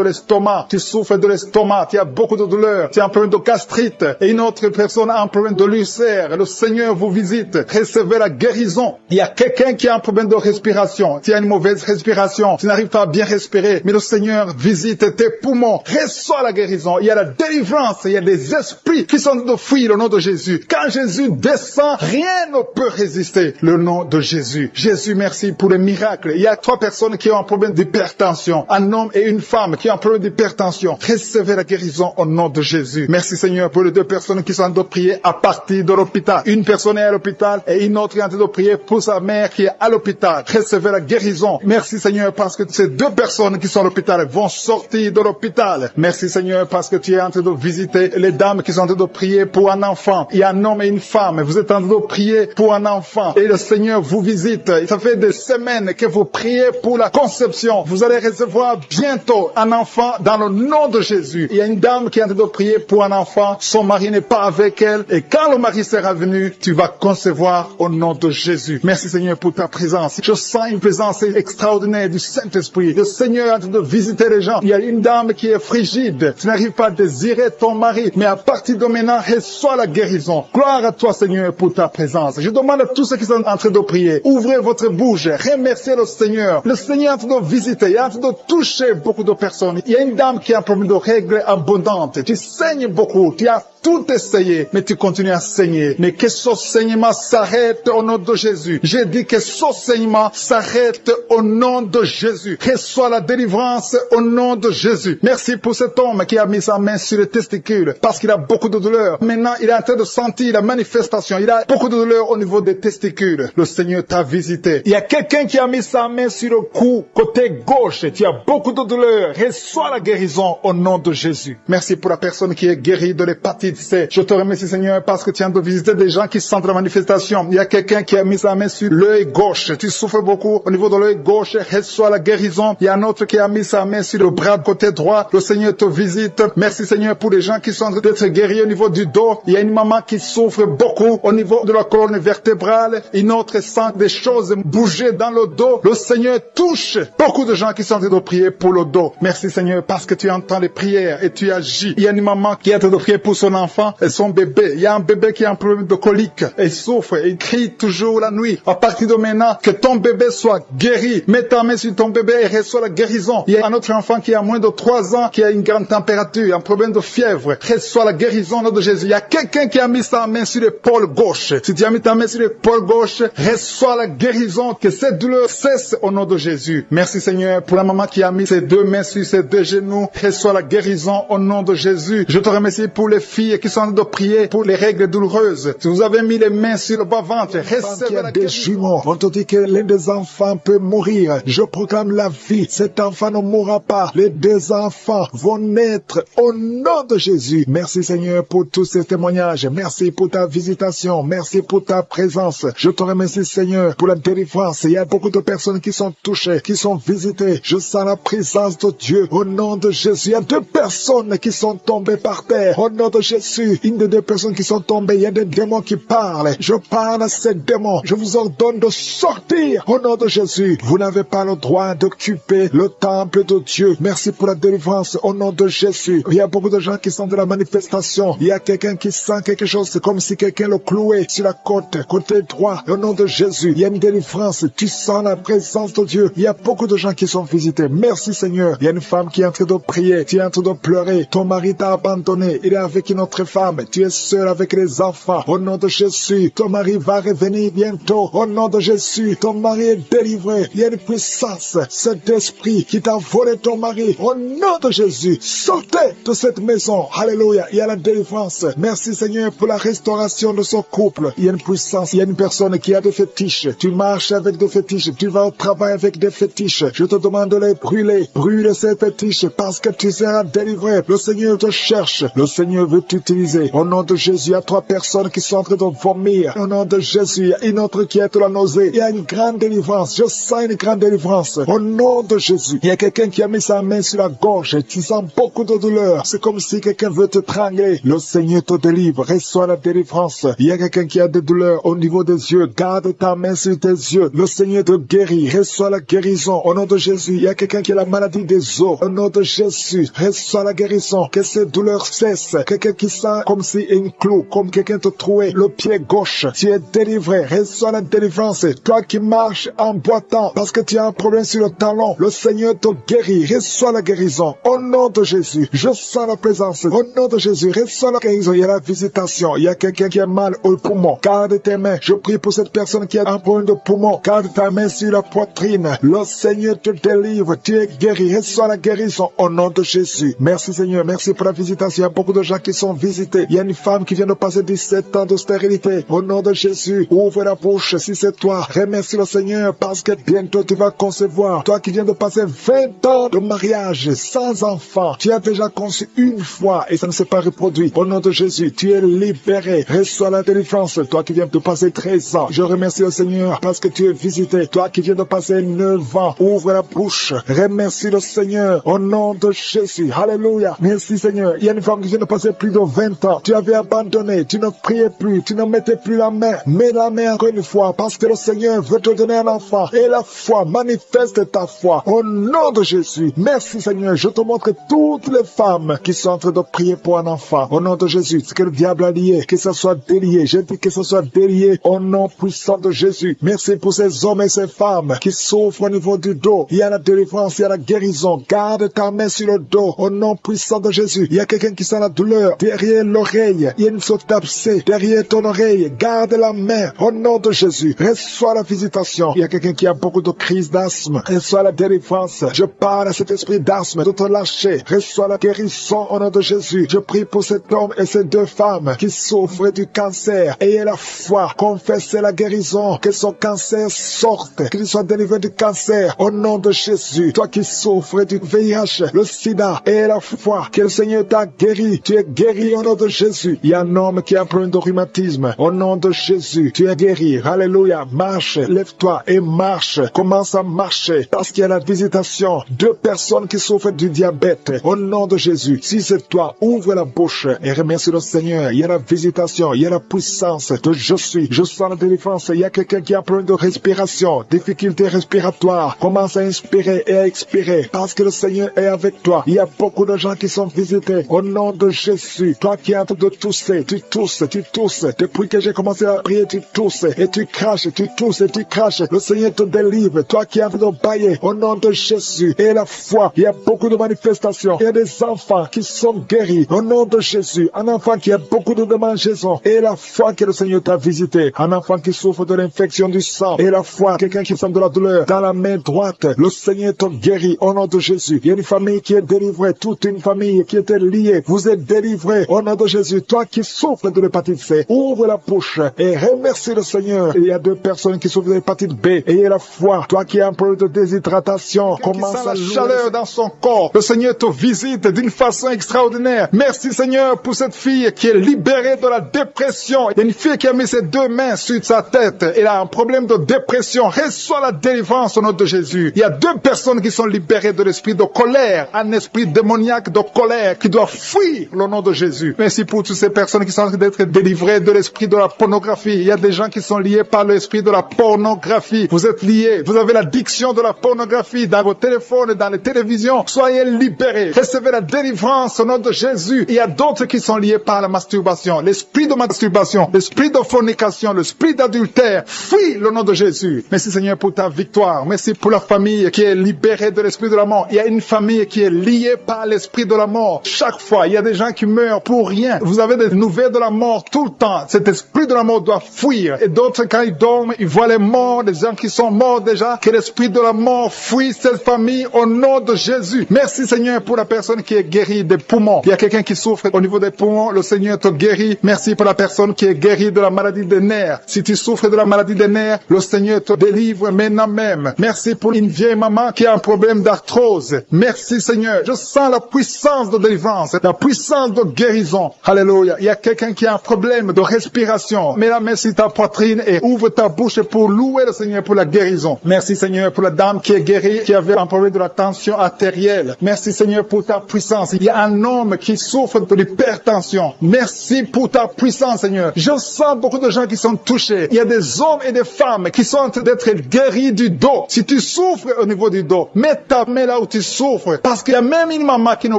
l'estomac. Tu souffres de l'estomac, tu as beaucoup de douleurs, tu as un problème de gastrite, et une autre personne a un problème de l'ulcère. Le Seigneur vous visite. Recevez la guérison. Il y a quelqu'un qui a un problème de respiration. Tu as une mauvaise respiration. Tu n'arrives pas à bien respirer, mais le Seigneur visite tes poumons. Reçois la guérison. Il y a la délivrance. Il y a des esprits qui sont de fuir le nom de Jésus. Quand Jésus descend, rien ne peut résister le nom de Jésus. Jésus, merci pour les miracles. Il y a 3 personnes qui ont un problème d'hypertension. Un homme et une femme qui ont un problème d'hypertension. Recevez la guérison au nom de Jésus. Merci Seigneur pour les 2 personnes qui sont en train de prier à partir de l'hôpital. Une personne est à l'hôpital et une autre est en train de prier pour sa mère qui est à l'hôpital. Recevez la guérison. Merci Seigneur parce que ces 2 personnes qui sont à l'hôpital vont sortir de l'hôpital. Merci Seigneur parce que tu es en train de visiter les dames qui sont en train de prier pour un enfant. Il y a un homme et une femme. Vous êtes en train de prier pour un enfant et le Seigneur vous visite. Ça fait des semaines que vous priez pour la conception. Vous allez recevoir bientôt un enfant dans le nom de Jésus. Il y a une dame qui est en train de prier pour un enfant. Son mari n'est pas avec elle et quand le mari sera venu, tu vas concevoir au nom de Jésus. Merci Seigneur pour ta présence. Je sens une présence extraordinaire du Saint-Esprit. Le Seigneur est en train de visiter les gens. Il y a une dame qui est frigide. Tu n'arrives pas à désirer ton mari, mais à partir de maintenant, reçois la guérison. Gloire à toi Seigneur pour ta présence. Je demande à tous ceux qui sont en train de prier, ouvrez votre bouche, remerciez le Seigneur. Le Seigneur est en train de visiter, il est en train de toucher beaucoup de personnes. Il y a une dame qui a un problème de règles abondantes. Tu saignes beaucoup, tu as tout essayé, mais tu continues à saigner. Mais que ce saignement s'arrête au nom de Jésus. J'ai dit que ce saignement s'arrête au nom de Jésus. Reçois la délivrance au nom de Jésus. Merci pour cet homme qui a mis sa main sur les testicules parce qu'il a beaucoup de douleur. Maintenant, il est en train de sentir la manifestation. Il a beaucoup de douleur au niveau des testicules. Le Seigneur t'a visité. Il y a quelqu'un qui a mis sa main sur le cou, côté gauche. Tu as beaucoup de douleur. Reçois la guérison au nom de Jésus. Merci pour la personne qui est guérie de l'hépatite C. Je te remercie Seigneur parce que tu viens de visiter des gens qui sentent la manifestation. Il y a quelqu'un qui a mis sa main sur l'œil gauche. Tu souffres beaucoup au niveau de l'œil gauche. Reçois la guérison. Il y a un autre qui a mis sa main sur le bras côté droit. Le Seigneur te visite. Merci Seigneur pour les gens qui sont en train d'être guéris au niveau du dos. Il y a une maman qui souffre beaucoup au niveau de la colonne vertébrale. Une autre sent des choses bouger dans le dos. Le Seigneur touche beaucoup de gens qui sont en train de prier pour le dos. Merci Seigneur parce que tu entends les prières et tu agis. Il y a une maman qui est en train de prier pour son enfant et son bébé. Il y a un bébé qui a un problème de colique et il souffre et il crie toujours la nuit. À partir de maintenant, que ton bébé soit guéri. Mets ta main sur ton bébé et reçois la guérison. Il y a un autre enfant qui a moins de 3 ans qui a une grande température, un problème de fièvre. Reçois la guérison au nom de Jésus. Il y a quelqu'un qui a mis sa main sur l'épaule gauche. Si tu as mis ta main sur l'épaule gauche, reçois la guérison. Que cette douleur cesse au nom de Jésus. Merci Seigneur pour la maman qui a mis ses 2 mains sur ses 2 genoux. Reçois la guérison au nom de Jésus. Je te remercie pour les filles qui sont en train de prier pour les règles douloureuses. Si vous avez mis les mains sur le bas-ventre, recevez la guérison. Jumeaux, on te dit que l'un des enfants peut mourir. Je proclame la vie. Cet enfant ne mourra pas. Les 2 enfants vont naître au nom de Jésus. Merci Seigneur pour tous ces témoignages. Merci pour ta visitation. Merci pour ta présence. Je te remercie Seigneur pour la délivrance. Il y a beaucoup de personnes qui sont touchées, qui sont visitées. Je sens la présence de Dieu au nom de Jésus. Il y a 2 personnes qui sont tombées par terre. Au nom de Jésus, une des 2 personnes qui sont tombées, il y a des démons qui parlent. Je parle à ces démons. Je vous ordonne de sortir au nom de Jésus. Vous n'avez pas le droit d'occuper le temple de Dieu. Merci pour la délivrance au nom de Jésus. Il y a beaucoup de gens qui sont de la manifestation. Il y a quelqu'un qui sent quelque chose. C'est comme si quelqu'un le clouait sur la côte, côté droit. Au nom de Jésus, il y a une délivrance. Tu sens la présence de Dieu. Il y a beaucoup de gens qui sont visités. Merci Seigneur. Il y a une femme qui est en train de prier. Tu es en train de pleurer. Ton mari t'a abandonné. Il est avec une autre femme. Tu es seul avec les enfants. Au nom de Jésus, ton mari va revenir bientôt. Au nom de Jésus, ton mari est délivré. Il y a une puissance. Cet esprit qui t'a volé ton mari. Au nom de Jésus, sortez de cette maison. Alléluia. Il y a la délivrance. Merci Seigneur pour la restauration de son couple. Il y a une puissance. Il y a une personne qui a des fétiches. Tu marches avec des fétiches. Tu vas au travail avec des fétiches. Je te demande de les brûler. Brûle ces fétiches parce que tu seras délivré. Le Seigneur te cherche. Le Seigneur veut utilisé. Au nom de Jésus, il y a 3 personnes qui sont en train de vomir. Au nom de Jésus, il y a une autre qui est la nausée. Il y a une grande délivrance. Je sens une grande délivrance. Au nom de Jésus, il y a quelqu'un qui a mis sa main sur la gorge. Tu sens beaucoup de douleur. C'est comme si quelqu'un veut te trangler. Le Seigneur te délivre. Reçois la délivrance. Il y a quelqu'un qui a des douleurs au niveau des yeux. Garde ta main sur tes yeux. Le Seigneur te guérit. Reçois la guérison. Au nom de Jésus, il y a quelqu'un qui a la maladie des os. Au nom de Jésus, reçois la guérison. Que ces douleurs cessent. Quelqu'un qui sent comme si un clou, comme quelqu'un te trouait le pied gauche. Tu es délivré. Reçois la délivrance. Toi qui marches en boitant parce que tu as un problème sur le talon, le Seigneur te guérit. Reçois la guérison. Au nom de Jésus, je sens la présence. Au nom de Jésus, reçois la guérison. Il y a la visitation. Il y a quelqu'un qui a mal au poumon. Garde tes mains. Je prie pour cette personne qui a un problème de poumon. Garde ta main sur la poitrine. Le Seigneur te délivre. Tu es guéri. Reçois la guérison au nom de Jésus. Merci Seigneur. Merci pour la visitation. Il y a beaucoup de gens qui sont visités. Il y a une femme qui vient de passer 17 ans de stérilité. Au nom de Jésus, ouvre la bouche si c'est toi. Remercie le Seigneur parce que bientôt tu vas concevoir. Toi qui viens de passer 20 ans de mariage sans enfant. Tu as déjà conçu une fois et ça ne s'est pas reproduit. Au nom de Jésus, tu es libéré. Reçois la délivrance. Toi qui viens de passer 13 ans. Je remercie le Seigneur parce que tu es visité. Toi qui viens de passer 9 ans. Ouvre la bouche. Remercie le Seigneur. Au nom de Jésus. Alléluia. Merci Seigneur. Il y a une femme qui vient de passer plus de 20 ans. Tu avais abandonné. Tu ne priais plus. Tu ne mettais plus la main. Mets la main encore une fois parce que le Seigneur veut te donner un enfant. Et la foi, manifeste ta foi. Au nom de Jésus. Merci Seigneur. Je te montre toutes les femmes qui sont en train de prier pour un enfant. Au nom de Jésus. Ce que le diable a lié, que ça soit délié. Je dis que ça soit délié au nom puissant de Jésus. Merci pour ces hommes et ces femmes qui souffrent au niveau du dos. Il y a la délivrance, il y a la guérison. Garde ta main sur le dos au nom puissant de Jésus. Il y a quelqu'un qui sent la douleur derrière l'oreille. Il y a une sorte d'abcès derrière ton oreille. Garde la main au nom de Jésus. Reçois la visitation. Il y a quelqu'un qui a beaucoup de crises d'asthme. Reçois la délivrance. Je parle à cet esprit d'asthme de te lâcher. Reçois la guérison au nom de Jésus. Je prie pour cet homme et ces 2 femmes qui souffrent du cancer. Ayez la foi. Confessez la guérison. Que son cancer sorte. Qu'il soit délivré du cancer au nom de Jésus. Toi qui souffres du VIH, le sida, ayez la foi. Que le Seigneur t'a guéri. Tu es guéri au nom de Jésus. Il y a un homme qui a un problème de rhumatisme. Au nom de Jésus, tu es guéri. Alléluia. Marche. Lève-toi et marche. Commence à marcher. Parce qu'il y a la visitation. 2 personnes qui souffrent du diabète. Au nom de Jésus. Si c'est toi, ouvre la bouche et remercie le Seigneur. Il y a la visitation. Il y a la puissance de je suis. Je sens la délivrance. Il y a quelqu'un qui a un problème de respiration. Difficulté respiratoire. Commence à inspirer et à expirer. Parce que le Seigneur est avec toi. Il y a beaucoup de gens qui sont visités. Au nom de Jésus. Toi qui es en train de tousser. Tu tousses. Tu tousses. Depuis que j'ai commencé à prier, tu tousses. Et tu craches. Tu tousses et tu craches. Le Seigneur te délivre. Toi qui es en train de bailler. Au nom de Jésus. Et la foi. Il y a beaucoup de manifestations. Il y a des enfants qui sont guéris. Au nom de Jésus. Un enfant qui a beaucoup de démangeaisons. Et la foi que le Seigneur t'a visité. Un enfant qui souffre de l'infection du sang. Et la foi. Quelqu'un qui sent de la douleur dans la main droite. Le Seigneur te guérit. Au nom de Jésus. Il y a une famille qui est délivrée. Toute une famille qui était liée. Vous êtes délivrés. Au nom de Jésus. Toi qui souffres de l'hépatite C. Ouvre la bouche. Et remercie le Seigneur. Il y a 2 personnes qui souffrent de l'hépatite B. Ayez la foi. Toi qui as un problème de déshydratation. Commence à la chaleur dans son corps. Le Seigneur te visite d'une façon extraordinaire. Merci Seigneur pour cette fille qui est libérée de la dépression. Il y a une fille qui a mis ses 2 mains sur sa tête. Elle a un problème de dépression. Reçois la délivrance au nom de Jésus. Il y a 2 personnes qui sont libérées de l'esprit de colère. Un esprit démoniaque de colère qui doit fuir le nom de Jésus. Merci pour toutes ces personnes qui sont en train d'être délivrées de l'esprit de la pornographie. Il y a des gens qui sont liés par l'esprit de la pornographie. Vous êtes liés. Vous avez l'addiction de la pornographie dans vos téléphones et dans les télévisions. Soyez libérés. Recevez la délivrance au nom de Jésus. Il y a d'autres qui sont liés par la masturbation. L'esprit de masturbation, l'esprit de fornication, l'esprit d'adultère. Fuis le nom de Jésus. Merci Seigneur pour ta victoire. Merci pour la famille qui est libérée de l'esprit de la mort. Il y a une famille qui est liée par l'esprit de la mort. Chaque fois, il y a des gens qui meurent pour rien. Vous avez des nouvelles de la mort tout le temps. Cet esprit de la mort doit fuir. Et d'autres, quand ils dorment, ils voient les morts, des gens qui sont morts déjà. Que l'esprit de la mort fuit cette famille au nom de Jésus. Merci Seigneur pour la personne qui est guérie des poumons. Il y a quelqu'un qui souffre au niveau des poumons. Le Seigneur te guérit. Merci pour la personne qui est guérie de la maladie des nerfs. Si tu souffres de la maladie des nerfs, le Seigneur te délivre maintenant même. Merci pour une vieille maman qui a un problème d'arthrose. Merci Seigneur. Je sens la puissance de délivrance, la puissance de guérison. Alléluia. Il y a quelqu'un qui a un problème de respiration. Mets la main sur ta poitrine et ouvre ta bouche pour louer le Seigneur pour la guérison. Merci Seigneur pour la dame qui est guérie, qui avait un problème de la tension artérielle. Merci Seigneur pour ta puissance. Il y a un homme qui souffre de l'hypertension. Merci pour ta puissance Seigneur. Je sens beaucoup de gens qui sont touchés. Il y a des hommes et des femmes qui sont en train d'être guéris du dos. Si tu souffres au niveau du dos, mets ta main là où tu souffres. Parce qu'il y a même une maman qui ne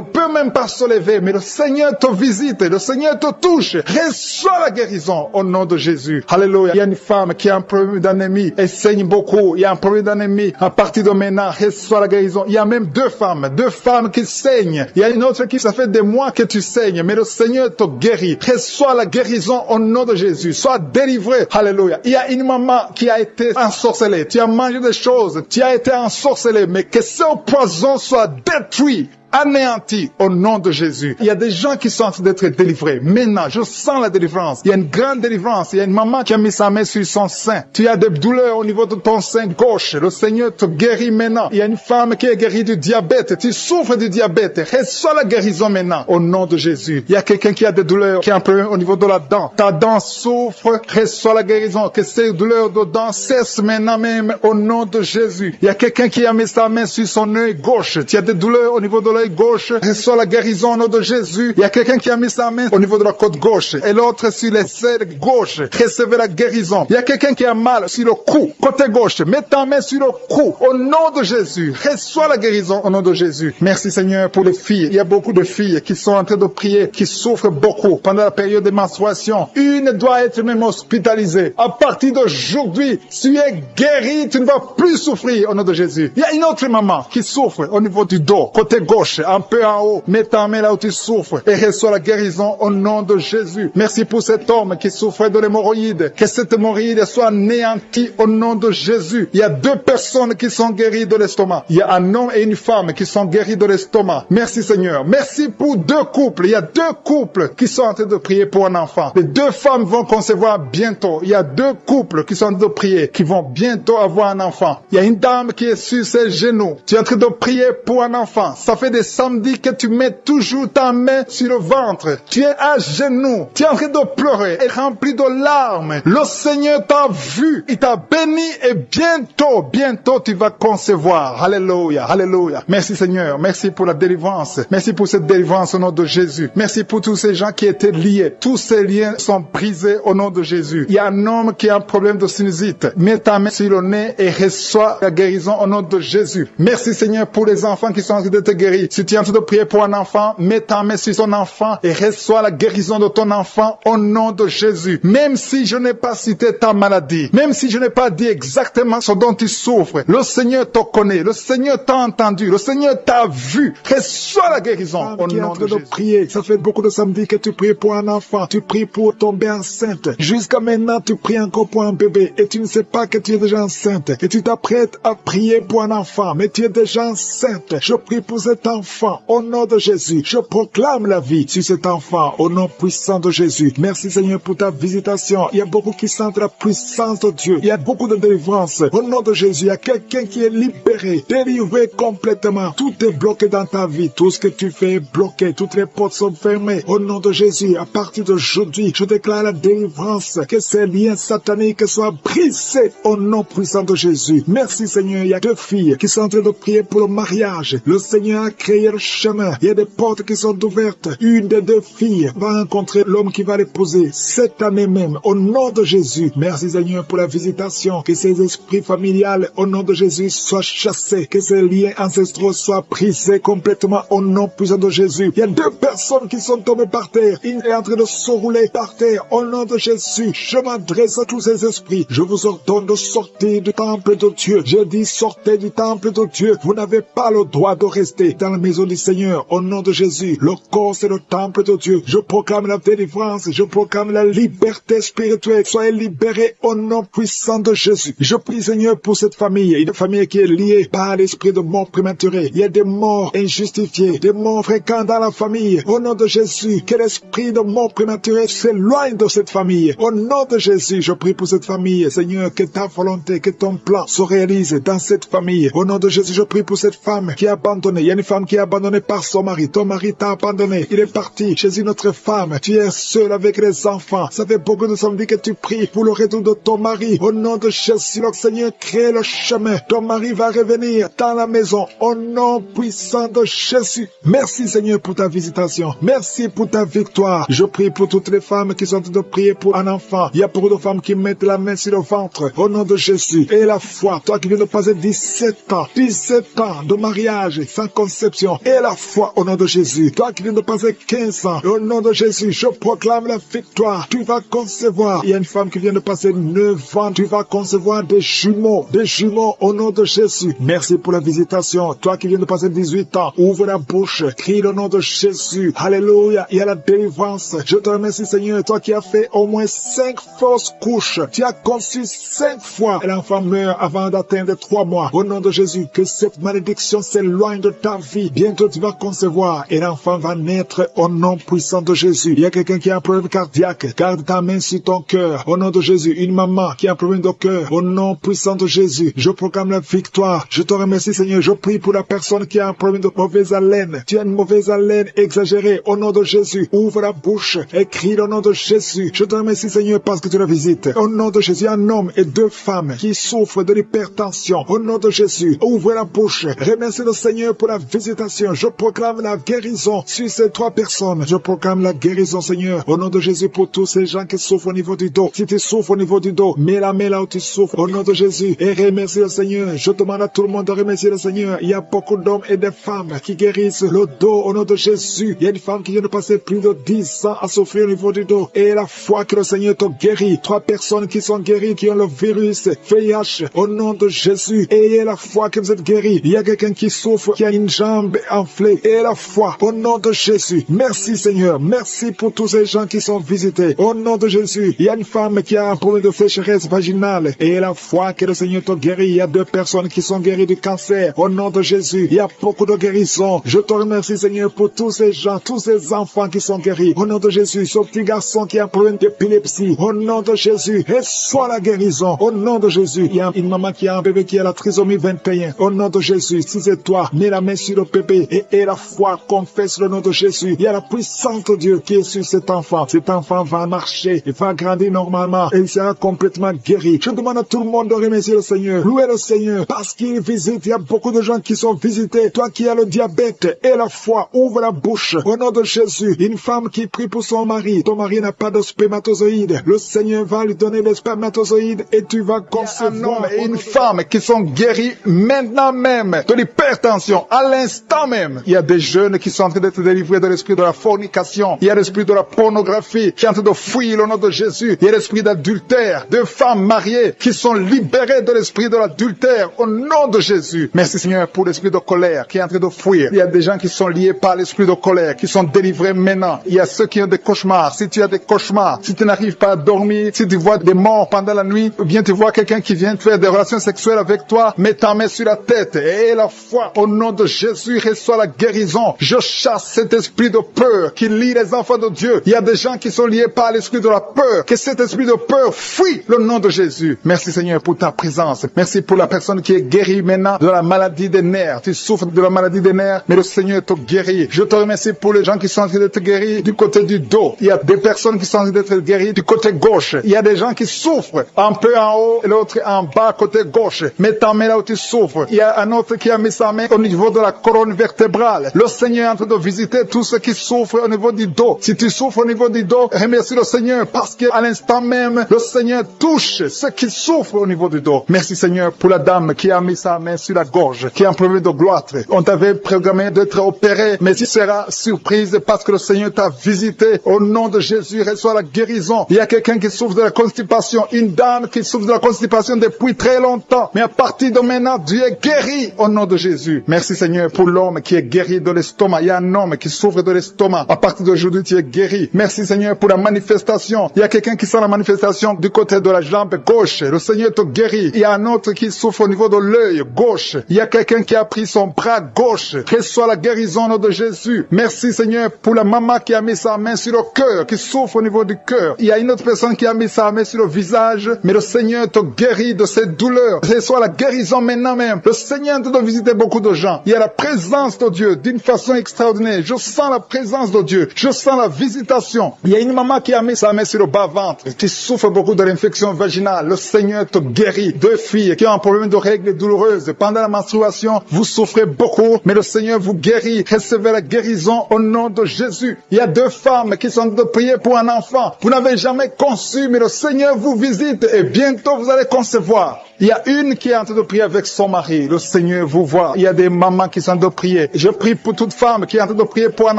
peut même pas se lever, mais le Seigneur te visite, le Seigneur te touche. Reçois la guérison au nom de Jésus. Alléluia. Il y a une femme qui a un problème d'anémie. Elle saigne beaucoup. Il y a un problème d'anémie. À partir de maintenant, reçois la guérison. Il y a même deux femmes qui saignent. Il y a une autre qui, ça fait des mois que tu saignes, mais le Seigneur te guérit. Reçois la guérison au nom de Jésus. Sois délivré. Alléluia. Il y a une maman qui a été ensorcelée. Tu as mangé des choses. Tu as été ensorcelé, mais que ce poison soit détruit, anéanti au nom de Jésus. Il y a des gens qui sont en train d'être délivrés. Maintenant, je sens la délivrance. Il y a une grande délivrance. Il y a une maman qui a mis sa main sur son sein. Tu as des douleurs au niveau de ton sein gauche. Le Seigneur te guérit maintenant. Il y a une femme qui est guérie du diabète. Tu souffres du diabète. Reçois la guérison maintenant au nom de Jésus. Il y a quelqu'un qui a des douleurs, qui a un problème au niveau de la dent. Ta dent souffre. Reçois la guérison. Que ces douleurs de dents cessent maintenant même au nom de Jésus. Il y a quelqu'un qui a mis sa main sur son œil gauche. Tu as des douleurs au niveau de l'œil gauche, reçois la guérison au nom de Jésus. Il y a quelqu'un qui a mis sa main au niveau de la côte gauche et l'autre sur les selles gauche. Recevez la guérison. Il y a quelqu'un qui a mal sur le cou, côté gauche. Mets ta main sur le cou au nom de Jésus. Reçois la guérison au nom de Jésus. Merci Seigneur pour les filles. Il y a beaucoup de filles qui sont en train de prier, qui souffrent beaucoup pendant la période de menstruation. Une doit être même hospitalisée. À partir d'aujourd'hui, tu es guéri, tu ne vas plus souffrir au nom de Jésus. Il y a une autre maman qui souffre au niveau du dos, côté gauche, un peu en haut. Mets ta main là où tu souffres et reçois la guérison au nom de Jésus. Merci pour cet homme qui souffrait de l'hémorroïde. Que cette hémorroïde soit anéantie au nom de Jésus. Il y a deux personnes qui sont guéries de l'estomac. Il y a un homme et une femme qui sont guéris de l'estomac. Merci Seigneur. Merci pour deux couples. Il y a deux couples qui sont en train de prier pour un enfant. Les deux femmes vont concevoir bientôt. Il y a deux couples qui sont en train de prier, qui vont bientôt avoir un enfant. Il y a une dame qui est sur ses genoux. Tu es en train de prier pour un enfant. Ça fait des samedis que tu mets toujours ta main sur le ventre. Tu es à genoux. Tu es en train de pleurer et rempli de larmes. Le Seigneur t'a vu. Il t'a béni et bientôt tu vas concevoir. Alléluia. Alléluia. Merci Seigneur. Merci pour la délivrance. Merci pour cette délivrance au nom de Jésus. Merci pour tous ces gens qui étaient liés. Tous ces liens sont brisés au nom de Jésus. Il y a un homme qui a un problème de sinusite. Mets ta main sur le nez et reçois la guérison au nom de Jésus. Merci Seigneur pour les enfants qui sont en train d'être guéris. Si tu es en train de prier pour un enfant, mets ta main sur ton enfant et reçois la guérison de ton enfant au nom de Jésus. Même si je n'ai pas cité ta maladie, même si je n'ai pas dit exactement ce dont tu souffres, le Seigneur te connaît, le Seigneur t'a entendu, le Seigneur t'a vu. Reçois la guérison au nom de Jésus. Prier. Ça fait beaucoup de samedis que tu pries pour un enfant, tu pries pour tomber enceinte. Jusqu'à maintenant, tu pries encore pour un bébé et tu ne sais pas que tu es déjà enceinte et tu t'apprêtes à prier pour un enfant, mais tu es déjà enceinte. Je prie pour cet enfant au nom de Jésus. Je proclame la vie sur cet enfant au nom puissant de Jésus. Merci Seigneur pour ta visitation. Il y a beaucoup qui sentent la puissance de Dieu. Il y a beaucoup de délivrance. Au nom de Jésus, il y a quelqu'un qui est libéré, délivré complètement. Tout est bloqué dans ta vie. Tout ce que tu fais est bloqué. Toutes les portes sont fermées. Au nom de Jésus, à partir d'aujourd'hui, je déclare la délivrance. Que ces liens sataniques soient brisés au nom puissant de Jésus. Merci Seigneur. Il y a deux filles qui sont en train de prier pour le mariage. Le Seigneur a créé le chemin. Il y a des portes qui sont ouvertes. Une des deux filles va rencontrer l'homme qui va l'épouser cette année même. Au nom de Jésus. Merci Seigneur pour la visitation. Que ces esprits familiales, au nom de Jésus, soient chassés. Que ces liens ancestraux soient brisés complètement au nom puissant de Jésus. Il y a deux personnes qui sont tombées par terre. Une est en train de se rouler par terre. Au nom de Jésus, je m'adresse à tous ces esprits. Je vous ordonne de sortir du temple de Dieu. Je dis sortez du temple de Dieu. Vous n'avez pas le droit de rester dans la maison du Seigneur. Au nom de Jésus, le corps c'est le temple de Dieu. Je proclame la délivrance. Je proclame la liberté spirituelle. Soyez libérés au nom puissant de Jésus. Je prie Seigneur pour cette famille. Une famille qui est liée par l'esprit de mort prématurée. Il y a des morts injustifiées, des morts fréquents dans la famille. Au nom de Jésus, que l'esprit de mort prématurée s'éloigne de cette famille. Au nom de Jésus, je prie pour cette famille. Seigneur, que ta volonté, que ton plan se réalise dans cette famille. Au nom de Jésus, je prie pour cette femme qui est abandonnée. Il y a une femme femme qui est abandonnée par son mari. Ton mari t'a abandonné. Il est parti chez une autre femme. Tu es seul avec les enfants. Ça fait beaucoup de samedis que tu pries pour le retour de ton mari. Au nom de Jésus, le Seigneur crée le chemin. Ton mari va revenir dans la maison. Au nom puissant de Jésus. Merci Seigneur pour ta visitation. Merci pour ta victoire. Je prie pour toutes les femmes qui sont en train de prier pour un enfant. Il y a beaucoup de femmes qui mettent la main sur le ventre. Au nom de Jésus. Et la foi. Toi qui viens de passer 17 ans de mariage sans conception. Et la foi au nom de Jésus. Toi qui viens de passer 15 ans. Au nom de Jésus, je proclame la victoire. Tu vas concevoir. Il y a une femme qui vient de passer 9 ans. Tu vas concevoir des jumeaux. Des jumeaux au nom de Jésus. Merci pour la visitation. Toi qui viens de passer 18 ans. Ouvre la bouche. Crie le nom de Jésus. Alléluia. Il y a la délivrance. Je te remercie Seigneur. Toi qui as fait au moins 5 fausses couches. Tu as conçu 5 fois. Et l'enfant meurt avant d'atteindre 3 mois. Au nom de Jésus. Que cette malédiction s'éloigne de ta vie. Bientôt tu vas concevoir. Et l'enfant va naître au nom puissant de Jésus. Il y a quelqu'un qui a un problème cardiaque. Garde ta main sur ton cœur. Au nom de Jésus. Une maman qui a un problème de cœur. Au nom puissant de Jésus. Je proclame la victoire. Je te remercie Seigneur. Je prie pour la personne qui a un problème de mauvaise haleine. Tu as une mauvaise haleine exagérée. Au nom de Jésus. Ouvre la bouche. Et crie le nom de Jésus. Je te remercie Seigneur parce que tu la visites. Au nom de Jésus. Un homme et 2 femmes qui souffrent de l'hypertension. Au nom de Jésus. Ouvre la bouche. Remercie le Seigneur pour la visitation. Je proclame la guérison sur ces 3 personnes. Je proclame la guérison Seigneur. Au nom de Jésus pour tous ces gens qui souffrent au niveau du dos. Si tu souffres au niveau du dos, mets la main là où tu souffres. Au nom de Jésus. Et remercie le Seigneur. Je demande à tout le monde de remercier le Seigneur. Il y a beaucoup d'hommes et de femmes qui guérissent le dos au nom de Jésus. Il y a une femme qui vient de passer plus de 10 ans à souffrir au niveau du dos. Et la foi que le Seigneur te guérit. 3 personnes qui sont guéries, qui ont le virus VIH au nom de Jésus. Ayez la foi que vous êtes guéris. Il y a quelqu'un qui souffre, qui a une jambe enflée. Et la foi au nom de Jésus. Merci Seigneur. Merci pour tous ces gens qui sont visités. Au nom de Jésus. Il y a une femme qui a un problème de sécheresse vaginale. Et la foi que le Seigneur te guérit. Il y a 2 personnes qui sont guéries du cancer. Au nom de Jésus. Il y a beaucoup de guérisons. Je te remercie Seigneur pour tous ces gens, tous ces enfants qui sont guéris. Au nom de Jésus. Ce petit garçon qui a un problème d'épilepsie. Au nom de Jésus. Reçois la guérison. Au nom de Jésus. Il y a une maman qui a un bébé qui a la trisomie 21. Au nom de Jésus. Si c'est toi, mets la main sur le bébé et la foi confesse le nom de Jésus. Il y a la puissance de Dieu qui est sur cet enfant. Cet enfant va marcher, il va grandir normalement et il sera complètement guéri. Je demande à tout le monde de remercier le Seigneur. Louez le Seigneur parce qu'il visite. Il y a beaucoup de gens qui sont visités. Toi qui as le diabète et la foi, ouvre la bouche. Au nom de Jésus, une femme qui prie pour son mari. Ton mari n'a pas de spermatozoïdes. Le Seigneur va lui donner les spermatozoïdes et tu vas concevoir. Un homme et une femme qui sont guéris maintenant même de l'hypertension, à l'instant même. Il y a des jeunes qui sont en train d'être délivrés de l'esprit de la fornication. Il y a l'esprit de la pornographie qui est en train de fuir le nom de Jésus. Il y a l'esprit d'adultère, de femmes mariées qui sont libérées de l'esprit de l'adultère au nom de Jésus. Merci Seigneur pour l'esprit de colère qui est en train de fuir. Il y a des gens qui sont liés par l'esprit de colère, qui sont délivrés maintenant. Il y a ceux qui ont des cauchemars. Si tu as des cauchemars, si tu n'arrives pas à dormir, si tu vois des morts pendant la nuit, ou bien tu vois quelqu'un qui vient faire des relations sexuelles avec toi, mets ta main sur la tête et la foi au nom de Jésus reçoit la guérison. Je chasse cet esprit de peur qui lie les enfants de Dieu. Il y a des gens qui sont liés par l'esprit de la peur. Que cet esprit de peur fuit le nom de Jésus. Merci Seigneur pour ta présence. Merci pour la personne qui est guérie maintenant de la maladie des nerfs. Tu souffres de la maladie des nerfs, mais le Seigneur te guérit. Je te remercie pour les gens qui sont en train d'être guéris du côté du dos. Il y a des personnes qui sont en train d'être guéries du côté gauche. Il y a des gens qui souffrent un peu en haut et l'autre en bas côté gauche. Mets ta main là où tu souffres. Il y a un autre qui a mis sa main au niveau de la colonne vertébrale. Le Seigneur est en train de visiter tous ceux qui souffrent au niveau du dos. Si tu souffres au niveau du dos, remercie le Seigneur parce qu'à l'instant même, le Seigneur touche ceux qui souffrent au niveau du dos. Merci Seigneur pour la dame qui a mis sa main sur la gorge, qui a un problème de gloître. On t'avait programmé d'être opéré, mais tu seras surprise parce que le Seigneur t'a visité. Au nom de Jésus, reçois la guérison. Il y a quelqu'un qui souffre de la constipation, une dame qui souffre de la constipation depuis très longtemps. Mais à partir de maintenant, Dieu est guéri au nom de Jésus. Merci Seigneur pour l'homme qui est guéri de l'estomac. Il y a un homme qui souffre de l'estomac. À partir d'aujourd'hui, tu es guéri. Merci Seigneur pour la manifestation. Il y a quelqu'un qui sent la manifestation du côté de la jambe gauche. Le Seigneur te guérit. Il y a un autre qui souffre au niveau de l'œil gauche. Il y a quelqu'un qui a pris son bras gauche. Reçois la guérison au nom de Jésus. Merci Seigneur pour la maman qui a mis sa main sur le cœur, qui souffre au niveau du cœur. Il y a une autre personne qui a mis sa main sur le visage, mais le Seigneur te guérit de cette douleur. Reçois la guérison maintenant même. Le Seigneur te doit visiter beaucoup de gens. Il y a la présence présence de Dieu d'une façon extraordinaire. Je sens la présence de Dieu. Je sens la visitation. Il y a une maman qui a mis sa main sur le bas-ventre. Tu souffres beaucoup de l'infection vaginale. Le Seigneur te guérit. 2 filles qui ont un problème de règles douloureuses. Pendant la menstruation, vous souffrez beaucoup, mais le Seigneur vous guérit. Recevez la guérison au nom de Jésus. Il y a 2 femmes qui sont en train de prier pour un enfant. Vous n'avez jamais conçu, mais le Seigneur vous visite et bientôt vous allez concevoir. Il y a une qui est en train de prier avec son mari. Le Seigneur vous voit. Il y a des mamans qui sont en train de prier. Je prie pour toute femme qui est en train de prier pour un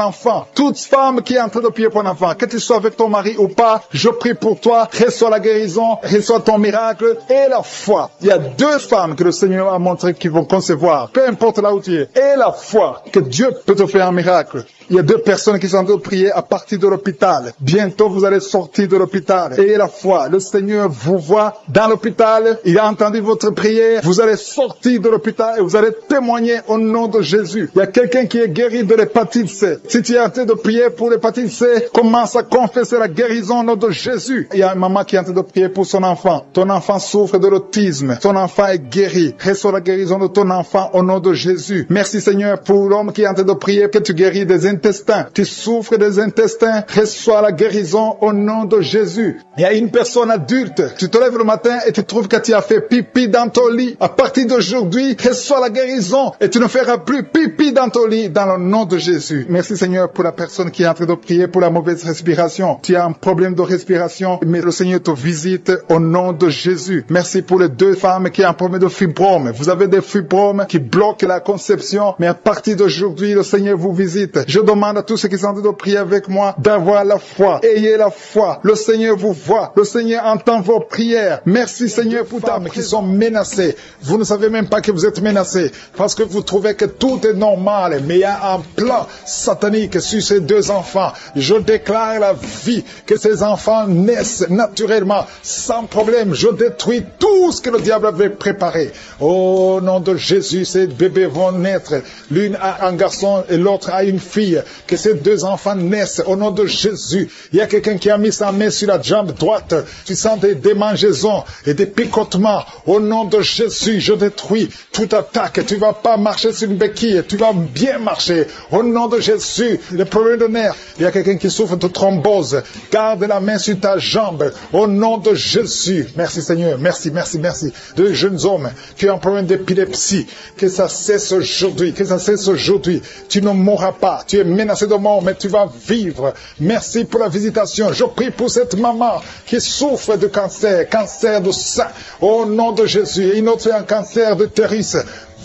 enfant. Toute femme qui est en train de prier pour un enfant. Que tu sois avec ton mari ou pas, je prie pour toi. Reçois la guérison, reçois ton miracle et la foi. Il y a 2 femmes que le Seigneur a montré qui vont concevoir. Peu importe là où tu es. Et la foi que Dieu peut te faire un miracle. Il y a 2 personnes qui sont en train de prier à partir de l'hôpital. Bientôt, vous allez sortir de l'hôpital. Ayez la foi. Le Seigneur vous voit dans l'hôpital. Il a entendu votre prière. Vous allez sortir de l'hôpital et vous allez témoigner au nom de Jésus. Il y a quelqu'un qui est guéri de l'hépatite C. Si tu es en train de prier pour l'hépatite C, commence à confesser la guérison au nom de Jésus. Il y a une maman qui est en train de prier pour son enfant. Ton enfant souffre de l'autisme. Ton enfant est guéri. Reçois la guérison de ton enfant au nom de Jésus. Merci Seigneur pour l'homme qui est en train de prier que tu guéris des intestins. Tu souffres des intestins. Reçois la guérison au nom de Jésus. Il y a une personne adulte. Tu te lèves le matin et tu trouves que tu as fait pipi dans ton lit. À partir d'aujourd'hui, reçois la guérison et tu ne feras plus pipi dans ton lit dans le nom de Jésus. Merci Seigneur pour la personne qui est en train de prier pour la mauvaise respiration. Tu as un problème de respiration, mais le Seigneur te visite au nom de Jésus. Merci pour les 2 femmes qui ont un problème de fibrome. Vous avez des fibromes qui bloquent la conception, mais à partir d'aujourd'hui, le Seigneur vous visite. Je demande à tous ceux qui sont en train de prier avec moi d'avoir la foi. Ayez la foi. Le Seigneur vous voit. Le Seigneur entend vos prières. Merci Seigneur pour femmes qui sont menacées. Vous ne savez même pas que vous êtes menacés parce que vous trouvez que tout est normal, mais il y a un plan satanique sur ces 2 enfants. Je déclare la vie, que ces enfants naissent naturellement, sans problème. Je détruis tout ce que le diable avait préparé. Au nom de Jésus, ces bébés vont naître. L'une a un garçon et l'autre a une fille. Que ces 2 enfants naissent au nom de Jésus. Il y a quelqu'un qui a mis sa main sur la jambe droite. Tu sens des démangeaisons et des picotements. Au nom de Jésus, je détruis toute attaque. Tu vas pas marcher sur une béquille. Tu vas bien marcher. Au nom de Jésus, les problèmes de nerfs. Il y a quelqu'un qui souffre de thrombose. Garde la main sur ta jambe. Au nom de Jésus. Merci Seigneur. Merci, merci, merci. 2 jeunes hommes qui ont un problème d'épilepsie. Que ça cesse aujourd'hui. Que ça cesse aujourd'hui. Tu ne mourras pas. Tu es menacé de mort, mais tu vas vivre. Merci pour la visitation. Je prie pour cette maman qui souffre de cancer, cancer du sein. Au nom de Jésus. Et une autre un cancer de l'utérus.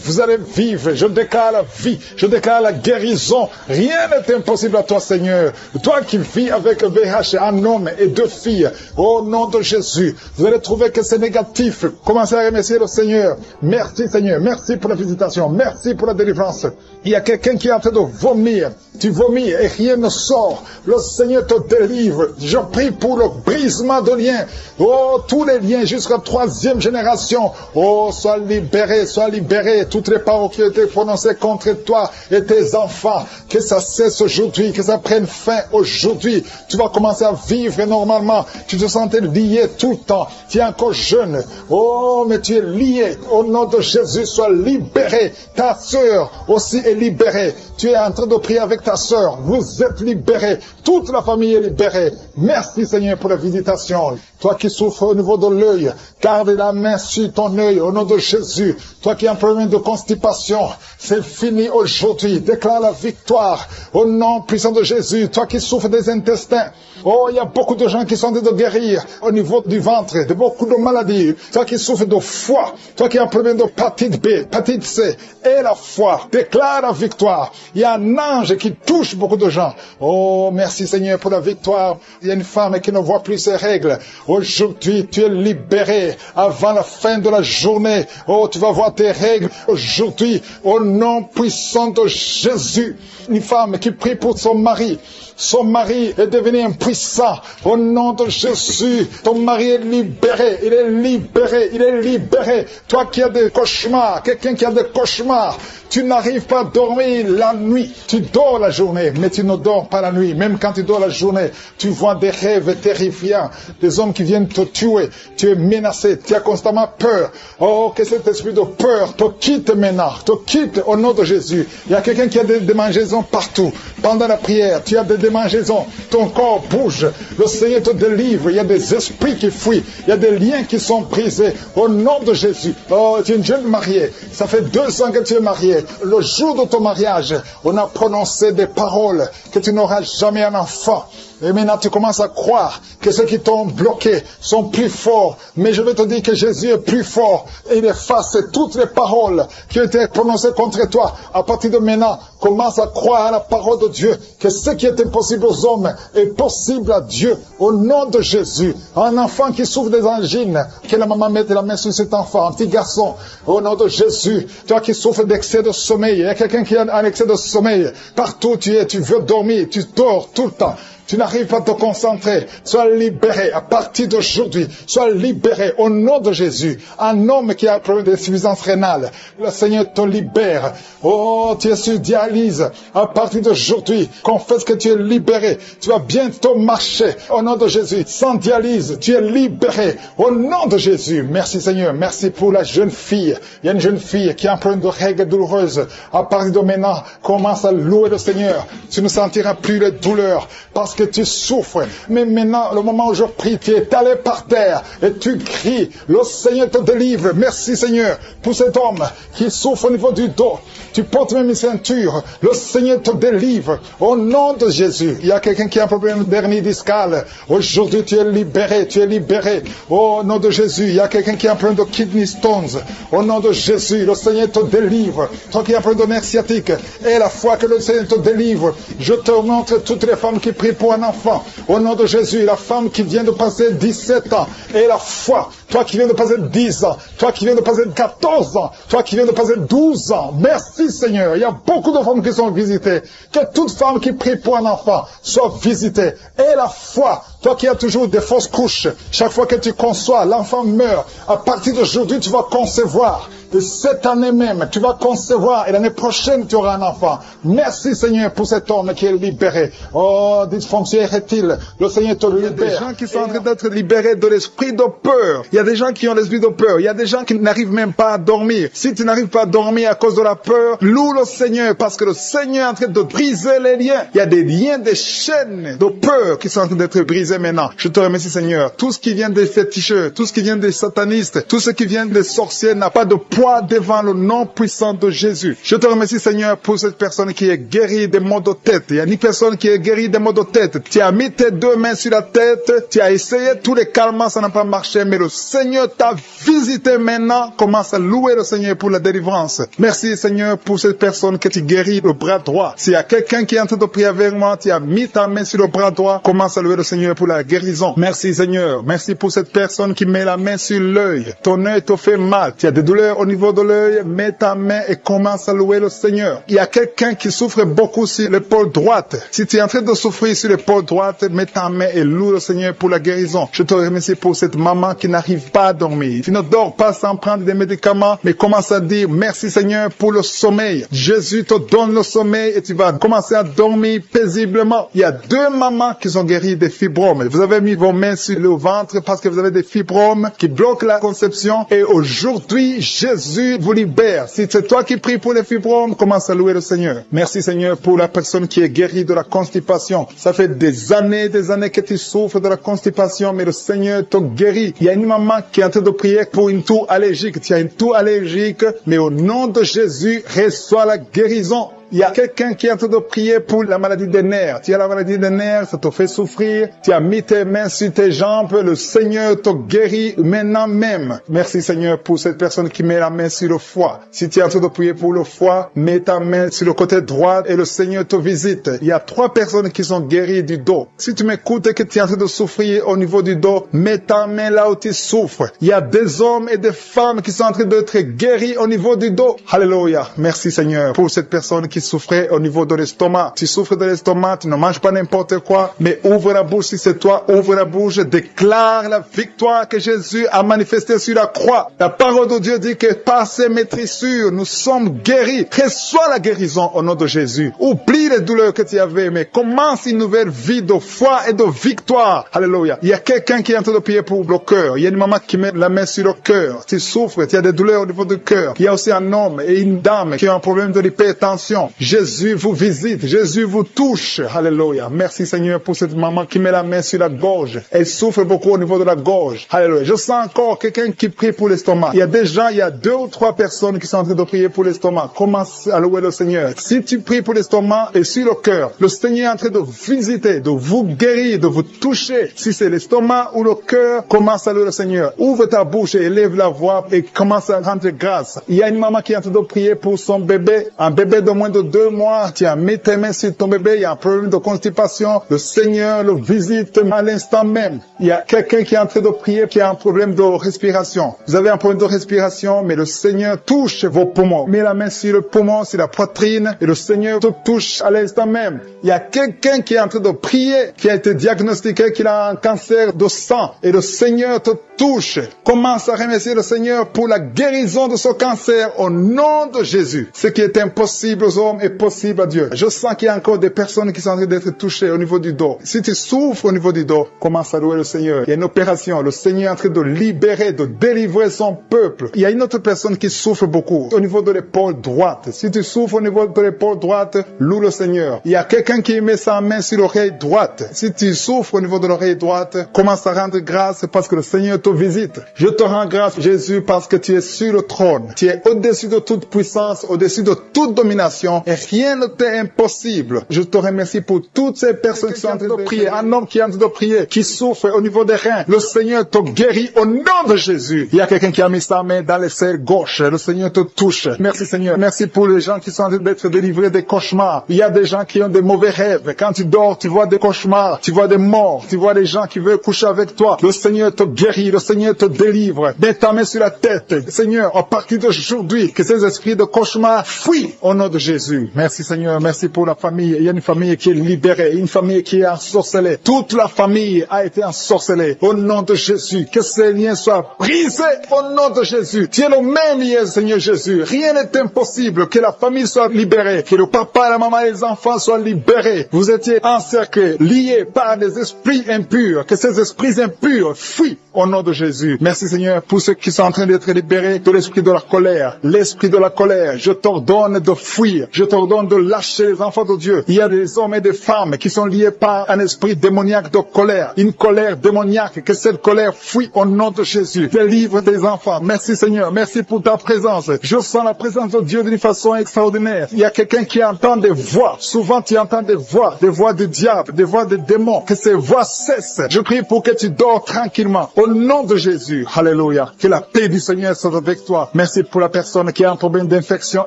Vous allez vivre. Je déclare la vie. Je déclare la guérison. Rien n'est impossible à toi, Seigneur. Toi qui vis avec VIH, un homme et 2 filles. Au nom de Jésus. Vous allez trouver que c'est négatif. Commencez à remercier le Seigneur. Merci, Seigneur. Merci pour la visitation. Merci pour la délivrance. Il y a quelqu'un qui est en train de vomir. Tu vomis et rien ne sort. Le Seigneur te délivre. Je prie pour le brisement de liens. Oh, tous les liens jusqu'à 3e génération. Oh, sois libéré, sois libéré. Toutes les paroles qui ont été prononcées contre toi et tes enfants. Que ça cesse aujourd'hui, que ça prenne fin aujourd'hui. Tu vas commencer à vivre normalement. Tu te sentais lié tout le temps. Tu es encore jeune. Oh, mais tu es lié. Au nom de Jésus, sois libéré. Ta sœur aussi est libérée. Tu es en train de prier avec ta sœur. Vous êtes libérés. Toute la famille est libérée. Merci Seigneur pour la visitation. Toi qui souffres au niveau de l'œil, garde la main sur ton œil au nom de Jésus. Toi qui as un problème de constipation, c'est fini aujourd'hui. Déclare la victoire au nom puissant de Jésus. Toi qui souffres des intestins, oh, il y a beaucoup de gens qui sont en train de guérir au niveau du ventre, de beaucoup de maladies. Toi qui souffres de foie, toi qui as un problème de hépatite B, hépatite C, et la foi, déclare la victoire. Il y a un ange qui touche beaucoup de gens. Oh, merci Seigneur pour la victoire. Il y a une femme qui ne voit plus ses règles. Aujourd'hui, tu es libéré avant la fin de la journée. Oh, tu vas voir tes règles aujourd'hui au nom puissant de Jésus. Une femme qui prie pour son mari. Son mari est devenu impuissant. Au nom de Jésus, ton mari est libéré. Il est libéré. Il est libéré. Toi qui as des cauchemars, quelqu'un qui a des cauchemars, tu n'arrives pas à dormir la nuit. Tu dors la journée, mais tu ne dors pas la nuit. Même quand tu dors la journée, tu vois des rêves terrifiants, des hommes qui viennent te tuer. Tu es menacé, tu as constamment peur. Oh, que cet esprit de peur te quitte maintenant, te quitte au nom de Jésus. Il y a quelqu'un qui a des démangeaisons partout. Pendant la prière, tu as des démangeaisons. Ton corps bouge. Le Seigneur te délivre. Il y a des esprits qui fuient. Il y a des liens qui sont brisés. Au nom de Jésus. Oh, tu es une jeune mariée. Ça fait 2 ans que tu es mariée. Le jour de ton mariage, on a prononcé des paroles que tu n'auras jamais un enfant. Et maintenant, tu commences à croire que ceux qui t'ont bloqué sont plus forts. Mais je vais te dire que Jésus est plus fort. Et il efface toutes les paroles qui ont été prononcées contre toi. À partir de maintenant, commence à croire à la parole de Dieu. Que ce qui est impossible aux hommes est possible à Dieu. Au nom de Jésus. Un enfant qui souffre des angines, que la maman mette la main sur cet enfant. Un petit garçon. Au nom de Jésus. Toi qui souffres d'excès de sommeil. Il y a quelqu'un qui a un excès de sommeil. Partout où tu es, tu veux dormir. Tu dors tout le temps. Tu n'arrives pas à te concentrer. Sois libéré à partir d'aujourd'hui. Sois libéré au nom de Jésus. Un homme qui a un problème d'insuffisance rénale. Le Seigneur te libère. Oh, tu es sur dialyse. À partir d'aujourd'hui, confesse que tu es libéré. Tu vas bientôt marcher au nom de Jésus. Sans dialyse, tu es libéré au nom de Jésus. Merci Seigneur. Merci pour la jeune fille. Il y a une jeune fille qui a un problème de règles douloureuses. À partir de maintenant, commence à louer le Seigneur. Tu ne sentiras plus les douleurs parce que tu souffres. Mais maintenant, le moment où je prie, tu es allé par terre et tu cries. Le Seigneur te délivre. Merci Seigneur pour cet homme qui souffre au niveau du dos. Tu portes même une ceinture. Le Seigneur te délivre au nom de Jésus. Il y a quelqu'un qui a un problème d'hernie discale. Aujourd'hui, tu es libéré. Tu es libéré au nom de Jésus. Il y a quelqu'un qui a un problème de kidney stones. Au nom de Jésus, le Seigneur te délivre. Toi qui as un problème de nerf sciatique, et la foi que le Seigneur te délivre. Je te montre toutes les femmes qui prient pour un enfant. Au nom de Jésus, la femme qui vient de passer 17 ans, et la foi. Toi qui viens de passer 10 ans, toi qui viens de passer 14 ans, toi qui viens de passer 12 ans. Merci Seigneur. Il y a beaucoup de femmes qui sont visitées. Que toute femme qui prie pour un enfant soit visitée. Et la foi. Toi qui as toujours des fausses couches. Chaque fois que tu conçois, l'enfant meurt. À partir d'aujourd'hui, tu vas concevoir. Et cette année même, tu vas concevoir. Et l'année prochaine, tu auras un enfant. Merci Seigneur pour cet homme qui est libéré. Oh, dysfonction érectile. Le Seigneur te libère. Il y a des gens qui sont en train d'être libérés de l'esprit de peur. Il y a des gens qui ont l'esprit de peur. Il y a des gens qui n'arrivent même pas à dormir. Si tu n'arrives pas à dormir à cause de la peur, loue le Seigneur parce que le Seigneur est en train de briser les liens. Il y a des liens, des chaînes de peur qui sont en train d'être brisées maintenant. Je te remercie Seigneur. Tout ce qui vient des féticheurs, tout ce qui vient des satanistes, tout ce qui vient des sorciers n'a pas de poids devant le nom puissant de Jésus. Je te remercie Seigneur pour cette personne qui est guérie des maux de tête. Il y a une personne qui est guérie des maux de tête. Tu as mis tes 2 mains sur la tête, tu as essayé tous les calmants, ça n'a pas marché, mais le Seigneur t'a visité maintenant. Commence à louer le Seigneur pour la délivrance. Merci Seigneur pour cette personne que tu guéris le bras droit. S'il y a quelqu'un qui est en train de prier avec moi, tu as mis ta main sur le bras droit, commence à louer le Seigneur pour la guérison. Merci Seigneur. Merci pour cette personne qui met la main sur l'œil. Ton œil te fait mal. Tu as des douleurs au niveau de l'œil. Mets ta main et commence à louer le Seigneur. Il y a quelqu'un qui souffre beaucoup sur l'épaule droite. Si tu es en train de souffrir sur l'épaule droite, mets ta main et loue le Seigneur pour la guérison. Je te remercie pour cette maman qui n'arrive pas à dormir. Tu ne dors pas sans prendre des médicaments, mais commence à dire merci Seigneur pour le sommeil. Jésus te donne le sommeil et tu vas commencer à dormir paisiblement. Il y a 2 mamans qui sont guéries des fibromes. Vous avez mis vos mains sur le ventre parce que vous avez des fibromes qui bloquent la conception et aujourd'hui, Jésus vous libère. Si c'est toi qui pries pour les fibromes, commence à louer le Seigneur. Merci Seigneur pour la personne qui est guérie de la constipation. Ça fait des années que tu souffres de la constipation, mais le Seigneur te guérit. Il y a une maman qui est en train de prier pour une toux allergique. Tu as une toux allergique, mais au nom de Jésus, reçois la guérison. Il y a quelqu'un qui est en train de prier pour la maladie des nerfs. Tu as la maladie des nerfs, ça te fait souffrir. Tu as mis tes mains sur tes jambes. Le Seigneur te guérit maintenant même. Merci Seigneur pour cette personne qui met la main sur le foie. Si tu es en train de prier pour le foie, mets ta main sur le côté droit et le Seigneur te visite. Il y a 3 personnes qui sont guéries du dos. Si tu m'écoutes et que tu es en train de souffrir au niveau du dos, mets ta main là où tu souffres. Il y a des hommes et des femmes qui sont en train d'être guéris au niveau du dos. Alléluia. Merci Seigneur pour cette personne qui qui souffrait au niveau de l'estomac. Tu souffres de l'estomac, tu ne manges pas n'importe quoi, mais ouvre la bouche si c'est toi, ouvre la bouche, déclare la victoire que Jésus a manifestée sur la croix. La parole de Dieu dit que par ses maîtrissures, nous sommes guéris. Reçois la guérison au nom de Jésus. Oublie les douleurs que tu avais, mais commence une nouvelle vie de foi et de victoire. Alléluia. Il y a quelqu'un qui est en train de prier pour le cœur. Il y a une maman qui met la main sur le cœur. Tu souffres, tu as des douleurs au niveau du cœur. Il y a aussi un homme et une dame qui ont un problème de l'hypertension. Jésus vous visite, Jésus vous touche. Alléluia. Merci Seigneur pour cette maman qui met la main sur la gorge. Elle souffre beaucoup au niveau de la gorge. Alléluia. Je sens encore quelqu'un qui prie pour l'estomac. Il y a des gens, il y a 2 ou 3 personnes qui sont en train de prier pour l'estomac. Commence à louer le Seigneur. Si tu pries pour l'estomac et sur le cœur, le Seigneur est en train de visiter, de vous guérir, de vous toucher. Si c'est l'estomac ou le cœur, commence à louer le Seigneur. Ouvre ta bouche et élève la voix et commence à rendre grâce. Il y a une maman qui est en train de prier pour son bébé, un bébé de moins de 2 mois. Tu as mis tes mains sur ton bébé, il y a un problème de constipation. Le Seigneur le visite à l'instant même. Il y a quelqu'un qui est en train de prier qui a un problème de respiration. Vous avez un problème de respiration, mais le Seigneur touche vos poumons. Mets la main sur le poumon, sur la poitrine, et le Seigneur te touche à l'instant même. Il y a quelqu'un qui est en train de prier, qui a été diagnostiqué qu'il a un cancer de sang, et le Seigneur te touche. Commence à remercier le Seigneur pour la guérison de ce cancer au nom de Jésus. Ce qui est impossible aux hommes est possible à Dieu. Je sens qu'il y a encore des personnes qui sont en train d'être touchées au niveau du dos. Si tu souffres au niveau du dos, commence à louer le Seigneur. Il y a une opération. Le Seigneur est en train de libérer, de délivrer son peuple. Il y a une autre personne qui souffre beaucoup au niveau de l'épaule droite. Si tu souffres au niveau de l'épaule droite, loue le Seigneur. Il y a quelqu'un qui met sa main sur l'oreille droite. Si tu souffres au niveau de l'oreille droite, commence à rendre grâce parce que le Seigneur te visite. Je te rends grâce, Jésus, parce que tu es sur le trône. Tu es au-dessus de toute puissance, au-dessus de toute domination, et rien ne t'est impossible. Je te remercie pour toutes ces personnes qui sont en train de prier. Un homme qui est en train de prier, qui souffre au niveau des reins. Le Seigneur te guérit au nom de Jésus. Il y a quelqu'un qui a mis sa main dans l'aisselle gauche. Le Seigneur te touche. Merci Seigneur. Merci pour les gens qui sont en train d'être délivrés des cauchemars. Il y a des gens qui ont des mauvais rêves. Quand tu dors, tu vois des cauchemars, tu vois des morts, tu vois des gens qui veulent coucher avec toi. Le Seigneur te guérit, le Seigneur te délivre. Mets ta main sur la tête. Seigneur, à partir d'aujourd'hui, que ces esprits de cauchemar fuient au nom de Jésus. Merci Seigneur, merci pour la famille. Il y a une famille qui est libérée, une famille qui est ensorcelée. Toute la famille a été ensorcelée. Au nom de Jésus, que ces liens soient brisés au nom de Jésus. Tu es le même lien, Seigneur Jésus. Rien n'est impossible. Que la famille soit libérée, que le papa, la maman et les enfants soient libérés. Vous étiez encerclés, liés par des esprits impurs. Que ces esprits impurs fuient au nom de Jésus. Merci Seigneur pour ceux qui sont en train d'être libérés de l'esprit de la colère. L'esprit de la colère, je t'ordonne de fuir. Je t'ordonne de lâcher les enfants de Dieu. Il y a des hommes et des femmes qui sont liés par un esprit démoniaque de colère. Une colère démoniaque. Que cette colère fuit au nom de Jésus. Délivre tes enfants. Merci Seigneur. Merci pour ta présence. Je sens la présence de Dieu d'une façon extraordinaire. Il y a quelqu'un qui entend des voix. Souvent tu entends des voix du diable, des voix des démons. Que ces voix cessent. Je prie pour que tu dors tranquillement. Au nom de Jésus. Alléluia. Que la paix du Seigneur soit avec toi. Merci pour la personne qui a un problème d'infection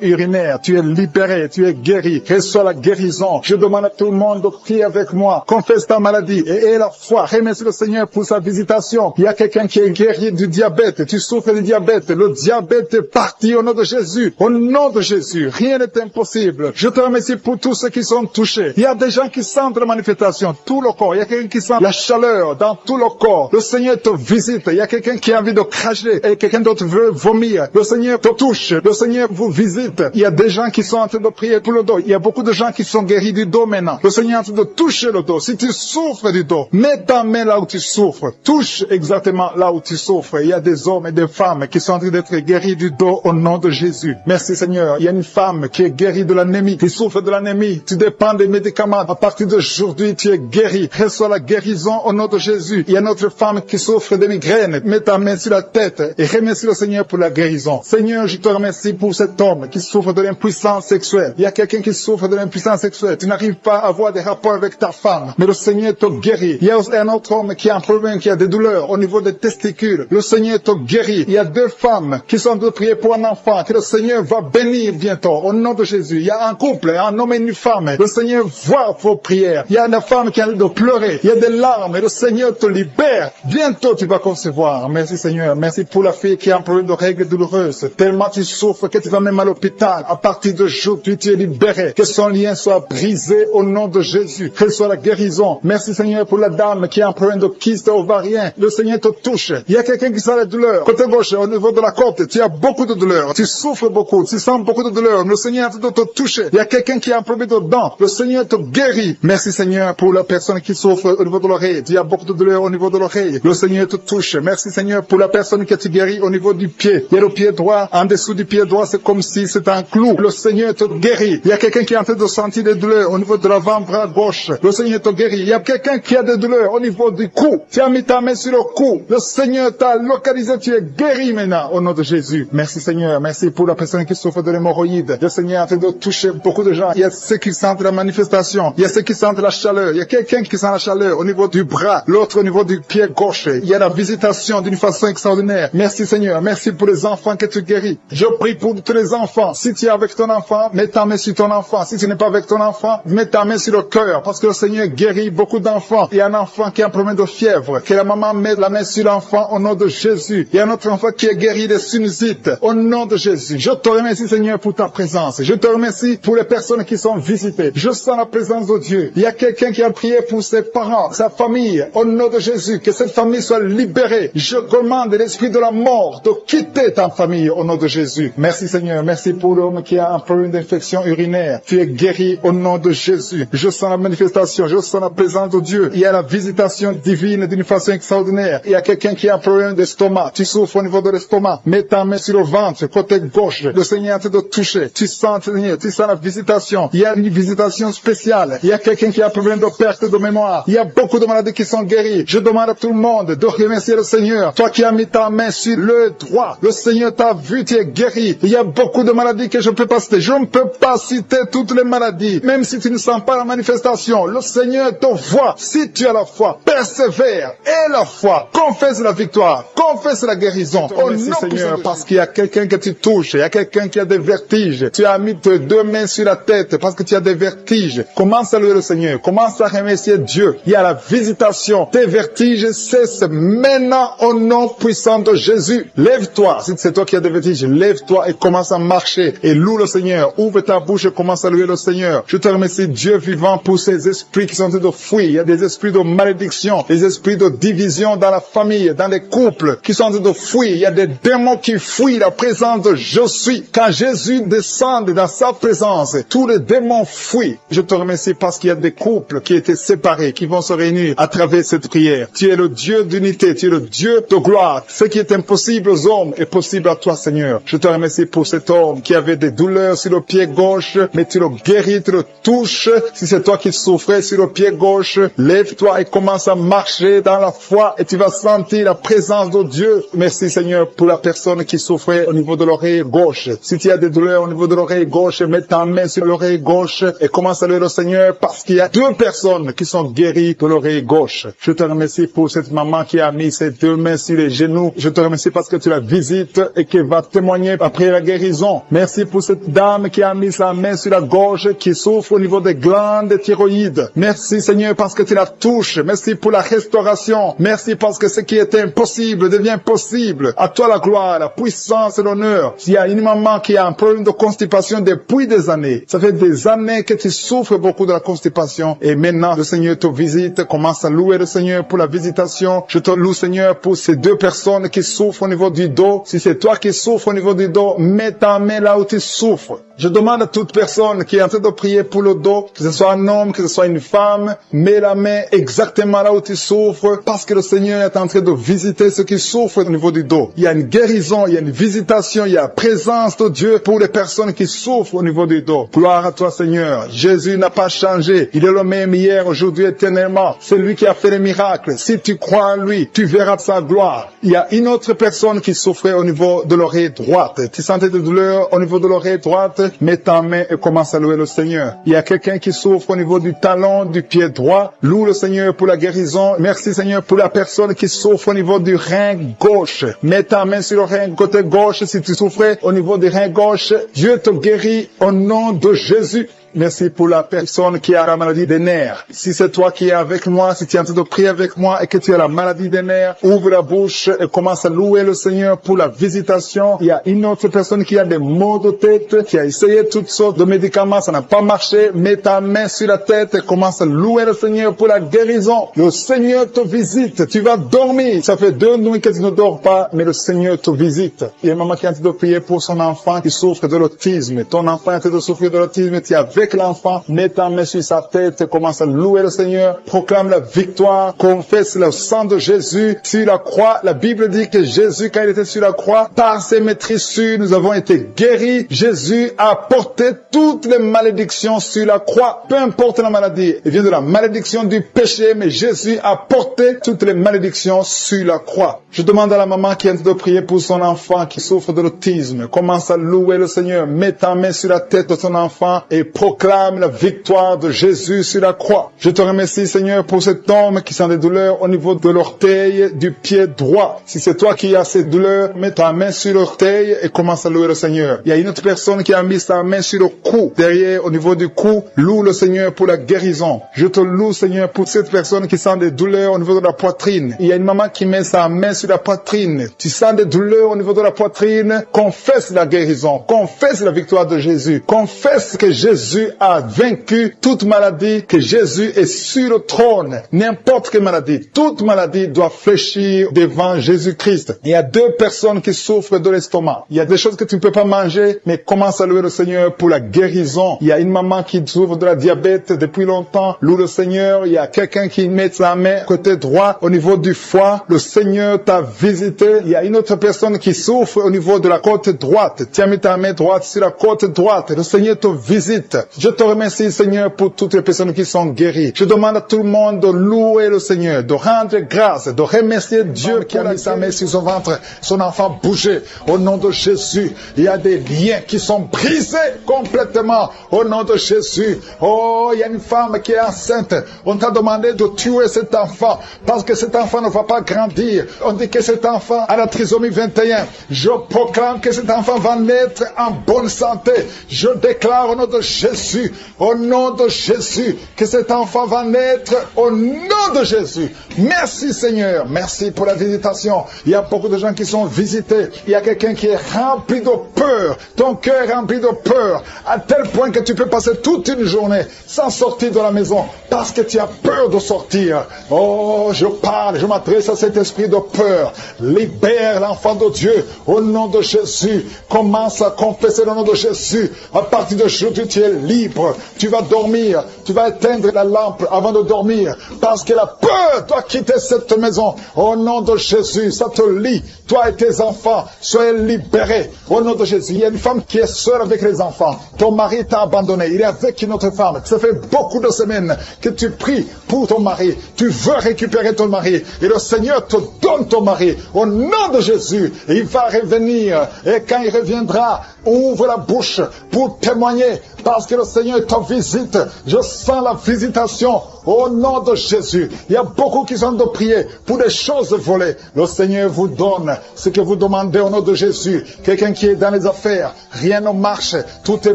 urinaire. Tu es libéré, tu es guéri. Reçois la guérison. Je demande à tout le monde de prier avec moi. Confesse ta maladie et aie la foi. Remercie le Seigneur pour sa visitation. Il y a quelqu'un qui est guéri du diabète. Tu souffres du diabète. Le diabète est parti au nom de Jésus. Au nom de Jésus. Rien n'est impossible. Je te remercie pour tous ceux qui sont touchés. Il y a des gens qui sentent la manifestation. Tout le corps. Il y a quelqu'un qui sent la chaleur dans tout le corps. Le Seigneur te visite. Il y a quelqu'un qui a envie de cracher et quelqu'un d'autre veut vomir. Le Seigneur te touche. Le Seigneur vous visite. Il y a des gens qui sont en train de prier pour le dos. Il y a beaucoup de gens qui sont guéris du dos maintenant. Le Seigneur est en train de toucher le dos. Si tu souffres du dos, mets ta main là où tu souffres. Touche exactement là où tu souffres. Il y a des hommes et des femmes qui sont en train d'être guéris du dos au nom de Jésus. Merci Seigneur. Il y a une femme qui est guérie de l'anémie, qui souffre de l'anémie. Tu dépends des médicaments. À partir d'aujourd'hui, tu es guéri. Reçois la guérison au nom de Jésus. Il y a une autre femme qui souffre de migraine. Mets ta main sur la tête et remercie le Seigneur pour la guérison. Seigneur, je te remercie pour cet homme qui souffre de l'impuissance sexuelle. Il y a quelqu'un qui souffre de l'impuissance sexuelle. Tu n'arrives pas à avoir des rapports avec ta femme, mais le Seigneur te guérit. Il y a un autre homme qui a un problème, qui a des douleurs au niveau des testicules. Le Seigneur te guérit. Il y a 2 femmes qui sont en train de prier pour un enfant que le Seigneur va bénir bientôt au nom de Jésus. Il y a un couple, un homme et une femme. Le Seigneur voit vos prières. Il y a une femme qui a envie de pleurer. Il y a des larmes et le Seigneur te libère. Bientôt tu vas concevoir. Merci Seigneur. Merci pour la fille qui a un problème de règles douloureuses. Tellement tu souffres que tu vas même à l'hôpital. À partir d'aujourd'hui, aujourd'hui tu es libéré. Que son lien soit brisé au nom de Jésus. Que ce soit la guérison. Merci Seigneur pour la dame qui a un problème de kyste ovarien. Le Seigneur te touche. Il y a quelqu'un qui sent la douleur. Côté gauche, au niveau de la côte, tu as beaucoup de douleur. Tu souffres beaucoup. Tu sens beaucoup de douleur. Le Seigneur est en train de te toucher. Il y a quelqu'un qui a un problème de dents. Le Seigneur te guérit. Merci Seigneur pour la personne qui souffre au niveau de l'oreille. Tu as beaucoup de douleur au niveau de l'oreille. Le Seigneur te touche. Merci Seigneur pour la personne qui te guérit au niveau du pied. Il y a le pied droit. En dessous du pied droit, c'est comme si c'était un clou. Le Seigneur te guérit. Il y a quelqu'un qui est en train de sentir des douleurs au niveau de l'avant-bras gauche. Le Seigneur te guérit. Il y a quelqu'un qui a des douleurs au niveau du cou. Tu as mis ta main sur le cou. Le Seigneur t'a localisé. Tu es guéri maintenant au nom de Jésus. Merci Seigneur. Merci pour la personne qui souffre de l'hémorroïde. Le Seigneur est en train de toucher beaucoup de gens. Il y a ceux qui sentent la manifestation. Il y a ceux qui sentent la chaleur. Il y a quelqu'un qui sent la chaleur au niveau du bras. L'autre au niveau du pied gauche. Il y a la visitation d'une façon extraordinaire. Merci Seigneur. Merci pour les enfants que tu guéris. Je prie pour tous les enfants. Si tu es avec ton enfant, mets ta main sur ton enfant. Si tu n'es pas avec ton enfant, mets ta main sur le cœur. Parce que le Seigneur guérit beaucoup d'enfants. Il y a un enfant qui a un problème de fièvre. Que la maman mette la main sur l'enfant au nom de Jésus. Il y a un autre enfant qui est guéri des sinusites au nom de Jésus. Je te remercie Seigneur pour ta présence. Je te remercie pour les personnes qui sont visitées. Je sens la présence de Dieu. Il y a quelqu'un qui a prié pour ses parents, sa famille, au nom de Jésus. Que cette famille soit libérée. Je commande l'esprit de la mort de quitter ta famille au nom de Jésus. Merci Seigneur. Merci pour l'homme qui a un problème d'infection urinaire. Tu es guéri au nom de Jésus. Je sens la manifestation. Je sens la présence de Dieu. Il y a la visitation divine d'une façon extraordinaire. Il y a quelqu'un qui a un problème d'estomac. Tu souffres au niveau de l'estomac. Mets ta main sur le ventre, côté gauche. Le Seigneur est en train de toucher. Tu sens, Seigneur, tu sens la visitation. Il y a une visitation spéciale. Il y a quelqu'un qui a un problème de perte de mémoire. Il y a beaucoup de maladies qui sont guéries. Je demande à tout le monde de remercier le Seigneur. Toi qui as mis ta main sur le droit, le Seigneur t'a vu, tu es guéri. Il y a beaucoup de maladies que je ne peux pas citer. Je ne peux pas citer toutes les maladies. Même si tu ne sens pas la manifestation, le Seigneur te voit. Si tu as la foi, persévère. Et la foi, confesse la victoire, confesse la guérison. Oh non, Seigneur, parce qu'il y a quelqu'un que tu touches. Il y a quelqu'un qui a des vertiges. Tu as mis tes deux mains sur la tête parce que tu as des vertiges. Commence à louer le Seigneur. Commence à remercier Dieu. Il y a la visitation. Tes vertiges cessent maintenant au nom puissant de Jésus. Lève-toi. Si c'est toi qui as des vertiges, lève-toi et commence à marcher. Et loue le Seigneur. Ouvre ta bouche et commence à louer le Seigneur. Je te remercie, Dieu vivant, pour ces esprits qui sont en train de fuir. Il y a des esprits de malédiction, des esprits de division dans la famille, dans les couples qui sont en train de fuir. Il y a des démons qui fuient la présence de Je suis. Quand Jésus descend dans sa présence, tous les démons fuient. Je te remercie parce qu'il y a des couples qui étaient séparés, qui vont se réunir à travers cette prière. Tu es le Dieu d'unité, tu es le Dieu de gloire. Ce qui est impossible aux hommes est possible à toi, Seigneur. Je te remercie pour cet homme qui avait des douleurs sur le pied gauche, mais tu le guéris, tu le touches. Si c'est toi qui souffrais sur le pied gauche, lève-toi et commence à marcher dans la foi et tu vas sentir la présence de Dieu. Merci, Seigneur, pour la personne qui souffrait au niveau de l'oreille gauche. Si tu as des douleurs au niveau de l'oreille gauche, mets ta main sur l'oreille gauche et commence à louer le Seigneur parce qu'il y a deux personnes qui sont guéries de l'oreille gauche. Je te remercie pour cette maman qui a mis ses deux mains sur les genoux. Je te remercie parce que tu la visites et qu'elle va témoigner après la guérison. Merci pour cette dame qui a mis sa main sur la gorge, qui souffre au niveau des glandes thyroïdes. Merci, Seigneur, parce que tu la touches. Merci pour la restauration. Merci parce que ce qui était impossible devient possible. À toi la gloire, la puissance et l'honneur. S'il y a une maman qui a un problème de constipation depuis des années, ça fait des années que tu souffres beaucoup de la constipation et maintenant le Seigneur te visite. Commence à louer le Seigneur pour la visitation. Je te loue, Seigneur, pour ces deux personnes qui souffrent au niveau du dos. Si c'est toi qui souffres au niveau du dos, mets ta main là où tu souffres. Je demande à toute personne qui est en train de prier pour le dos, que ce soit un homme, que ce soit une femme, mets la main exactement là où tu souffres, parce que le Seigneur est en train de visiter ceux qui souffrent au niveau du dos. Il y a une guérison, il y a une visitation, il y a la présence de Dieu pour les personnes qui souffrent au niveau du dos. Gloire à toi, Seigneur. Jésus n'a pas changé. Il est le même hier, aujourd'hui, éternellement. C'est lui qui a fait les miracles. Si tu crois en lui, tu verras sa gloire. Il y a une autre personne qui souffrait au niveau de l'oreille droite. Tu sentais des douleurs au niveau de l'oreille droite? Mets ta main et commence à louer le Seigneur. Il y a quelqu'un qui souffre au niveau du talon, du pied droit. Loue le Seigneur pour la guérison. Merci, Seigneur, pour la personne qui souffre au niveau du rein gauche. Mets ta main sur le rein côté gauche si tu souffrais au niveau du rein gauche. Dieu te guérit au nom de Jésus. Merci pour la personne qui a la maladie des nerfs. Si c'est toi qui es avec moi, si tu es en train de prier avec moi et que tu as la maladie des nerfs, ouvre la bouche et commence à louer le Seigneur pour la visitation. Il y a une autre personne qui a des maux de tête, qui a essayé toutes sortes de médicaments, ça n'a pas marché. Mets ta main sur la tête et commence à louer le Seigneur pour la guérison. Le Seigneur te visite. Tu vas dormir. Ça fait 2 nuits que tu ne dors pas, mais le Seigneur te visite. Il y a une maman qui est en train de prier pour son enfant qui souffre de l'autisme. Ton enfant est en train de souffrir de l'autisme. Tu es avec l'enfant. Mets ta main sur sa tête et commence à louer le Seigneur. Proclame la victoire. Confesse le sang de Jésus sur la croix. La Bible dit que Jésus, quand il était sur la croix, par ses maîtrisures, nous avons été guéris. Jésus a porté toutes les malédictions sur la croix. Peu importe la maladie. Il vient de la malédiction du péché, mais Jésus a porté toutes les malédictions sur la croix. Je demande à la maman qui est en train de prier pour son enfant qui souffre de l'autisme. Commence à louer le Seigneur. Mets ta main sur la tête de son enfant et proclame la victoire de Jésus sur la croix. Je te remercie, Seigneur, pour cet homme qui sent des douleurs au niveau de l'orteil du pied droit. Si c'est toi qui as ces douleurs, mets ta main sur l'orteil et commence à louer le Seigneur. Il y a une autre personne qui a mis sa main sur le cou, derrière, au niveau du cou. Loue le Seigneur pour la guérison. Je te loue, Seigneur, pour cette personne qui sent des douleurs au niveau de la poitrine. Il y a une maman qui met sa main sur la poitrine. Tu sens des douleurs au niveau de la poitrine. Confesse la guérison. Confesse la victoire de Jésus. Confesse que Jésus a vaincu toute maladie, que Jésus est sur le trône. N'importe quelle maladie. Toute maladie doit fléchir devant Jésus-Christ. Il y a 2 personnes qui souffrent de l'estomac. Il y a des choses que tu ne peux pas manger, mais commence à louer le Seigneur pour la guérison. Il y a une maman qui souffre de la diabète depuis longtemps. Loue le Seigneur. Il y a quelqu'un qui met sa main côté droit au niveau du foie. Le Seigneur t'a visité. Il y a une autre personne qui souffre au niveau de la côte droite. Tu as mis ta main droite sur la côte droite. Le Seigneur te visite. Je te remercie, Seigneur, pour toutes les personnes qui sont guéries. Je demande à tout le monde de louer le Seigneur, de rendre grâce, de remercier Dieu qui a mis sa main sur son ventre. Son enfant bougeait. Au nom de Jésus, il y a des liens qui sont brisés complètement. Au nom de Jésus. Oh, il y a une femme qui est enceinte. On t'a demandé de tuer cet enfant parce que cet enfant ne va pas grandir. On dit que cet enfant a la trisomie 21. Je proclame que cet enfant va naître en bonne santé. Je déclare au nom de Jésus, au nom de Jésus, que cet enfant va naître au nom de Jésus. Merci Seigneur. Merci pour la visitation. Il y a beaucoup de gens qui sont visités. Il y a quelqu'un qui est rempli de peur. Ton cœur est rempli de peur à tel point que tu peux passer toute une journée sans sortir de la maison parce que tu as peur de sortir. Oh, je parle, je m'adresse à cet esprit de peur. Libère l'enfant de Dieu au nom de Jésus. Commence à confesser le nom de Jésus. À partir d'aujourd'hui, tu es libre. Tu vas dormir. Tu vas éteindre la lampe avant de dormir parce que la peur doit quitter cette maison. Au nom de Jésus, ça te lie. Toi et tes enfants, soyez libérés. Au nom de Jésus, il y a une femme qui est seule avec les enfants. Ton mari t'a abandonné. Il est avec une autre femme. Ça fait beaucoup de semaines que tu pries pour ton mari. Tu veux récupérer ton mari. Et le Seigneur te donne ton mari. Au nom de Jésus, il va revenir. Et quand il reviendra, ouvre la bouche pour témoigner. Parce que le Seigneur te visite. Je sens la visitation. Au nom de Jésus. Il y a beaucoup qui sont de prier pour des choses volées. Le Seigneur vous donne ce que vous demandez au nom de Jésus. Quelqu'un qui est dans les affaires, rien ne marche, tout est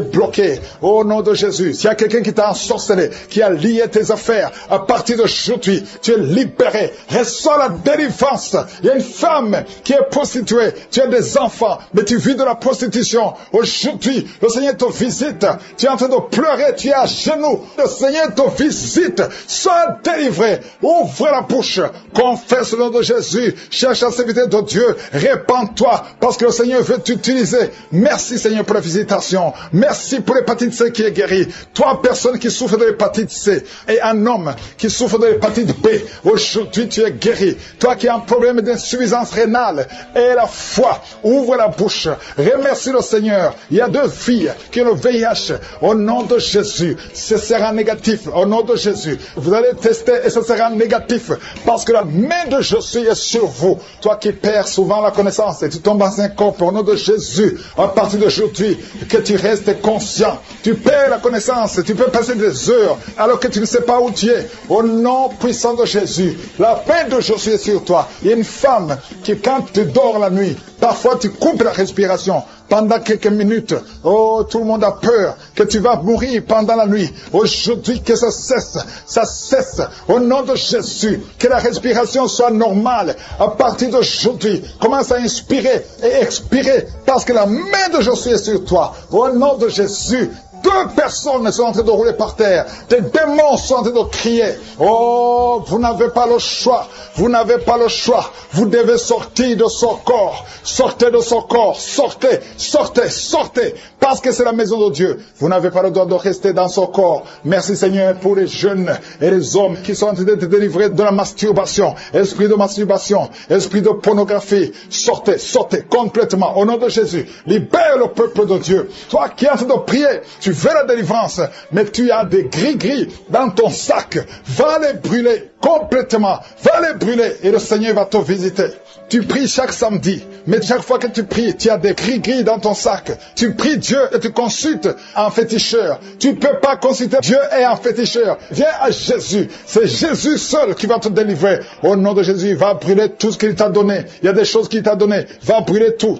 bloqué. Au nom de Jésus. S'il y a quelqu'un qui t'a ensorcelé, qui a lié tes affaires, à partir d'aujourd'hui, tu es libéré. Reçois la délivrance. Il y a une femme qui est prostituée. Tu as des enfants, mais tu vis de la prostitution. Aujourd'hui, le Seigneur te visite. Tu es en train de pleurer, tu es à genoux. Le Seigneur te visite. Sois délivré. Ouvre la bouche. Confesse le nom de Jésus. Cherche la sécurité de Dieu. Répands-toi parce que le Seigneur veut t'utiliser. Merci Seigneur pour la visitation. Merci pour l'hépatite C qui est guérie. Toi, personne qui souffre de l'hépatite C et un homme qui souffre de l'hépatite B, aujourd'hui tu es guéri. Toi qui as un problème d'insuffisance rénale et la foi, ouvre la bouche. Remercie le Seigneur. Il y a 2 filles qui ont le VIH. Au nom de Jésus, ce sera négatif. Au nom de Jésus. Vous allez tester et ce sera négatif parce que la main de Jésus est sur vous. Toi qui perds souvent la connaissance et tu tombes en syncope au nom de Jésus, à partir d'aujourd'hui, que tu restes conscient. Tu perds la connaissance, tu peux passer des heures alors que tu ne sais pas où tu es. Au nom puissant de Jésus, la main de Jésus est sur toi. Il y a une femme qui, quand tu dors la nuit, parfois tu coupes la respiration. pendant quelques minutes. Oh, tout le monde a peur que tu vas mourir pendant la nuit. Aujourd'hui, que ça cesse. Ça cesse. Au nom de Jésus, que la respiration soit normale. À partir d'aujourd'hui, commence à inspirer et expirer parce que la main de Jésus est sur toi. Au nom de Jésus, 2 personnes sont en train de rouler par terre. Des démons sont en train de crier. Oh, vous n'avez pas le choix. Vous n'avez pas le choix. Vous devez sortir de son corps. Sortez de son corps. Sortez, sortez, sortez. Parce que c'est la maison de Dieu. Vous n'avez pas le droit de rester dans son corps. Merci Seigneur pour les jeunes et les hommes qui sont en train d'être délivrés de la masturbation. Esprit de masturbation. Esprit de pornographie. Sortez, sortez complètement. Au nom de Jésus. Libère le peuple de Dieu. Toi qui es en train de prier, tu veux la délivrance, mais tu as des gris-gris dans ton sac. Va les brûler complètement. Va les brûler et le Seigneur va te visiter. Tu pries chaque samedi, mais chaque fois que tu pries, tu as des gris-gris dans ton sac. Tu pries Dieu et tu consultes un féticheur. Tu ne peux pas consulter Dieu et un féticheur. Viens à Jésus. C'est Jésus seul qui va te délivrer. Au nom de Jésus, va brûler tout ce qu'il t'a donné. Il y a des choses qu'il t'a donné. Va brûler tout.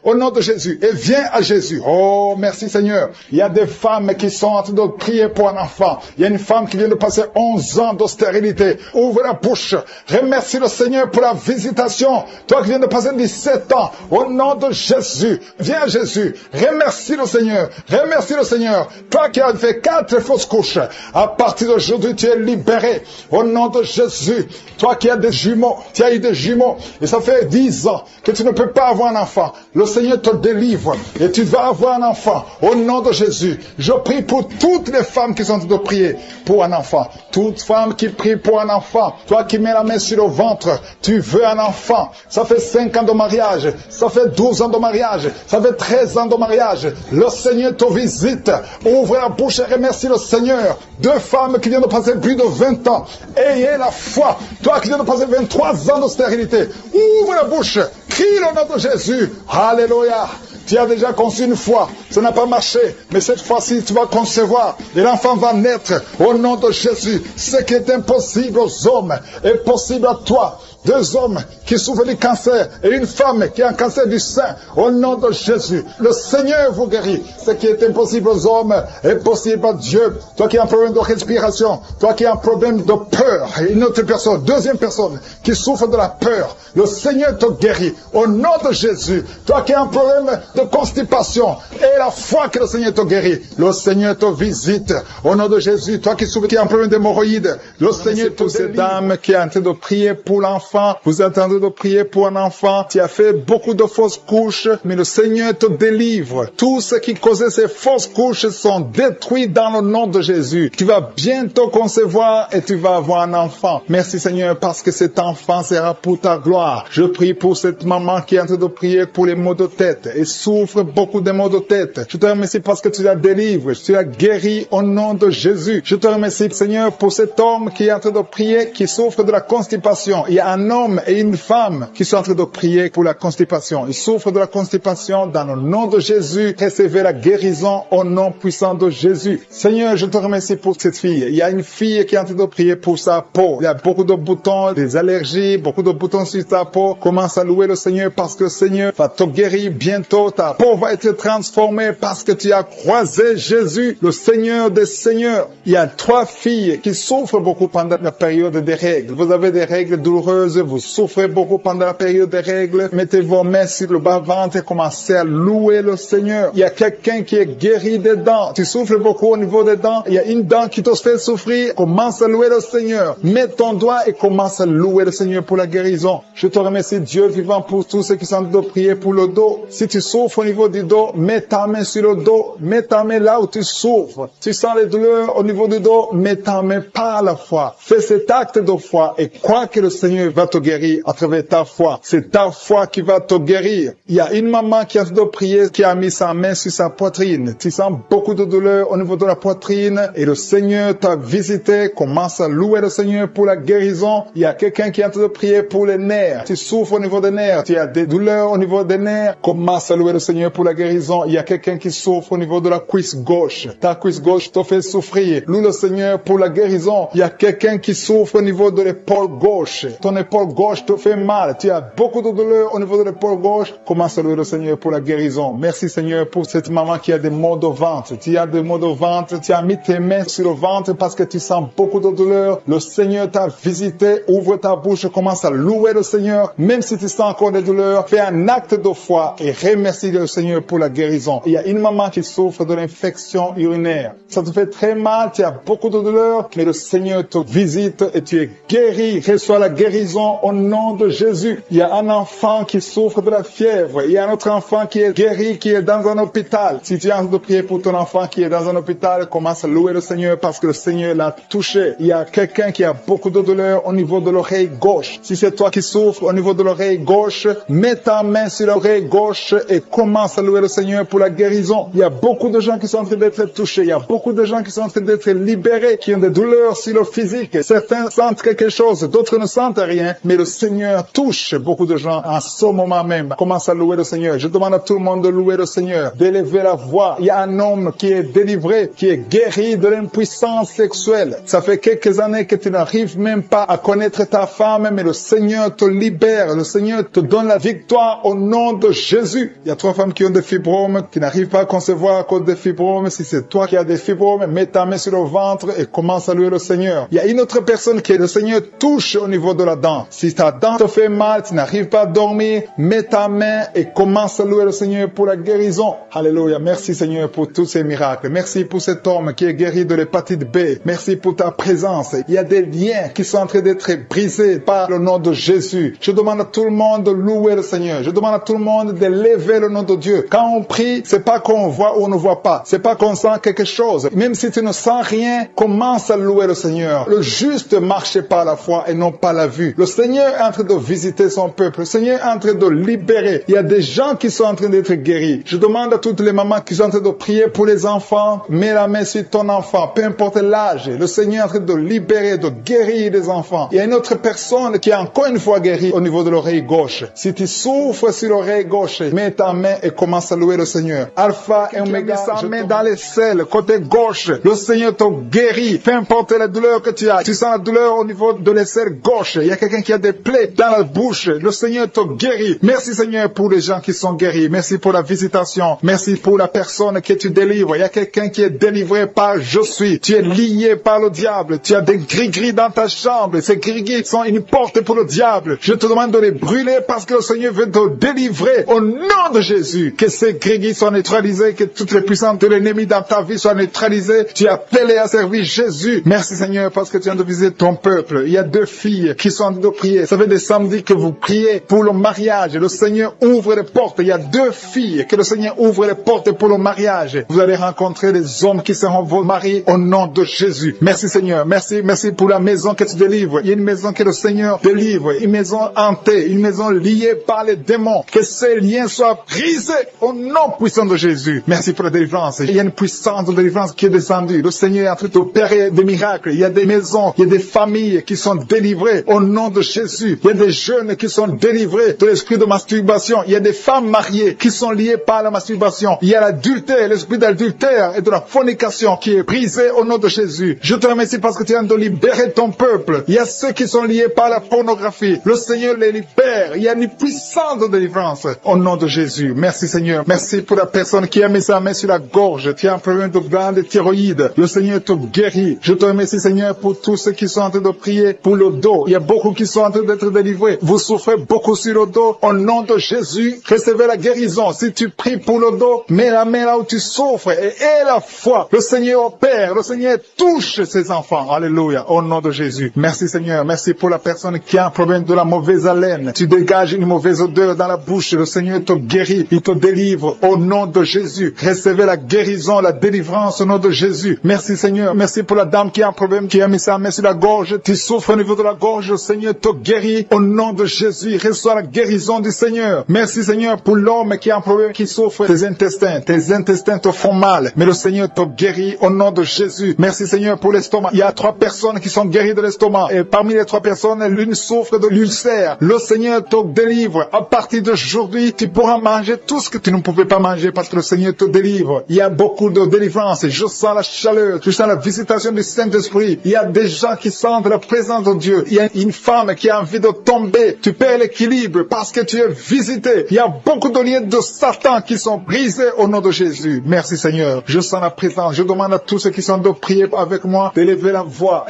Au nom de Jésus. Et viens à Jésus. Oh, merci Seigneur. Il y a des femmes qui sont en train de prier pour un enfant. Il y a une femme qui vient de passer 11 ans de stérilité. Ouvre la bouche. Remercie le Seigneur pour la visitation. Toi qui viens de passer 17 ans, au nom de Jésus, viens à Jésus. Remercie le Seigneur. Remercie le Seigneur. Toi qui as fait 4 fausses couches, à partir d'aujourd'hui, tu es libéré. Au nom de Jésus. Toi qui as des jumeaux, tu as eu des jumeaux, et ça fait 10 ans que tu ne peux pas avoir un enfant. Le Seigneur te délivre, et tu vas avoir un enfant. Au nom de Jésus, je prie pour toutes les femmes qui sont en train de prier pour un enfant. Toute femme qui prie pour un enfant, toi qui mets la main sur le ventre, tu veux un enfant. Ça fait 5 ans de mariage, ça fait 12 ans de mariage, ça fait 13 ans de mariage. Le Seigneur te visite. Ouvre la bouche et remercie le Seigneur. 2 femmes qui viennent de passer plus de 20 ans. Ayez la foi. Toi qui viens de passer 23 ans de stérilité, ouvre la bouche. Crie le nom de Jésus. Alléluia. Tu as déjà conçu une fois, ça n'a pas marché, mais cette fois-ci tu vas concevoir et l'enfant va naître au nom de Jésus. Ce qui est impossible aux hommes est possible à toi. 2 hommes qui souffrent du cancer et une femme qui a un cancer du sein, au nom de Jésus. Le Seigneur vous guérit. Ce qui est impossible aux hommes est possible à Dieu. Toi qui as un problème de respiration, toi qui as un problème de peur, et une autre personne, 2e personne qui souffre de la peur, le Seigneur te guérit au nom de Jésus. Toi qui as un problème de constipation et la foi que le Seigneur te guérit, le Seigneur te visite au nom de Jésus. Toi qui souffres, qui as un problème d'hémorroïdes, le Seigneur te délivre. Cette dame qui est en train de prier pour l'enfant, vous êtes en train de prier pour un enfant, tu as fait beaucoup de fausses couches, mais le Seigneur te délivre. Tout ce qui causait ces fausses couches sont détruits dans le nom de Jésus. Tu vas bientôt concevoir et tu vas avoir un enfant. Merci Seigneur parce que cet enfant sera pour ta gloire. Je prie pour cette maman qui est en train de prier pour les maux de tête et souffre beaucoup de maux de tête. Je te remercie parce que tu la délivres, tu la guéris au nom de Jésus. Je te remercie Seigneur pour cet homme qui est en train de prier, qui souffre de la constipation. Il y a un homme et une femme qui sont en train de prier pour la constipation. Ils souffrent de la constipation dans le nom de Jésus. Recevez la guérison au nom puissant de Jésus. Seigneur, je te remercie pour cette fille. Il y a une fille qui est en train de prier pour sa peau. Il y a beaucoup de boutons, des allergies, beaucoup de boutons sur ta peau. Commence à louer le Seigneur parce que le Seigneur va te guérir bientôt. Ta peau va être transformée parce que tu as croisé Jésus, le Seigneur des Seigneurs. Il y a 3 filles qui souffrent beaucoup pendant la période des règles. Vous avez des règles douloureuses, vous souffrez beaucoup pendant la période des règles. Mettez vos mains sur le bas-ventre et commencez à louer le Seigneur. Il y a quelqu'un qui est guéri des dents. Tu souffres beaucoup au niveau des dents. Il y a une dent qui te fait souffrir. Commence à louer le Seigneur. Mets ton doigt et commence à louer le Seigneur pour la guérison. Je te remercie Dieu vivant pour tous ceux qui sont de prier pour le dos. Si tu souffres au niveau du dos, mets ta main sur le dos. Mets ta main là où tu souffres. Tu sens les douleurs au niveau du dos, mets ta main par la foi. Fais cet acte de foi et crois que le Seigneur va te guérir à travers ta foi. C'est ta foi qui va te guérir. Il y a une maman qui a de prier, qui a mis sa main sur sa poitrine. Tu sens beaucoup de douleur au niveau de la poitrine et le Seigneur t'a visité. Commence à louer le Seigneur pour la guérison. Il y a quelqu'un qui est en train de prier pour les nerfs. Tu souffres au niveau des nerfs. Tu as des douleurs au niveau des nerfs. Commence à louer le Seigneur pour la guérison. Il y a quelqu'un qui souffre au niveau de la cuisse gauche. Ta cuisse gauche te fait souffrir. Loue le Seigneur pour la guérison. Il y a quelqu'un qui souffre au niveau de l'épaule gauche. Ton épaule l'épaule gauche te fait mal, tu as beaucoup de douleur au niveau de l'épaule gauche, commence à louer le Seigneur pour la guérison. Merci Seigneur pour cette maman qui a des maux de ventre. Tu as des maux de ventre, tu as mis tes mains sur le ventre parce que tu sens beaucoup de douleur. Le Seigneur t'a visité, ouvre ta bouche, commence à louer le Seigneur. Même si tu sens encore des douleurs, fais un acte de foi et remercie le Seigneur pour la guérison. Il y a une maman qui souffre de l'infection urinaire. Ça te fait très mal, tu as beaucoup de douleur, mais le Seigneur te visite et tu es guéri. Reçois la guérison au nom de Jésus. Il y a un enfant qui souffre de la fièvre. Il y a un autre enfant qui est guéri, qui est dans un hôpital. Si tu es en train de prier pour ton enfant qui est dans un hôpital, commence à louer le Seigneur parce que le Seigneur l'a touché. Il y a quelqu'un qui a beaucoup de douleur au niveau de l'oreille gauche. Si c'est toi qui souffres au niveau de l'oreille gauche, mets ta main sur l'oreille gauche et commence à louer le Seigneur pour la guérison. Il y a beaucoup de gens qui sont en train d'être touchés. Il y a beaucoup de gens qui sont en train d'être libérés, qui ont des douleurs sur le physique. Certains sentent quelque chose, d'autres ne sentent rien, mais le Seigneur touche beaucoup de gens en ce moment même. Commence à louer le Seigneur. Je demande à tout le monde de louer le Seigneur, d'élever la voix. Il y a un homme qui est délivré, qui est guéri de l'impuissance sexuelle. Ça fait quelques années que tu n'arrives même pas à connaître ta femme, mais le Seigneur te libère. Le Seigneur te donne la victoire au nom de Jésus. Il y a 3 femmes qui ont des fibromes, qui n'arrivent pas à concevoir à cause des fibromes. Si c'est toi qui as des fibromes, mets ta main sur le ventre et commence à louer le Seigneur. Il y a une autre personne qui, le Seigneur touche au niveau de la dent. Si ta dent te fait mal, tu n'arrives pas à dormir, mets ta main et commence à louer le Seigneur pour la guérison. Alléluia. Merci Seigneur pour tous ces miracles. Merci pour cet homme qui est guéri de l'hépatite B. Merci pour ta présence. Il y a des liens qui sont en train d'être brisés par le nom de Jésus. Je demande à tout le monde de louer le Seigneur. Je demande à tout le monde de lever le nom de Dieu. Quand on prie, c'est pas qu'on voit ou on ne voit pas. C'est pas qu'on sent quelque chose. Même si tu ne sens rien, commence à louer le Seigneur. Le juste marche par la foi et non pas la vue. Le Seigneur est en train de visiter son peuple. Le Seigneur est en train de libérer. Il y a des gens qui sont en train d'être guéris. Je demande à toutes les mamans qui sont en train de prier pour les enfants, mets la main sur ton enfant, peu importe l'âge. Le Seigneur est en train de libérer, de guérir les enfants. Il y a une autre personne qui est encore une fois guérie au niveau de l'oreille gauche. Si tu souffres sur l'oreille gauche, mets ta main et commence à louer le Seigneur. Alpha et Oméga, je mets dans les selles, côté gauche. Le Seigneur te guérit. Peu importe la douleur que tu as. Tu sens la douleur au niveau de l'aisselle gauche. Il y a quelqu'un qui a des plaies dans la bouche. Le Seigneur te guérit. Merci Seigneur pour les gens qui sont guéris. Merci pour la visitation. Merci pour la personne que tu délivres. Il y a quelqu'un qui est délivré par je suis. Tu es lié par le diable. Tu as des gris-gris dans ta chambre. Ces gris-gris sont une porte pour le diable. Je te demande de les brûler parce que le Seigneur veut te délivrer au nom de Jésus. Que ces gris-gris soient neutralisés, que toutes les puissances de l'ennemi dans ta vie soient neutralisées. Tu as appelé à servir Jésus. Merci Seigneur parce que tu viens de visiter ton peuple. Il y a 2 filles qui sont en train de prier. Ça fait des samedis que vous priez pour le mariage. Le Seigneur ouvre les portes. Il y a 2 filles que le Seigneur ouvre les portes pour le mariage. Vous allez rencontrer des hommes qui seront vos maris au nom de Jésus. Merci Seigneur. Merci pour la maison que tu délivres. Il y a une maison que le Seigneur délivre. Une maison hantée. Une maison liée par les démons. Que ces liens soient brisés au nom puissant de Jésus. Merci pour la délivrance. Il y a une puissance de délivrance qui est descendue. Le Seigneur est en train d'opérer des miracles. Il y a des maisons, il y a des familles qui sont délivrées au nom de Jésus. Il y a des jeunes qui sont délivrés de l'esprit de masturbation. Il y a des femmes mariées qui sont liées par la masturbation. Il y a l'adultère, l'esprit d'adultère et de la fornication qui est brisé au nom de Jésus. Je te remercie parce que tu viens de libérer ton peuple. Il y a ceux qui sont liés par la pornographie. Le Seigneur les libère. Il y a une puissance de délivrance au nom de Jésus. Merci Seigneur. Merci pour la personne qui a mis sa main sur la gorge. Tu as un problème de glande thyroïde. Le Seigneur te guérit. Je te remercie Seigneur pour tous ceux qui sont en train de prier pour le dos. Il y a beaucoup qui sont en train d'être délivrés. Vous souffrez beaucoup sur le dos. Au nom de Jésus, recevez la guérison. Si tu pries pour le dos, mets la main là où tu souffres et aie la foi. Le Seigneur opère. Le Seigneur touche ses enfants. Alléluia. Au nom de Jésus. Merci Seigneur. Merci pour la personne qui a un problème de la mauvaise haleine. Tu dégages une mauvaise odeur dans la bouche. Le Seigneur te guérit. Il te délivre. Au nom de Jésus. Recevez la guérison, la délivrance au nom de Jésus. Merci Seigneur. Merci pour la dame qui a un problème, qui a mis sa main sur la gorge. Tu souffres au niveau de la gorge. Le Seigneur te guérit. Au nom de Jésus. Reçois la guérison du Seigneur. Merci Seigneur pour l'homme qui a un problème, qui souffre tes intestins. Tes intestins te font mal. Mais le Seigneur te guérit au nom de Jésus. Merci Seigneur pour l'estomac. Il y a 3 personnes qui sont guéries de l'estomac. Et parmi les 3 personnes, l'une souffre de l'ulcère. Le Seigneur te délivre. À partir d'aujourd'hui, tu pourras manger tout ce que tu ne pouvais pas manger parce que le Seigneur te délivre. Il y a beaucoup de délivrance. Je sens la chaleur. Je sens la visitation du Saint-Esprit. Il y a des gens qui sentent la présence de Dieu. Il y a une femme femme qui a envie de tomber, tu perds l'équilibre parce que tu es visité. Il y a beaucoup de liens de Satan qui sont brisés au nom de Jésus. Merci Seigneur. Je sens la présence. Je demande à tous ceux qui sont de prier avec moi d'élever la voix,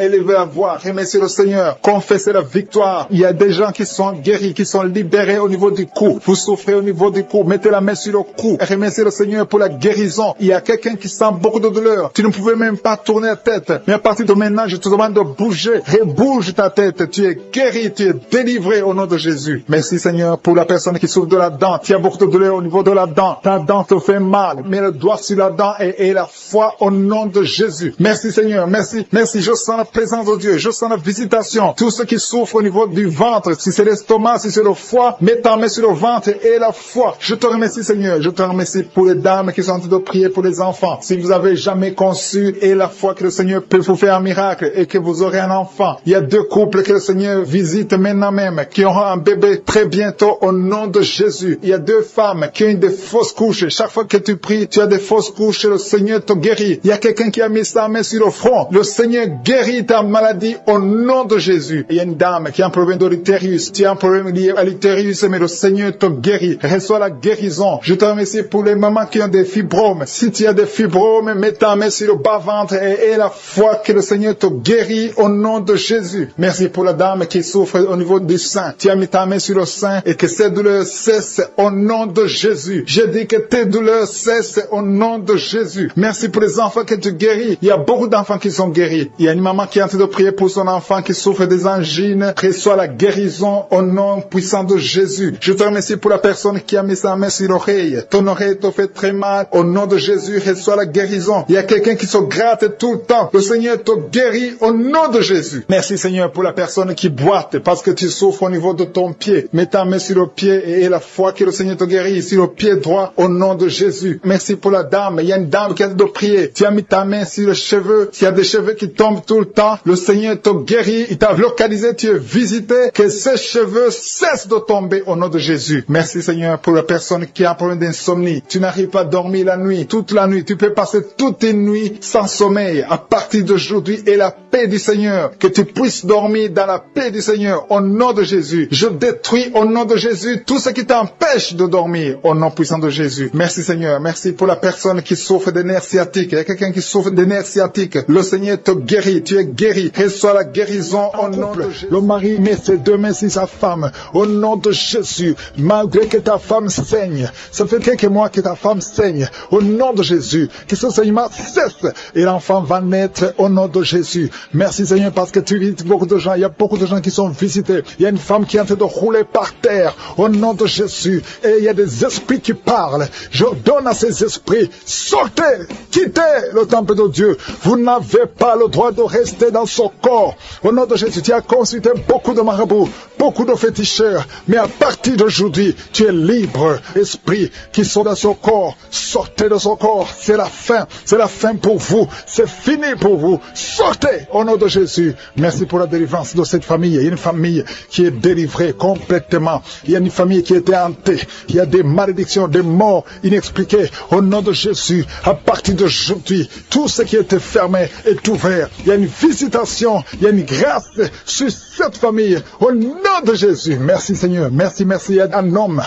remercier le Seigneur, confesser la victoire. Il y a des gens qui sont guéris, qui sont libérés au niveau du cou. Vous souffrez au niveau du cou, mettez la main sur le cou et remerciez le Seigneur pour la guérison. Il y a quelqu'un qui sent beaucoup de douleur. Tu ne pouvais même pas tourner la tête. Mais à partir de maintenant, je te demande de bouger. Rebouge ta tête. Tu es guéri, tu es délivré au nom de Jésus. Merci Seigneur pour la personne qui souffre de la dent. Tu as beaucoup de douleur au niveau de la dent. Ta dent te fait mal. Mets le doigt sur la dent et la foi au nom de Jésus. Merci Seigneur. Merci. Merci. Je sens la présence de Dieu. Je sens la visitation. Tous ceux qui souffrent au niveau du ventre, si c'est l'estomac, si c'est le foie, mets ta main sur le ventre et la foi. Je te remercie Seigneur. Je te remercie pour les dames qui sont en train de prier pour les enfants. Si vous avez jamais conçu et la foi que le Seigneur peut vous faire un miracle et que vous aurez un enfant. Il y a 2 couples que le Seigneur visite maintenant même qui auront un bébé très bientôt au nom de Jésus. Il y a 2 femmes qui ont eu des fausses couches. Chaque fois que tu pries, tu as des fausses couches. Le Seigneur te guérit. Il y a quelqu'un qui a mis sa main sur le front. Le Seigneur guérit ta maladie au nom de Jésus. Il y a une dame qui a un problème de l'utérus. Tu as un problème lié à l'utérus, mais le Seigneur te guérit. Reçois la guérison. Je te remercie pour les mamans qui ont des fibromes. Si tu as des fibromes, mets ta main sur le bas-ventre et la foi que le Seigneur te guérit au nom de Jésus. Merci pour la dame qui souffre au niveau du sein. Tu as mis ta main sur le sein et que ces douleurs cessent au nom de Jésus. Je dis que tes douleurs cessent au nom de Jésus. Merci pour les enfants que tu guéris. Il y a beaucoup d'enfants qui sont guéris. Il y a une maman qui est en train de prier pour son enfant qui souffre des angines. Reçois la guérison au nom puissant de Jésus. Je te remercie pour la personne qui a mis sa main sur l'oreille. Ton oreille te fait très mal. Au nom de Jésus, reçois la guérison. Il y a quelqu'un qui se gratte tout le temps. Le Seigneur te guérit au nom de Jésus. Merci Seigneur pour la personne qui boite parce que tu souffres au niveau de ton pied. Mets ta main sur le pied et la foi que le Seigneur te guérit sur le pied droit au nom de Jésus. Merci pour la dame. Il y a une dame qui a de prier. Tu as mis ta main sur le cheveu. S'il y a des cheveux qui tombent tout le temps, le Seigneur te guérit. Il t'a localisé, tu es visité. Que ces cheveux cessent de tomber au nom de Jésus. Merci Seigneur pour la personne qui a un problème d'insomnie. Tu n'arrives pas à dormir la nuit, toute la nuit. Tu peux passer toute une nuit sans sommeil. À partir d'aujourd'hui, et la paix du Seigneur, que tu puisses dormir dans la paix du Seigneur au nom de Jésus. Je détruis au nom de Jésus tout ce qui t'empêche de dormir au nom puissant de Jésus. Merci Seigneur. Merci pour la personne qui souffre des nerfs sciatiques. Il y a quelqu'un qui souffre des nerfs sciatiques. Le Seigneur te guérit. Tu es guéri. Reçois la guérison au nom de Jésus. Le mari met ses 2 mains sur sa femme au nom de Jésus. Malgré que ta femme saigne, ça fait quelques mois que ta femme saigne au nom de Jésus. Que ce saignement cesse et l'enfant va naître au nom de Jésus. Merci Seigneur parce que tu visites beaucoup de gens. Il y a beaucoup de gens qui sont visités. Il y a une femme qui est en train de rouler par terre au nom de Jésus. Et il y a des esprits qui parlent. Je donne à ces esprits, sortez, quittez le temple de Dieu. Vous n'avez pas le droit de rester dans ce corps. Au nom de Jésus, tu as consulté beaucoup de marabouts, beaucoup de féticheurs. Mais à partir d'aujourd'hui, tu es libre. Esprits qui sont dans ce corps, sortez de ce corps. C'est la fin. C'est la fin pour vous. C'est fini pour vous. Sortez au nom de Jésus. Merci pour la délivrance de cette famille. Il y a une famille qui est délivrée complètement. Il y a une famille qui était hantée. Il y a des malédictions, des morts inexpliquées. Au nom de Jésus, à partir d'aujourd'hui, tout ce qui était fermé est ouvert. Il y a une visitation, il y a une grâce sur cette famille. Au nom de Jésus. Merci Seigneur. Merci, merci. Il y a un homme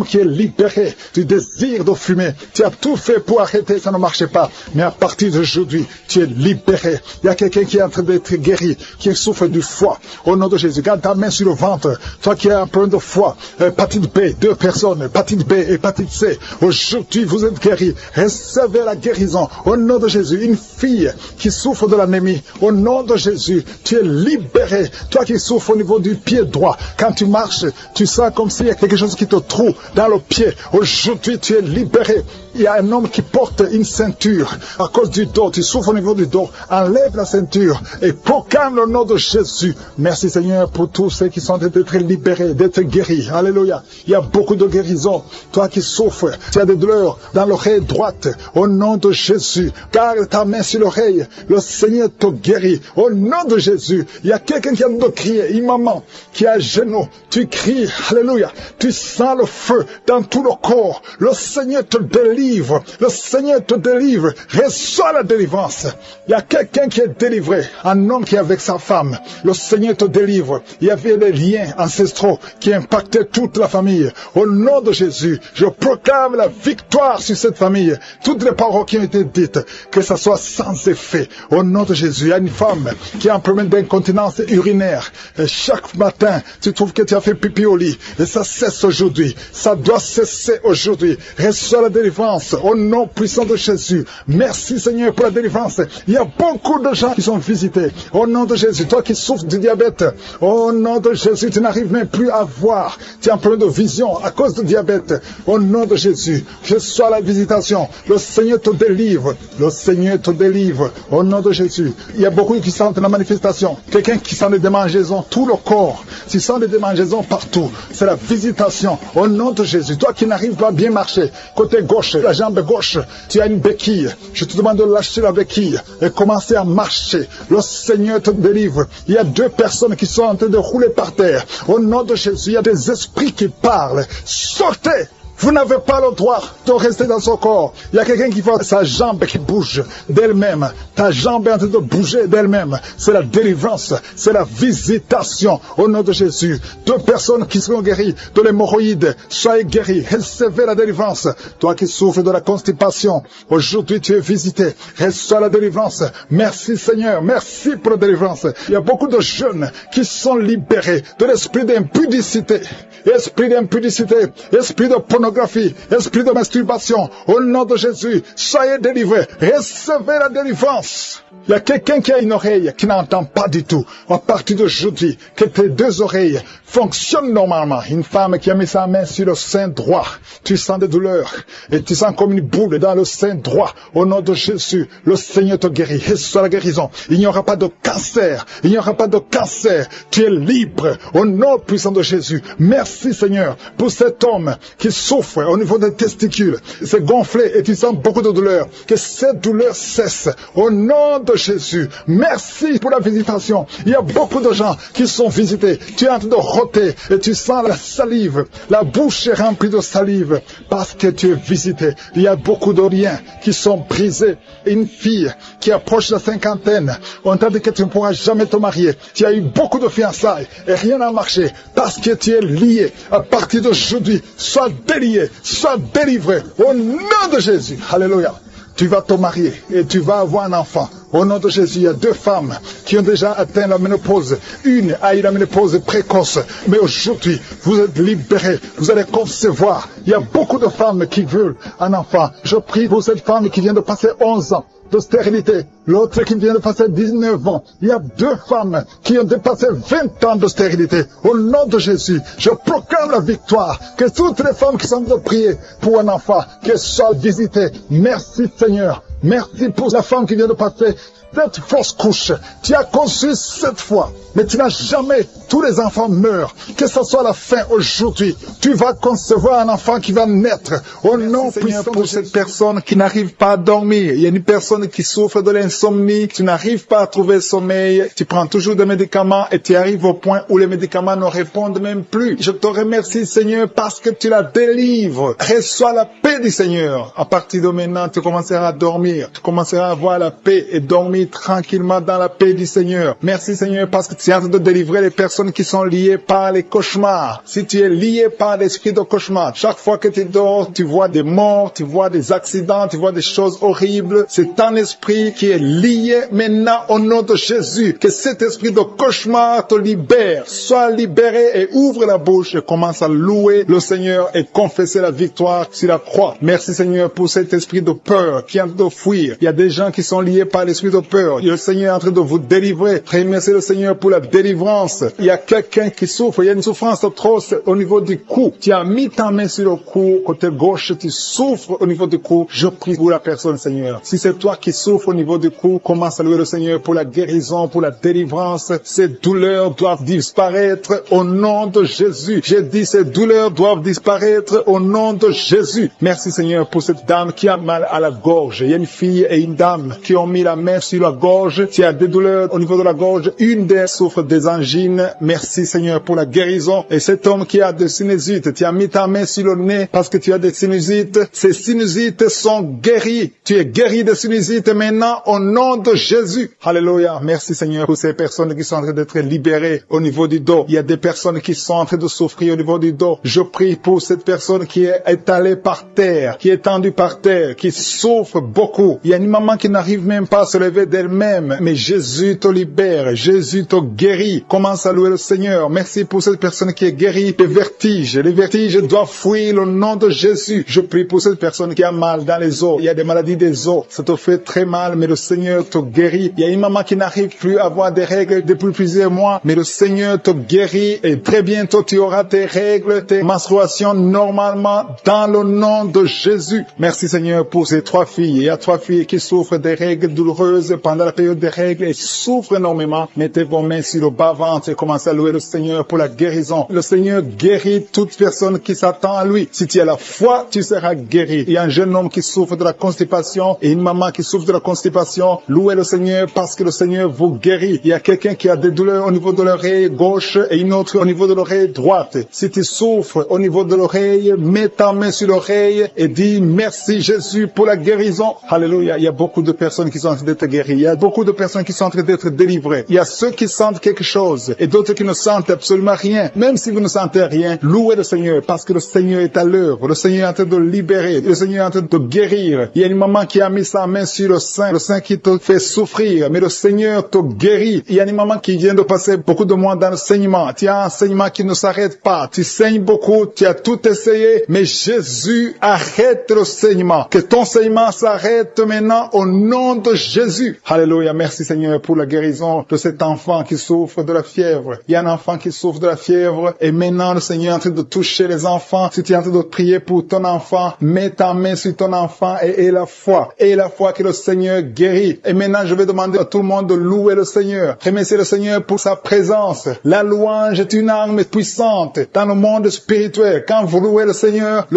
qui est libéré du désir de fumer. Tu as tout fait pour arrêter, ça ne marchait pas. Mais à partir d'aujourd'hui, tu es libéré. Il y a quelqu'un qui est en train d'être guéri, qui souffre du foie. Au nom de Jésus, garde ta main sur le ventre. Toi qui as un problème de foie, hépatite B, 2 personnes, hépatite B, hépatite C. Aujourd'hui, vous êtes guéris. Recevez la guérison. Au nom de Jésus, une fille qui souffre de l'anémie. Au nom de Jésus, tu es libéré. Toi qui souffres au niveau du pied droit. Quand tu marches, tu sens comme s'il y a quelque chose qui te troue dans le pied. Aujourd'hui, tu es libéré. Il y a un homme qui porte une ceinture à cause du dos. Tu souffres au niveau du dos. Enlève la ceinture et proclame le nom de Jésus. Merci Seigneur pour tous ceux qui sont d'être libérés, d'être guéris. Alléluia. Il y a beaucoup de guérisons. Toi qui souffres, tu as des douleurs dans l'oreille droite. Au nom de Jésus, garde ta main sur l'oreille. Le Seigneur te guérit. Au nom de Jésus, il y a quelqu'un qui a de crier. Une maman qui est à genoux. Tu cries. Alléluia. Tu sens le feu dans tout le corps. Le Seigneur te délivre. Le Seigneur te délivre. Reçois la délivrance. Il y a quelqu'un qui est délivré. Un homme qui est avec sa femme. Le Seigneur te délivre. Il y avait des liens ancestraux qui impactaient toute la famille. Au nom de Jésus, je proclame la victoire sur cette famille. Toutes les paroles qui ont été dites, que ça soit sans effet. Au nom de Jésus, il y a une femme qui a un problème d'incontinence urinaire. Et chaque matin, tu trouves que tu as fait pipi au lit. Et ça cesse aujourd'hui. Ça doit cesser aujourd'hui. Reçois la délivrance au nom puissant de Jésus. Merci Seigneur pour la délivrance. Il y a beaucoup de gens qui sont visités. Au nom de Jésus, toi qui souffres du diabète, au nom de Jésus, tu n'arrives même plus à voir. Tu as un problème de vision à cause du diabète. Au nom de Jésus, reçois la visitation. Le Seigneur te délivre. Le Seigneur te délivre. Au nom de Jésus. Il y a beaucoup qui sentent la manifestation. Quelqu'un qui sent des démangeaisons, tout le corps. Tu sens des démangeaisons partout. C'est la visitation. Au nom de Jésus. Toi qui n'arrives pas à bien marcher, côté gauche, la jambe gauche, tu as une béquille. Je te demande de lâcher la béquille et commencer à marcher. Le Seigneur te délivre. Il y a 2 personnes qui sont en train de rouler par terre. Au nom de Jésus, il y a des esprits qui parlent. Sortez! Vous n'avez pas le droit de rester dans son corps. Il y a quelqu'un qui voit sa jambe qui bouge d'elle-même. Ta jambe est en train de bouger d'elle-même. C'est la délivrance. C'est la visitation. Au nom de Jésus. 2 personnes qui seront guéries de l'hémorroïde. Soyez guéris. Recevez la délivrance. Toi qui souffres de la constipation. Aujourd'hui tu es visité. Reçois la délivrance. Merci Seigneur. Merci pour la délivrance. Il y a beaucoup de jeunes qui sont libérés de l'esprit d'impudicité. Esprit d'impudicité. Esprit de pornographie, esprit de masturbation, au nom de Jésus, soyez délivrés, recevez la délivrance. Il y a quelqu'un qui a une oreille qui n'entend pas du tout. À partir d'aujourd'hui, que tes 2 oreilles fonctionnent normalement. Une femme qui a mis sa main sur le sein droit, tu sens des douleurs et tu sens comme une boule dans le sein droit. Au nom de Jésus, le Seigneur te guérit. Reçois la guérison. Il n'y aura pas de cancer. Il n'y aura pas de cancer. Tu es libre. Au nom puissant de Jésus. Merci Seigneur pour cet homme qui souffre au niveau des testicules. C'est gonflé et tu sens beaucoup de douleur. Que cette douleur cesse. Au nom de Jésus. Merci pour la visitation. Il y a beaucoup de gens qui sont visités. Tu es en train de roter et tu sens la salive. La bouche est remplie de salive parce que tu es visité. Il y a beaucoup de liens qui sont brisés. Une fille qui approche la cinquantaine, on t'a dit que tu ne pourras jamais te marier. Tu as eu beaucoup de fiançailles et rien n'a marché parce que tu es lié. À partir d'aujourd'hui, sois délié, sois délivré au nom de Jésus. Alléluia. Tu vas te marier et tu vas avoir un enfant. Au nom de Jésus, il y a 2 femmes qui ont déjà atteint la ménopause. Une a eu la ménopause précoce. Mais aujourd'hui, vous êtes libérés. Vous allez concevoir. Il y a beaucoup de femmes qui veulent un enfant. Je prie pour cette femme qui vient de passer 11 ans de stérilité. L'autre qui vient de passer 19 ans. Il y a 2 femmes qui ont dépassé 20 ans de stérilité. Au nom de Jésus, je proclame la victoire. Que toutes les femmes qui sont de prier pour un enfant, qu'elles soient visitées. Merci Seigneur. Merci pour la femme qui vient de passer cette fausse couche. Tu as conçu 7 fois, mais tu n'as jamais. Tous les enfants meurent. Que ce soit la fin aujourd'hui, tu vas concevoir un enfant qui va naître. Au nom puissant pour cette personne qui n'arrive pas à dormir. Il y a une personne qui souffre de l'insomnie. Tu n'arrives pas à trouver sommeil. Tu prends toujours des médicaments et tu arrives au point où les médicaments ne répondent même plus. Je te remercie Seigneur parce que tu la délivres. Reçois la paix du Seigneur. À partir de maintenant, tu commenceras à dormir. Tu commenceras à avoir la paix et dormir tranquillement dans la paix du Seigneur. Merci Seigneur parce que tu es en train de délivrer les personnes qui sont liées par les cauchemars. Si tu es lié par l'esprit de cauchemar, chaque fois que tu dors, tu vois des morts, tu vois des accidents, tu vois des choses horribles. C'est ton esprit qui est lié maintenant au nom de Jésus. Que cet esprit de cauchemar te libère. Sois libéré et ouvre la bouche et commence à louer le Seigneur et confesser la victoire sur la croix. Merci Seigneur pour cet esprit de peur qui est en train de fuir. Il y a des gens qui sont liés par l'esprit de peur. Le Seigneur est en train de vous délivrer. Remerciez le Seigneur pour la délivrance. Il y a quelqu'un qui souffre. Il y a une souffrance atroce au niveau du cou. Tu as mis ta main sur le cou, côté gauche, tu souffres au niveau du cou. Je prie pour la personne, Seigneur. Si c'est toi qui souffres au niveau du cou, commence à louer le Seigneur pour la guérison, pour la délivrance. Ces douleurs doivent disparaître au nom de Jésus. J'ai dit ces douleurs doivent disparaître au nom de Jésus. Merci Seigneur pour cette dame qui a mal à la gorge. Il y a une fille et une dame qui ont mis la main sur la gorge. Tu as des douleurs au niveau de la gorge. Une d'elles souffre des angines. Merci Seigneur pour la guérison. Et cet homme qui a des sinusites, tu as mis ta main sur le nez parce que tu as des sinusites. Ces sinusites sont guéries. Tu es guéri des sinusites maintenant au nom de Jésus. Alléluia. Merci Seigneur pour ces personnes qui sont en train d'être libérées au niveau du dos. Il y a des personnes qui sont en train de souffrir au niveau du dos. Je prie pour cette personne qui est étalée par terre, qui est tendue par terre, qui souffre beaucoup. Il y a une maman qui n'arrive même pas à se lever d'elle-même. Mais Jésus te libère. Jésus te guérit. Commence à louer le Seigneur. Merci pour cette personne qui est guérie des vertiges. Les vertiges doivent fuir le nom de Jésus. Je prie pour cette personne qui a mal dans les os. Il y a des maladies des os. Ça te fait très mal, mais le Seigneur te guérit. Il y a une maman qui n'arrive plus à avoir des règles depuis plusieurs mois, mais le Seigneur te guérit et très bientôt tu auras tes règles, tes menstruations normalement dans le nom de Jésus. Merci Seigneur pour ces 3 filles. Il y a 3 filles qui souffrent des règles douloureuses pendant la période des règles et souffrent énormément. Mettez vos mains sur le bas-ventre et commencez à louer le Seigneur pour la guérison. Le Seigneur guérit toute personne qui s'attend à lui. Si tu as la foi, tu seras guéri. Il y a un jeune homme qui souffre de la constipation et une maman qui souffre de la constipation. Louez le Seigneur parce que le Seigneur vous guérit. Il y a quelqu'un qui a des douleurs au niveau de l'oreille gauche et une autre au niveau de l'oreille droite. Si tu souffres au niveau de l'oreille, mets ta main sur l'oreille et dis merci Jésus pour la guérison. Alléluia. Il y a beaucoup de personnes qui sont en train d'être guéries. Il y a beaucoup de personnes qui sont en train d'être délivrées. Il y a ceux qui sentent quelque chose et d'autres qui ne sentent absolument rien. Même si vous ne sentez rien, louez le Seigneur parce que le Seigneur est à l'œuvre. Le Seigneur est en train de libérer. Le Seigneur est en train de guérir. Il y a une maman qui a mis sa main sur le sein qui te fait souffrir, mais le Seigneur te guérit. Il y a une maman qui vient de passer beaucoup de mois dans le saignement. Tu as un saignement qui ne s'arrête pas. Tu saignes beaucoup, tu as tout essayé, mais Jésus arrête le saignement. Que ton saignement s'arrête maintenant au nom de Jésus. Alléluia. Merci Seigneur pour la guérison de cet enfant qui souffre de la fièvre. Il y a un enfant qui souffre de la fièvre et maintenant le Seigneur est en train de toucher les enfants. Si tu es en train de prier pour ton enfant, mets ta main sur ton enfant et aie la foi. Aie la foi que le Seigneur guérit. Et maintenant je vais demander à tout le monde de louer le Seigneur. Remercier le Seigneur pour sa présence. La louange est une arme puissante dans le monde spirituel. Quand vous louez le Seigneur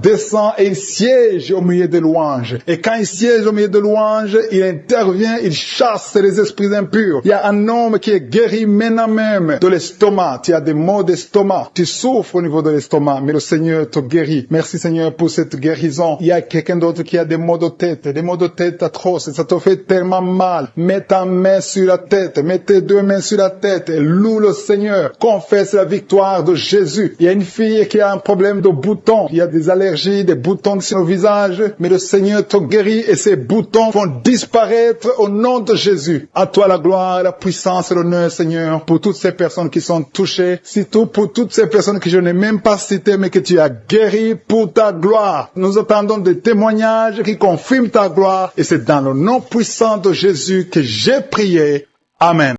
descend et il siège au milieu des louanges. Et quand il siège au milieu des louanges, il intervient, il chasse les esprits impurs. Il y a un homme qui est guéri maintenant même de l'estomac. Tu as des maux d'estomac. Tu souffres au niveau de l'estomac, mais le Seigneur te guérit. Merci Seigneur pour cette guérison. Il y a quelqu'un d'autre qui a des maux de tête atroces. Et ça te fait tellement mal. Mets ta main sur la tête. Mets tes 2 mains sur la tête et loue le Seigneur. Confesse la victoire de Jésus. Il y a une fille qui a un problème de boutons. Il y a des allergies, des boutons sur le visage, mais le Seigneur te guérit et ces boutons vont disparaître au nom de Jésus. À toi la gloire, la puissance et l'honneur, Seigneur, pour toutes ces personnes qui sont touchées, surtout pour toutes ces personnes que je n'ai même pas citées, mais que tu as guéries pour ta gloire. Nous attendons des témoignages qui confirment ta gloire et c'est dans le nom puissant de Jésus que j'ai prié. Amen.